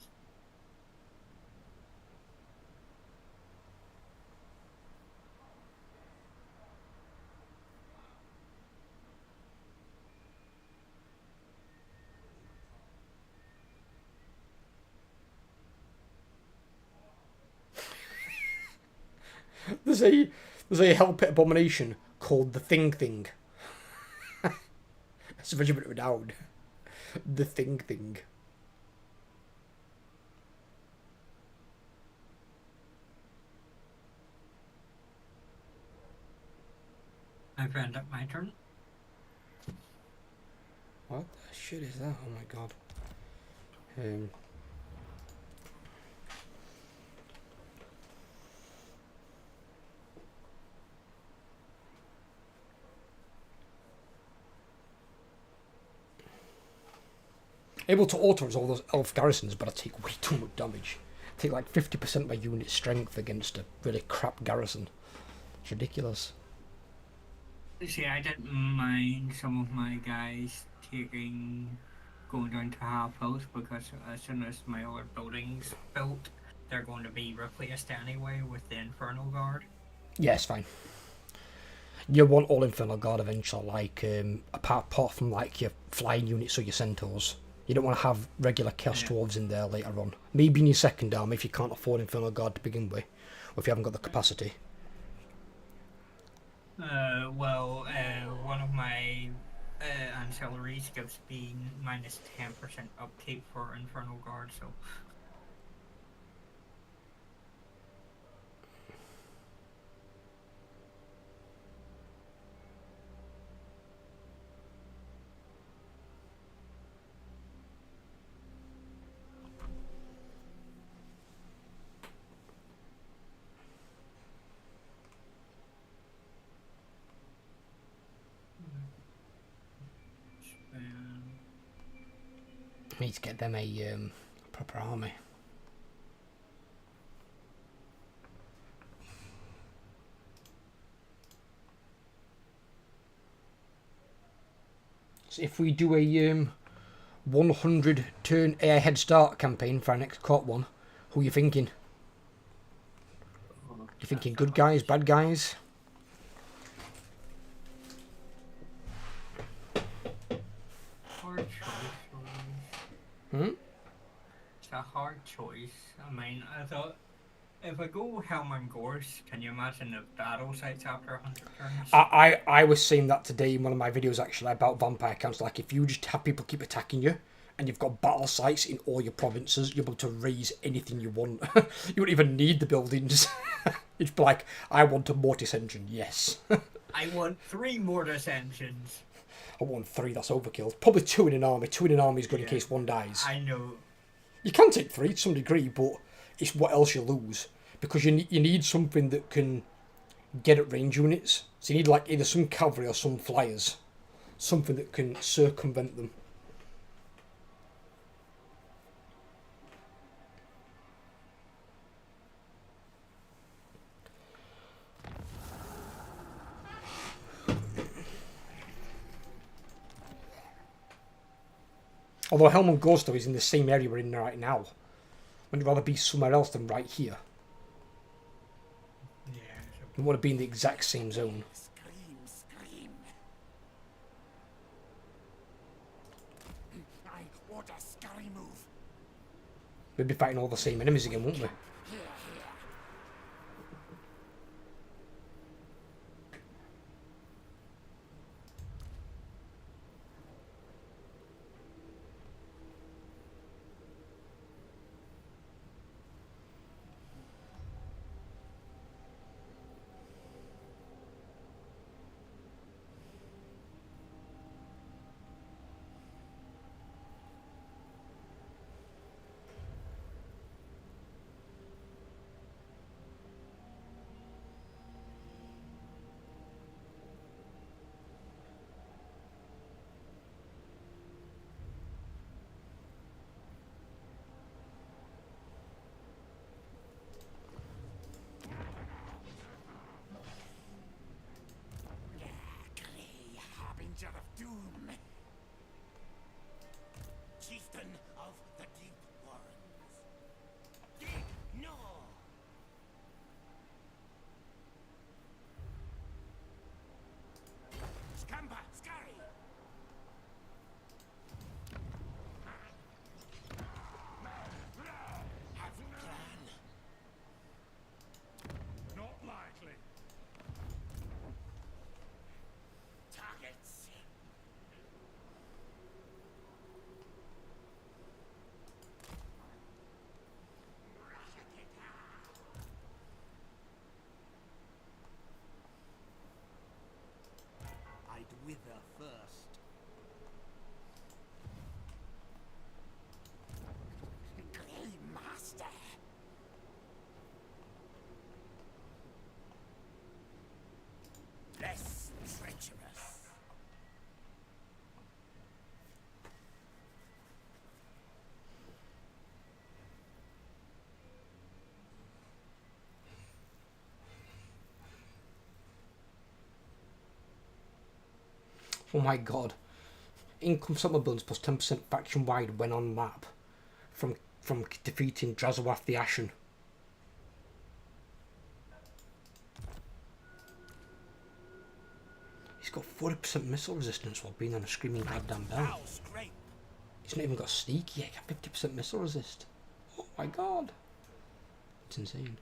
There's a hell pit abomination called the Thing Thing. It's a regiment renowned. The Thing Thing. I've end up my turn. What the shit is that? Oh my god. Able to auto-resolve those elf garrisons, but I take way too much damage. I take like 50% of my unit strength against a really crap garrison. It's ridiculous. See, I didn't mind some of my guys going down to half health because as soon as my other buildings built, they're going to be replaced anyway with the Infernal Guard. Yeah, it's fine. You want all Infernal Guard eventually, like, apart from like your flying units or your centaurs. You don't want to have regular Chaos Dwarves in there later on. Maybe in your second army if you can't afford Infernal Guard to begin with, or if you haven't got the capacity. One of my ancillaries gives me minus 10% upkeep for Infernal Guard, so... I need to get them a proper army. So if we do a 100 turn AI head start campaign for our next court one, who are you thinking? You thinking good guys, bad guys? Hard choice. It's a hard choice. I mean, I thought if I go Helm and Gorse, can you imagine the battle sites after 100 turns? I was saying that today in one of my videos actually about vampire counts. Like if you just have people keep attacking you and you've got battle sites in all your provinces, you're able to raise anything you want. You won't even need the buildings. It's like, I want a mortis engine, yes. I want 3 mortis engines. I want 3, that's overkill. Probably 2 in an army. 2 in an army is good in case one dies. I know. You can take 3 to some degree, but it's what else you lose. Because you need something that can get at range units. So you need like either some cavalry or some flyers. Something that can circumvent them. Although Helm and Ghost is in the same area we're in right now. I'd rather be somewhere else than right here. Yeah. I want to be in the exact same zone. Scream. I order scurry move. We'd be fighting all the same enemies again, won't we? Oh my god. Income settlement buildings plus 10% faction wide when on map from defeating Drazowath the Ashen. He's got 40% missile resistance while being on a screaming goddamn bell. Now scrape. He's not even got sneak yet. 50% missile resist. Oh my god. It's insane.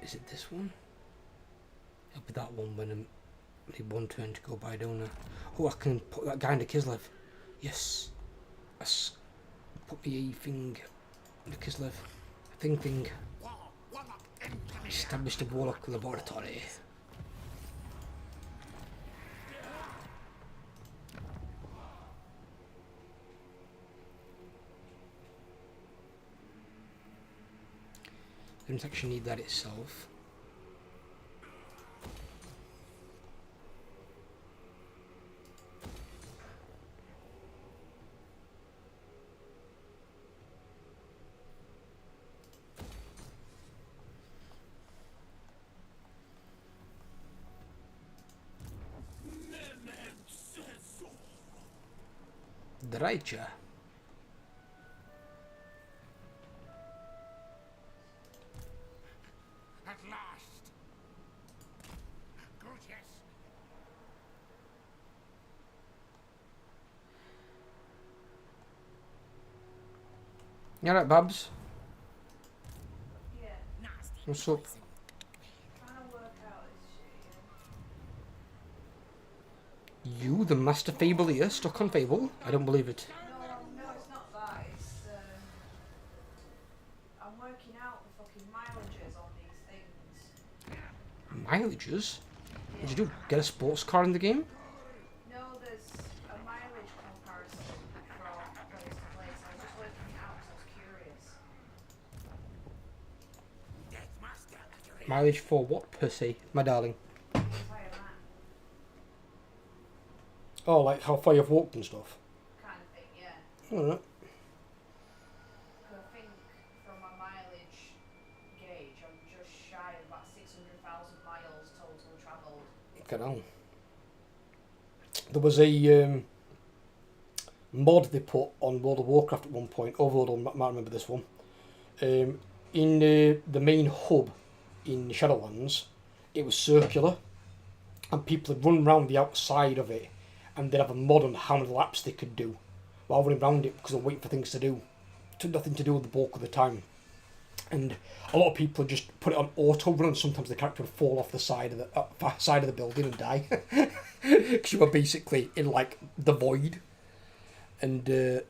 Is it this one? It'll be that one when I need one turn to go by, don't I? Oh, I can put that guy into Kislev. Yes. Put the thing into Kislev. Thing. Established a Warlock laboratory. Didn't actually need that itself. Tretch. At last. Good, yes. You alright, Babs? Yeah, Nasty. What's up? trying to work out this shit. You, the master fableer, stuck on Fable? I don't believe it. No, it's not that. It's I'm working out the fucking mileages on these things. Mileages? What'd you do? Get a sports car in the game? No, there's a mileage comparison from place to place. I was just working it out because I was curious. Death Master at your Mileage for what, per se, my darling? Entire map Oh, like how far you've walked and stuff? kind of thing, yeah. Alright. I think from my mileage gauge, I'm just shy of about 600,000 miles total travelled. Get on. There was a mod they put on World of Warcraft at one point. Overlord, I might remember this one. In the main hub in Shadowlands, it was circular, and people would run around the outside of it, and they'd have a mod on how many laps they could do while running around it because they're waiting for things to do. It took nothing to do with the bulk of the time. And a lot of people would just put it on auto run, and sometimes the character would fall off the side of the building and die because you were basically in like the void. And they'd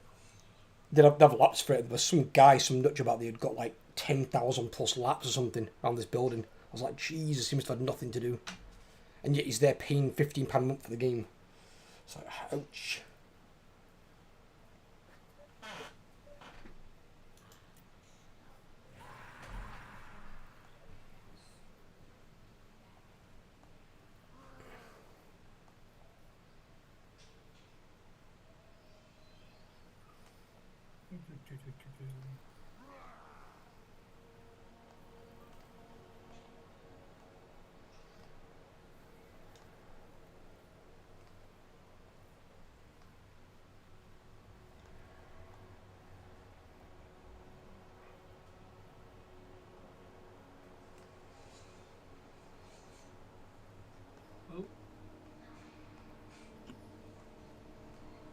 have laps for it. There was some guy, some Dutch about that had got like 10,000 plus laps or something around this building. I was like, Jesus, he must have had nothing to do, and yet he's there paying £15 a month for the game. It's like, ouch.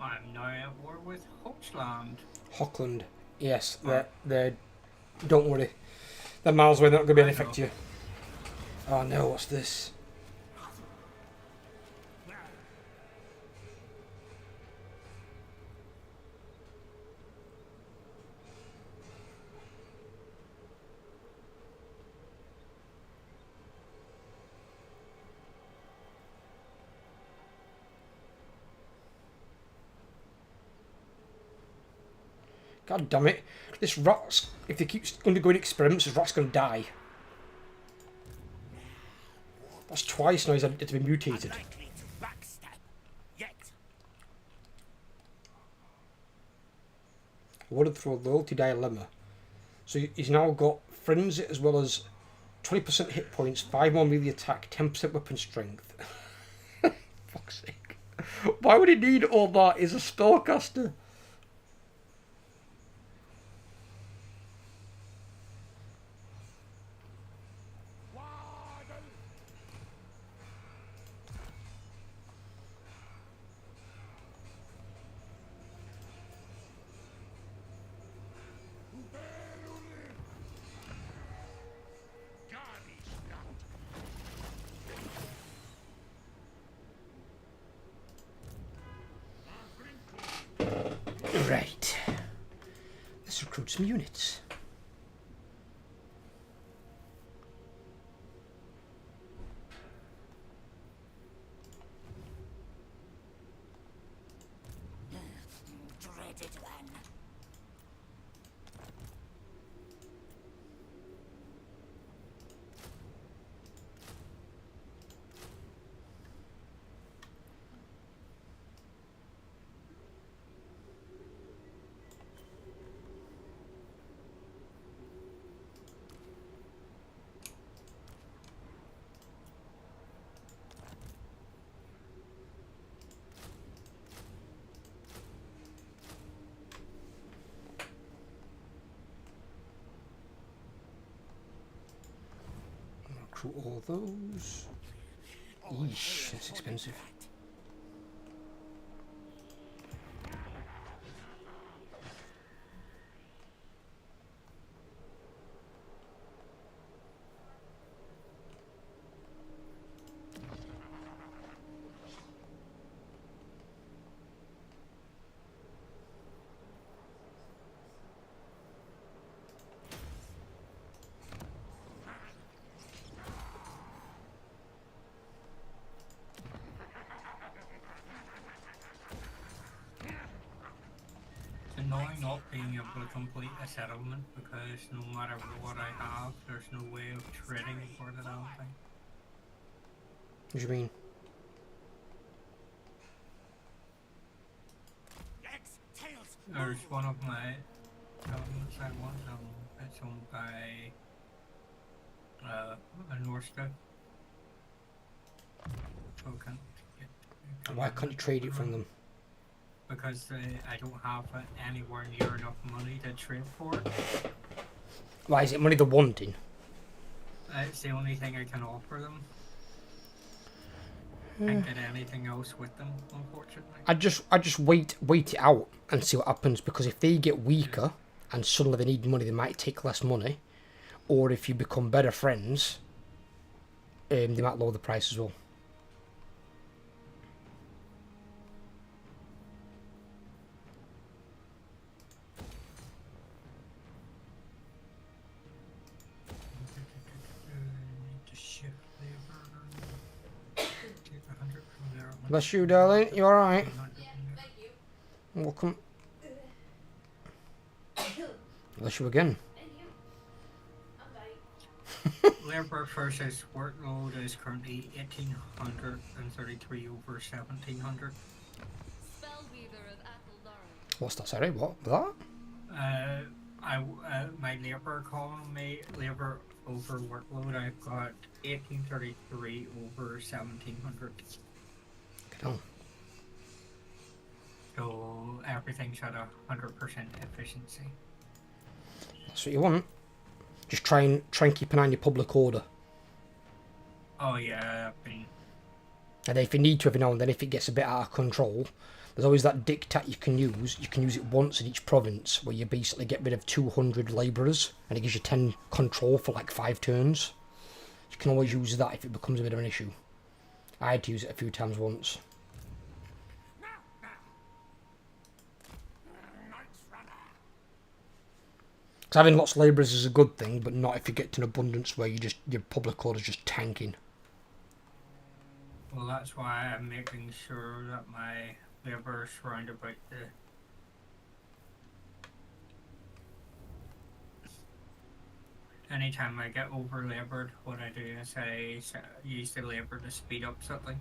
I'm now at war with Hochland. Hochland, yes, they're. Don't worry, they're miles away. They're not going to be any I effect to know. you. Oh no, what's this? God damn it. This rat's, if they keep undergoing experiments, this rat's going to die. That's twice now he's had it to be mutated. Unlikely to backstab. Yet. Awarded through a loyalty dilemma. So he's now got frenzy as well as 20% hit points, 5 more melee attack, 10% weapon strength. Fuck's sake. Why would he need all that? He's a spellcaster. Right. Let's recruit some units. Dreaded one. Recruit all those. Eesh, that's expensive. It's annoying not being able to complete a settlement because no matter what I have, there's no way of trading for the damn thing. What do you mean? Legs, tails. There's one of my settlements I want, it's owned by a Norska. So I can't get, Why can't you trade it from them? because I don't have anywhere near enough money to trade for it. Why is it money they're wanting? It's the only thing I can offer them. Can't get anything else with them, unfortunately. I just wait it out and see what happens, because if they get weaker and suddenly they need money, they might take less money, or if you become better friends, they might lower the price as well. Need to shift labor. Take 100 from there. Bless you, darling. You alright? 100 from there. Thank you. Welcome. Bless you again. Thank you. I'm dying. Labor versus workload is currently 1833 over 1700. Spellweaver of Athel What's that? Sorry, what? That? My labor column, labor over workload, I've got 1833 over 1700. Get on. So everything's at 100% efficiency. That's what you want. Just try and keep an eye on your public order. Oh yeah, I've been. And if you need to every now and then, if it gets a bit out of control, there's always that dictat you can use. You can use it once in each province, where you basically get rid of 200 labourers, and it gives you 10 control for like 5 turns. You can always use that if it becomes a bit of an issue. I had to use it a few times once. Because having lots of labourers is a good thing, but not if you get to an abundance where your public order's just tanking. Well, that's why I'm making sure that my labor is surrounded by anytime I get over labored, what I do is I use the labor to speed up something.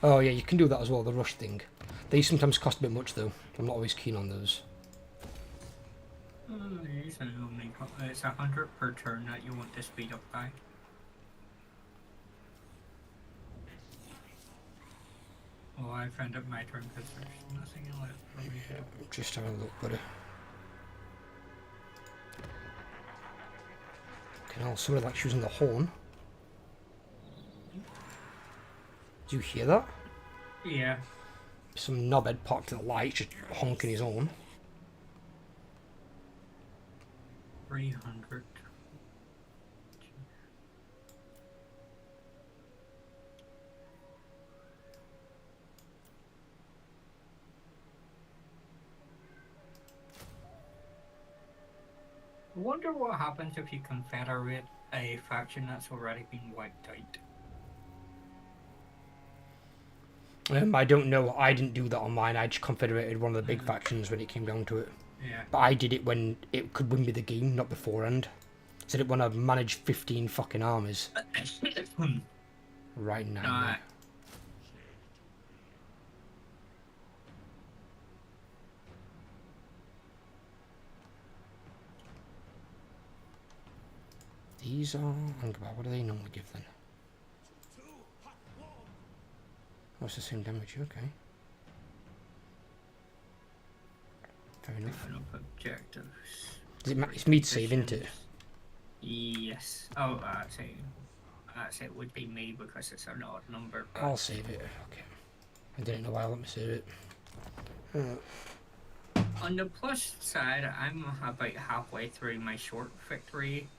Oh yeah, you can do that as well, the rush thing. They sometimes cost a bit much though. I'm not always keen on those. It's 100 per turn that you want to speed up by. Oh, I found it my turn because there's nothing left for me to do. Just have a look, buddy. Okay, now somebody likes using the horn. Do you hear that? Yeah. Some knobhead parked at the light, just honking his horn. 300. I wonder what happens if you confederate a faction that's already been wiped out. I don't know. I didn't do that on mine. I just confederated one of the big factions when it came down to it. Yeah. But I did it when it could win me the game, not beforehand. I did it when I've managed 15 fucking armies. Right now. These are... what do they normally give then? Oh, it's the same damage, okay. Fair enough. Objectives. It's me to save, isn't it? Yes. Oh, it would be me because it's an odd number. But... I'll save it. Okay. I didn't know why. Let me save it. On the plus side, I'm about halfway through my short victory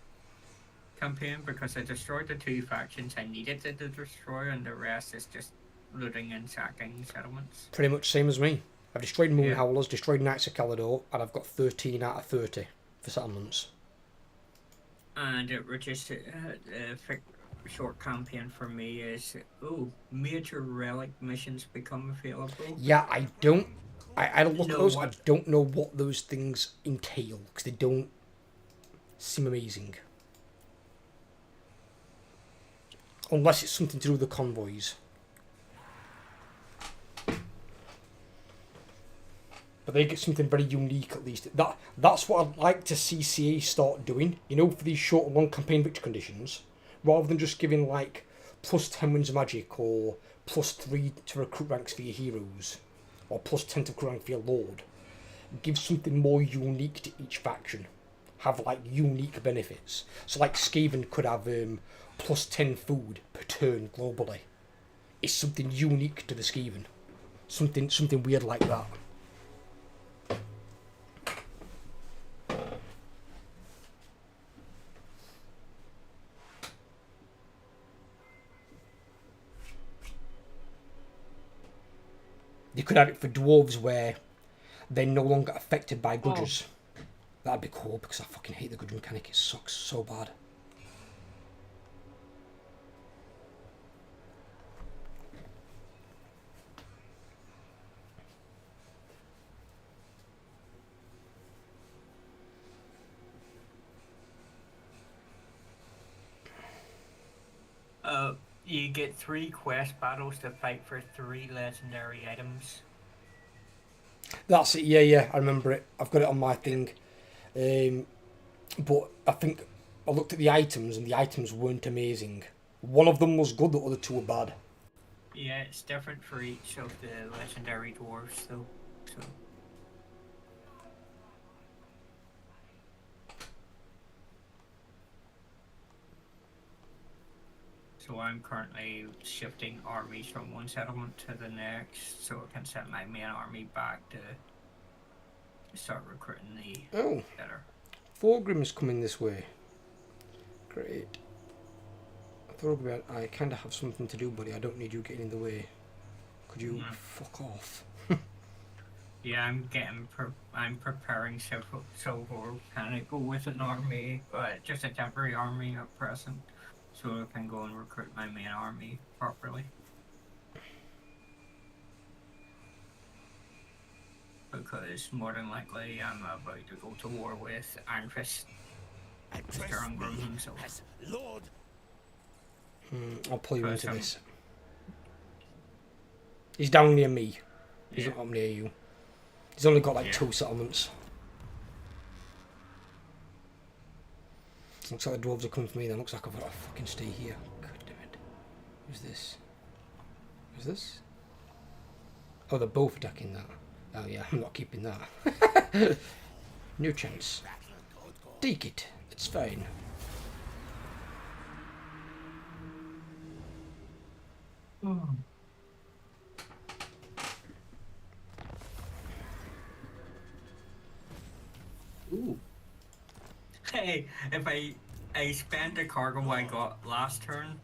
campaign because I destroyed the 2 factions I needed to destroy, and the rest is just looting and sacking settlements. Pretty much same as me. I've destroyed Moon Howlers, destroyed Knights of Caledor, and I've got 13 out of 30 for settlements. And it reduced short campaign for me is major relic missions become available. Yeah, I had a look at those. I don't know what those things entail because they don't seem amazing. Unless it's something to do with the convoys. But they get something very unique at least. That's what I'd like to see CA start doing. You know, for these short and long campaign victory conditions. Rather than just giving like plus 10 wins of magic or plus 3 to recruit ranks for your heroes. Or plus 10 to recruit rank for your lord. Give something more unique to each faction. Have like unique benefits. So like Skaven could have plus 10 food per turn globally. It's something unique to the Skaven. Something weird like that. You could have it for dwarves where they're no longer affected by grudges. That'd be cool because I fucking hate the grudge mechanic. It sucks so bad. You get 3 quest battles to fight for 3 legendary items. That's it, yeah, I remember it. I've got it on my thing. But I think I looked at the items and the items weren't amazing. One of them was good, the other 2 were bad. Yeah, it's different for each of the legendary dwarves though. So I'm currently shifting armies from one settlement to the next, so I can send my main army back to start recruiting the better. Thorgrim's coming this way. Great. Thorgrim, I kind of have something to do, buddy. I don't need you getting in the way. Could you fuck off? Yeah, I'm preparing so can I go with an army, but just a temporary army at present. So I can go and recruit my main army properly. because more than likely I'm about to go to war with Iron Fist. Address Strongrum me himself. as Lord. I'll pull you First, into this. He's down near me. He's not up near you. He's only got like 2 settlements. Looks like the dwarves are coming for me then. Looks like I've got to fucking stay here. God damn it. Who's this? Who's this? Oh, they're both attacking that. Oh yeah, I'm not keeping that. No chance. Take it. It's fine. Ooh. Hey, if I spend the cargo I got last turn,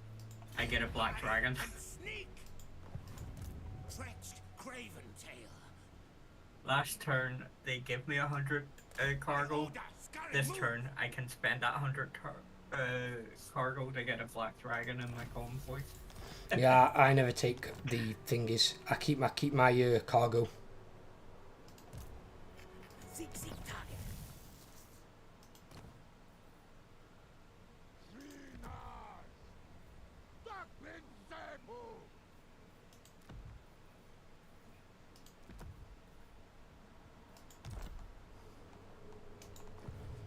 I get a black dragon. Sneak. Tretch, craven tail. Last turn they give me 100 cargo. This turn I can spend that 100 cargo to get a black dragon in my convoy. Yeah, I never take the thingies. I keep my cargo. Seek target.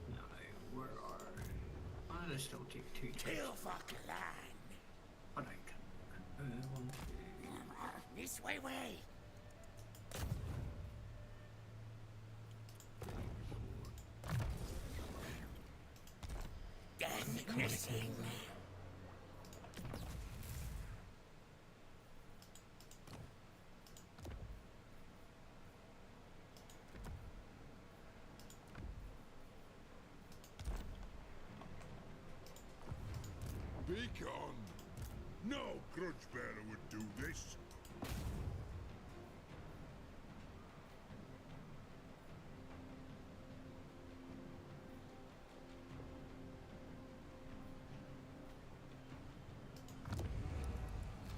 No, where are... I'll still take 2 Kill for clan. but I can... 1, 2... This way. Death missing. Beacon! No grudge bearer would do this.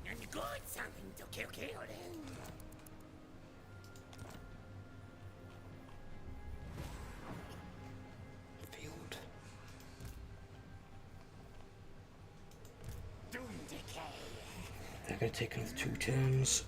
And good something to kill in. Field. Doom decay. They're going to take another 2 turns.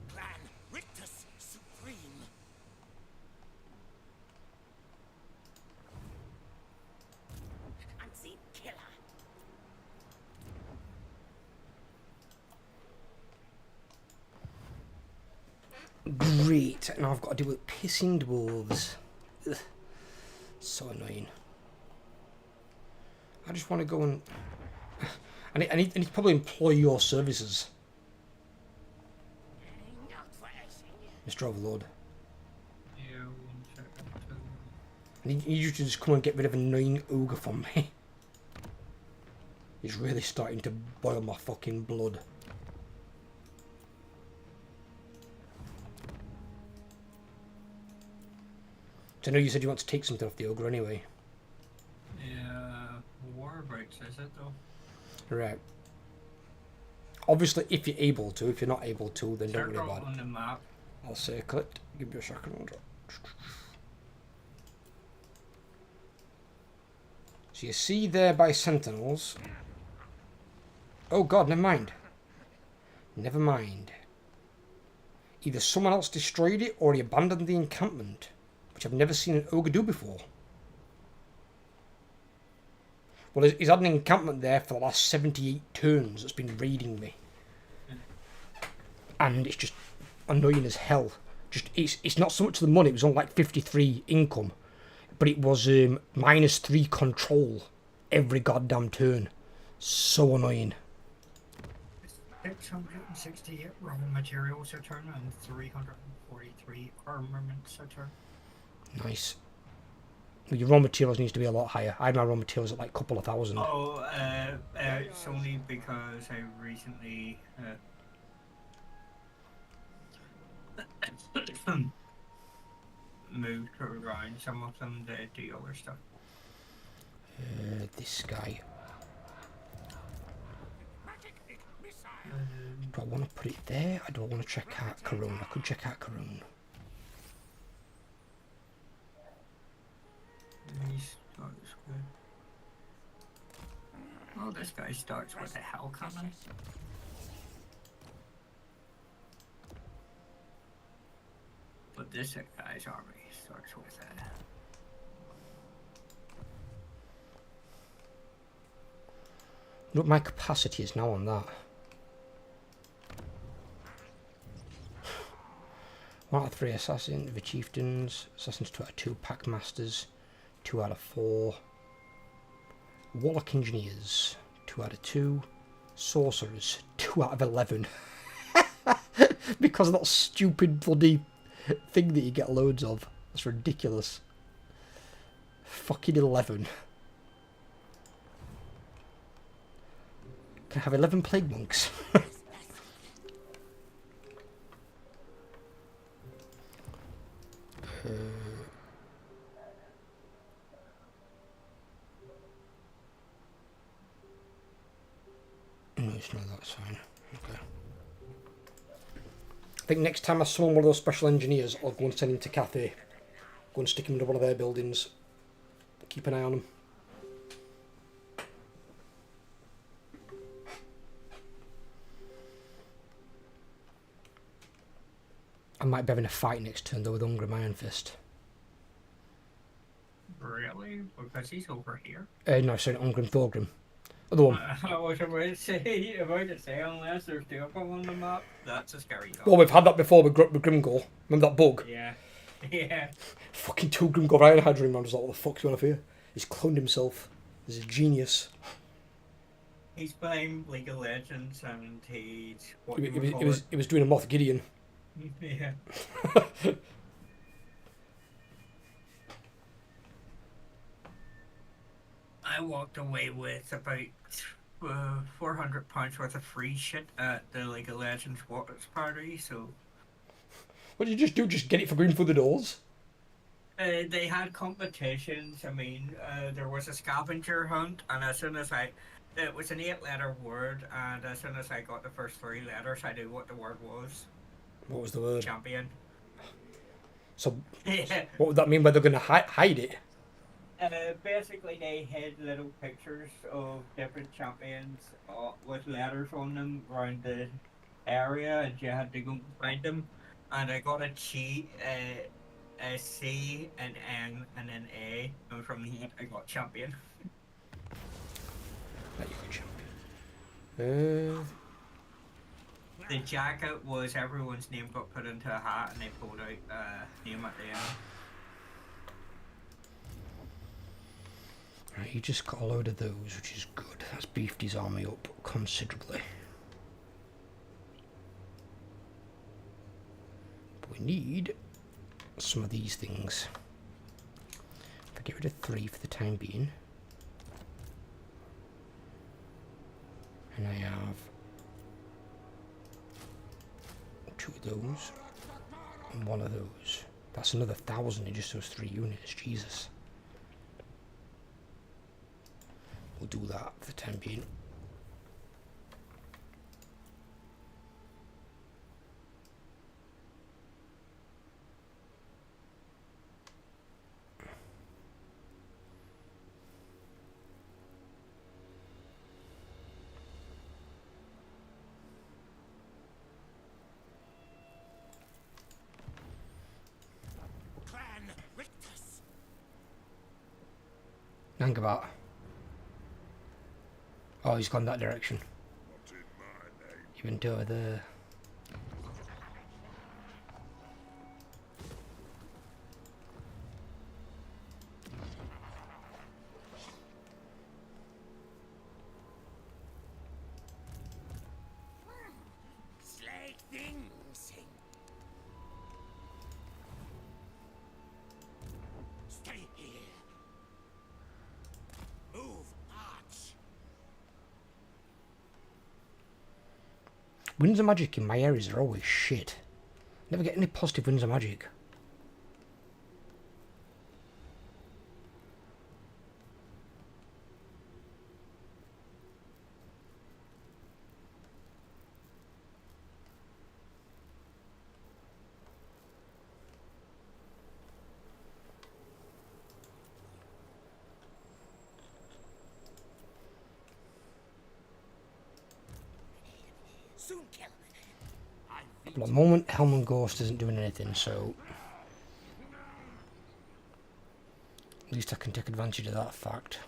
Plan Rictus Supreme. Unseen killer. Great. Now I've got to deal with pissing dwarves. Ugh. So annoying. I just want to go and... I need to probably employ your services, Not for Ashing. Mr. Overlord. Yeah, 1 second. I need you to just come and get rid of an annoying ogre from me. He's really starting to boil my fucking blood. So I know you said you want to take something off the ogre anyway. Yeah, war breaks, is it though? Right. Obviously, if you're able to. If you're not able to, then don't worry Circle about it. on the map. I'll circle it. Give me a second. So you see there by sentinels. Oh god, never mind. Never mind. Either someone else destroyed it or he abandoned the encampment. which I've never seen an ogre do before. Well, he's had an encampment there for the last 78 turns that's been raiding me. And it's just annoying as hell. Just it's not so much the money, it was on like 53 income. But it was -3 control every goddamn turn. So annoying. 668 raw materials a turn and 343 armaments a turn. Nice. Well, your raw materials needs to be a lot higher. I had my raw materials at like a couple of thousand. Oh, it's only because I recently moved around some of them to do other stuff. This guy. Do I want to put it there? Or do I want to check out Karun? I could check out Karun. He starts with... Oh, this guy starts with a hell cannon. But this guy's army starts with a... Look, my capacity is now on that. 1 out of 3 assassin, the chieftains, assassins 2 out of 2, pack masters 2 out of 4, warlock engineers 2 out of 2, sorcerers 2 out of 11. Because of that stupid bloody thing that you get loads of. That's ridiculous. Fucking 11. Can I have 11 plague monks? No, it's not, that's fine. Okay. I think next time I summon one of those special engineers, I'll go and send him to Cathay. Go and stick him into one of their buildings. Keep an eye on him. I might be having a fight next turn though with Ungrim Iron Fist. Really? Because he's over here. No, sorry, Ungrim Thorgrim. Other one. I was about to say, unless there's two of them on the map, that's a scary thought. Well, we've had that before with Grimgor. Remember that bug? Yeah. Yeah. Fucking 2 Grimgor Iron Hydra. I was like, what the fuck's going on here? He's cloned himself. He's a genius. He's playing League of Legends and he's... He was doing a Moth Gideon. Yeah. I walked away with about £400 worth of free shit at the League of Legends watch party, so... What did you just do? Just get it for green through the doors? They had competitions. I mean, there was a scavenger hunt, and as soon as it was an 8-letter word, and as soon as I got the first 3 letters, I knew what the word was. What was the word? Champion. So, what would that mean by they're going to hide it? Basically, they had little pictures of different champions with letters on them around the area, and you had to go find them. And I got a C, a C, an N, and an A, and from here I got champion. There you go, champion. The jacket was everyone's name got put into a hat, and they pulled out name at the end. Right, he just got a load of those, which is good. That's beefed his army up considerably. But we need some of these things. If I get rid of 3 for the time being. And I have 2 of those. And 1 of those. That's another 1,000 in just those 3 units, Jesus. We'll do that for the time being. Clan, hang about. Oh, he's gone that direction. Even though the... Slag things. Stay here. Move, arch. Winds of magic in my areas are always shit. Never get any positive winds of magic. Soon kill. But at the moment, Helm and Ghost isn't doing anything, so... At least I can take advantage of that fact.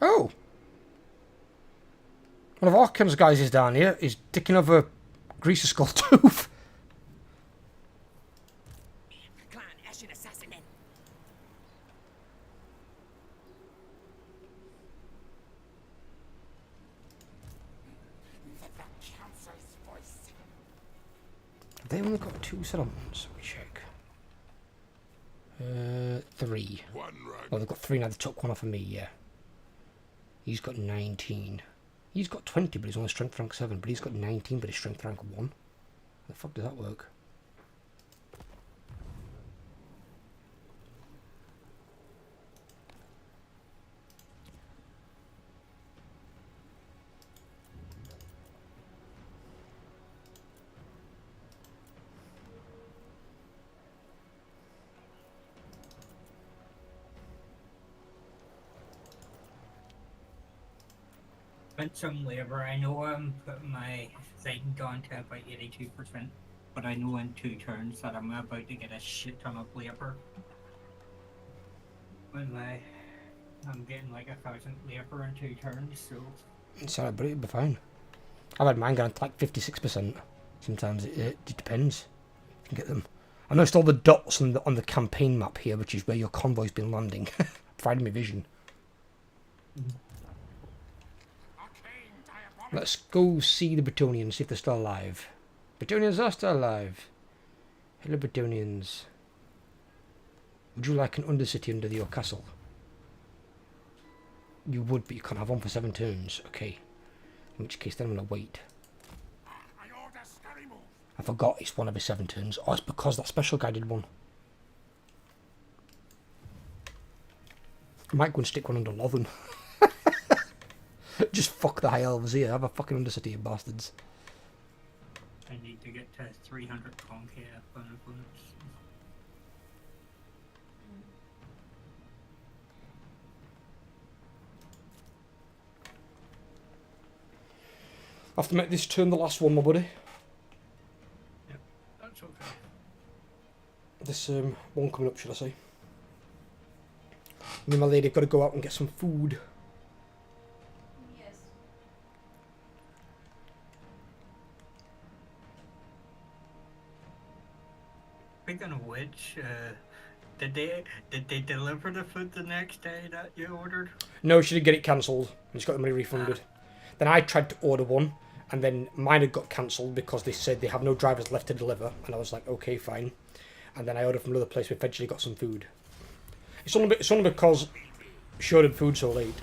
Oh! One of Arkham's guys is down here. He's dicking over Greaser's skull tooth. Clan Ashen assassin. The council's voice. They only got 2 settlements. Let me check. 3. One right. Oh, they've got 3 now. They took one off of me, yeah. He's got 19. He's got 20, but he's only strength rank 7. But he's got 19, but he's strength rank 1. How the fuck does that work? Spent some labour. I know I'm putting my thing down to about 82%, but I know in 2 turns that I'm about to get a shit ton of labour. When I'm getting like 1,000 labour in 2 turns, so... Sorry, but it'll be fine. I've had mine going to like 56%. Sometimes it depends. You can get them. I noticed all the dots on the campaign map here, which is where your convoy's been landing. Providing me vision. Let's go see the Bretonians, see if they're still alive. Bretonians are still alive. Hello, Bretonians. Would you like an undercity under your castle? You would, but you can't have one for 7 turns. Okay. In which case, then I'm going to wait. I forgot it's one every 7 turns. Oh, it's because that special guy did one. I might go and stick one under Lothern. Just fuck the high elves here. Have a fucking undercity, you bastards. I need to get to 300 conquer bonus. I have to make this turn the last one, my buddy. Yep, that's okay. This one coming up, should I say. Me and my lady have got to go out and get some food. Yes. Speaking of which, did they deliver the food the next day that you ordered? No, she did get it cancelled. And she got the money refunded. Then I tried to order one, and then mine had got cancelled because they said they have no drivers left to deliver. And I was like, okay, fine. And then I ordered from another place. We eventually got some food. It's only because she ordered food so late.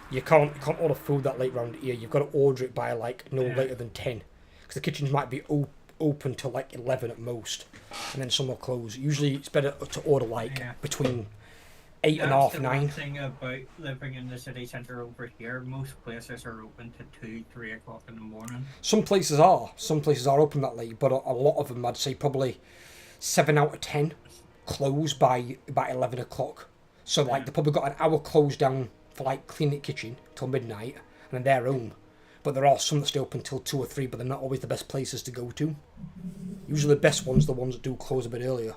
You can't order food that late round here. You've got to order it by like no later than 10, because the kitchens might be open till like 11 at most, and then some will close. Usually it's better to order like between 8 and half 9. That's the thing about living in the city centre over here. Most places are open to 2-3 o'clock in the morning. Some places are open that late, but a lot of them, I'd say probably 7 out of 10 close by 11 o'clock. So like they probably got an hour closed down for like cleaning the kitchen till midnight, and then they're home. But there are some that stay open till 2 or 3, but they're not always the best places to go to. Usually the best ones are the ones that do close a bit earlier.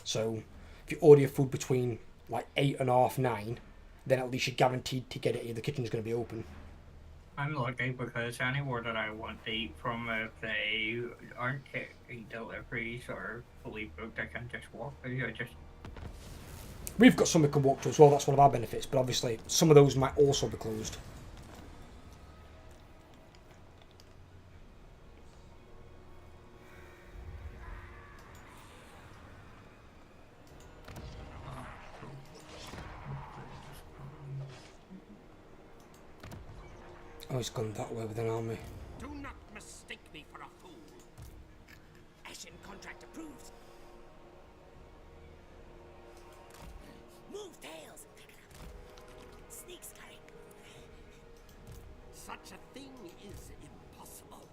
So if you order your food between like 8 and half 9, then at least you're guaranteed to get it if the kitchen's going to be open. I'm lucky because anywhere that I want to eat from, if they aren't taking deliveries or fully booked, I can just walk. We've got some we can walk to as well, that's one of our benefits, but obviously some of those might also be closed. Oh, he's gone that way with an army. Do not mistake me for a fool. Ashen contract approved. Move tails. Sneak scurry. Such a thing is impossible.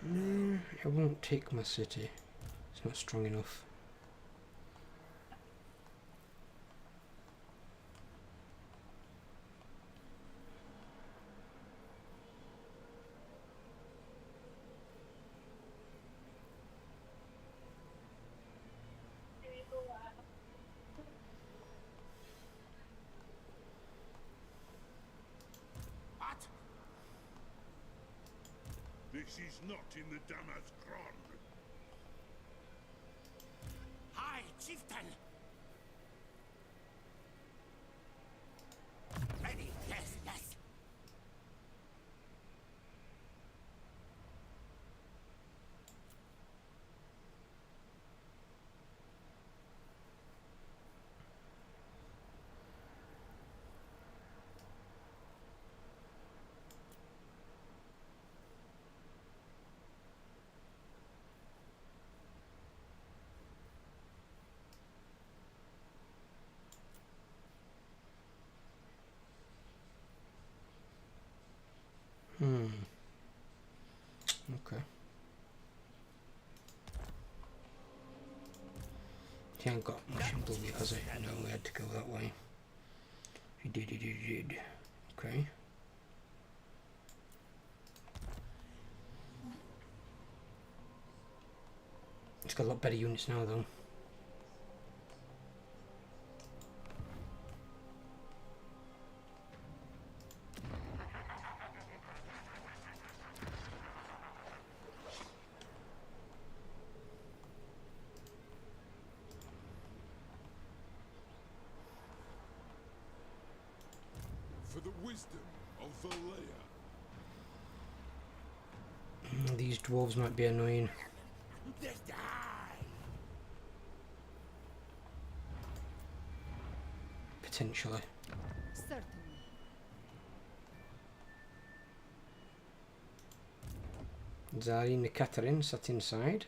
No, I won't take my city. It's not strong enough. What? This is not in the Damazgron. Hi, chieftain. Ready? Yes, yes. Okay. He ain't got much in blue, has he? No, we had to go that way. He did. Okay. It's got a lot better units now, though. For the wisdom of Valea. These dwarves might be annoying. Just die. Potentially. Certainly. Zarina Catherine sat inside.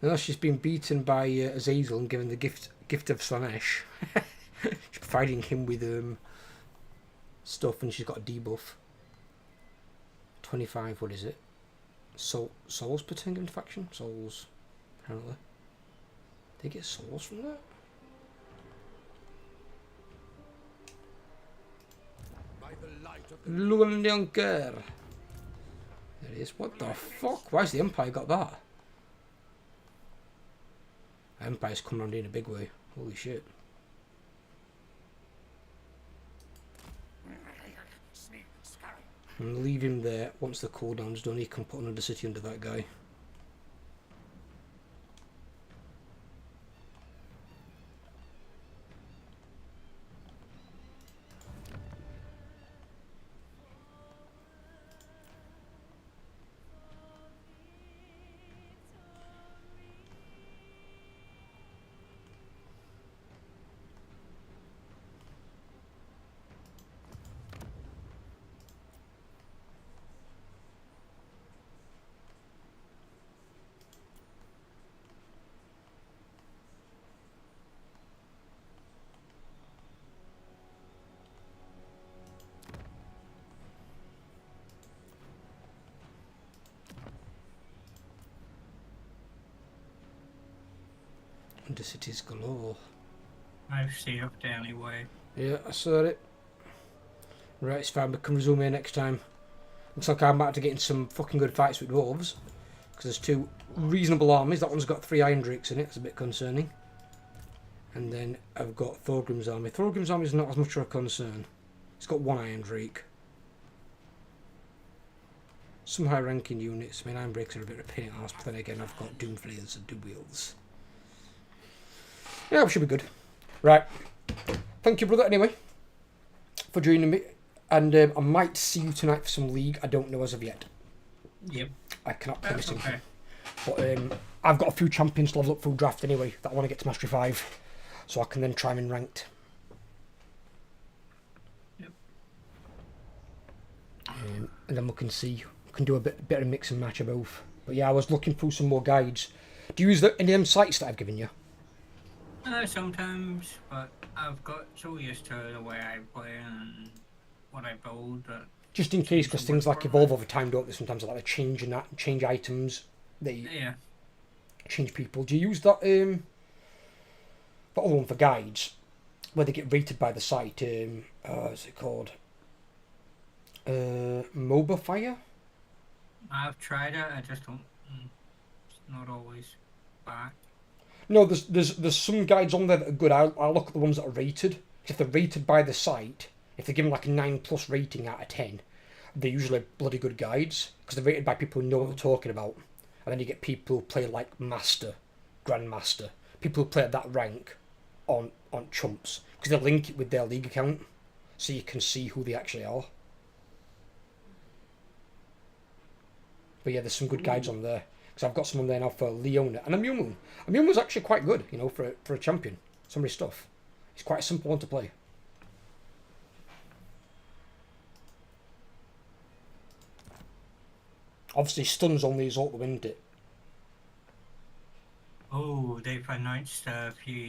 No, she's been beaten by Azazel and given the gift of Slanesh. She's providing him with stuff, and she's got a debuff. 25, what is it? Souls per turn given to faction? Souls, apparently. They get souls from that? By the light of the Luandianker. There it is. What the fuck? Why's the Empire got that? Empire's come around in a big way. Holy shit. Sneak scurry. And leave him there. Once the cooldown's done, he can put another city under that guy. Undercities galore. I've saved anyway. Yeah, I saw it. Right, it's fine. We can resume here next time. Looks like I'm about to get in some fucking good fights with dwarves. Because there's 2 reasonable armies. That one's got 3 Iron Drakes in it. It's a bit concerning. And then I've got Thorgrim's army. Thorgrim's army is not as much of a concern. It's got 1 Iron Drake. Some high ranking units. I mean, Iron Drakes are a bit of a pain in the arse, but then again, I've got Doomflayers and Doom Wheels. Yeah, we should be good. Right. Thank you, brother, anyway, for joining me. And I might see you tonight for some League. I don't know as of yet. Yep. I cannot promise That's anything. okay. But I've got a few champions to level up through draft anyway that I want to get to Mastery 5. So I can then try them in ranked. Yep. And then we can see. We can do a bit of mix and match of both. But yeah, I was looking through some more guides. Do you use any of them sites that I've given you? Sometimes, but I've got so used to the way I play and what I build that... Just in case, because things like evolve over time, don't they? Sometimes I like to change and that, change items. They change people. Do you use that that other one for guides, where they get rated by the site? What's it called? Mobifier? I've tried it, I just don't... It's not always back. No, there's some guides on there that are good. I'll look at the ones that are rated. If they're rated by the site, if they're given like a 9+ rating out of 10, they're usually bloody good guides because they're rated by people who know what they're talking about. And then you get people who play like Master, Grandmaster, people who play at that rank on chumps because they link it with their League account, so you can see who they actually are. But yeah, there's some good guides on there. Because I've got someone there now for Leona. And Amumu. Amumu's actually quite good, you know, for a champion. Some of his stuff. It's quite a simple one to play. Obviously, stuns only his ult, isn't it? Oh, they've announced a few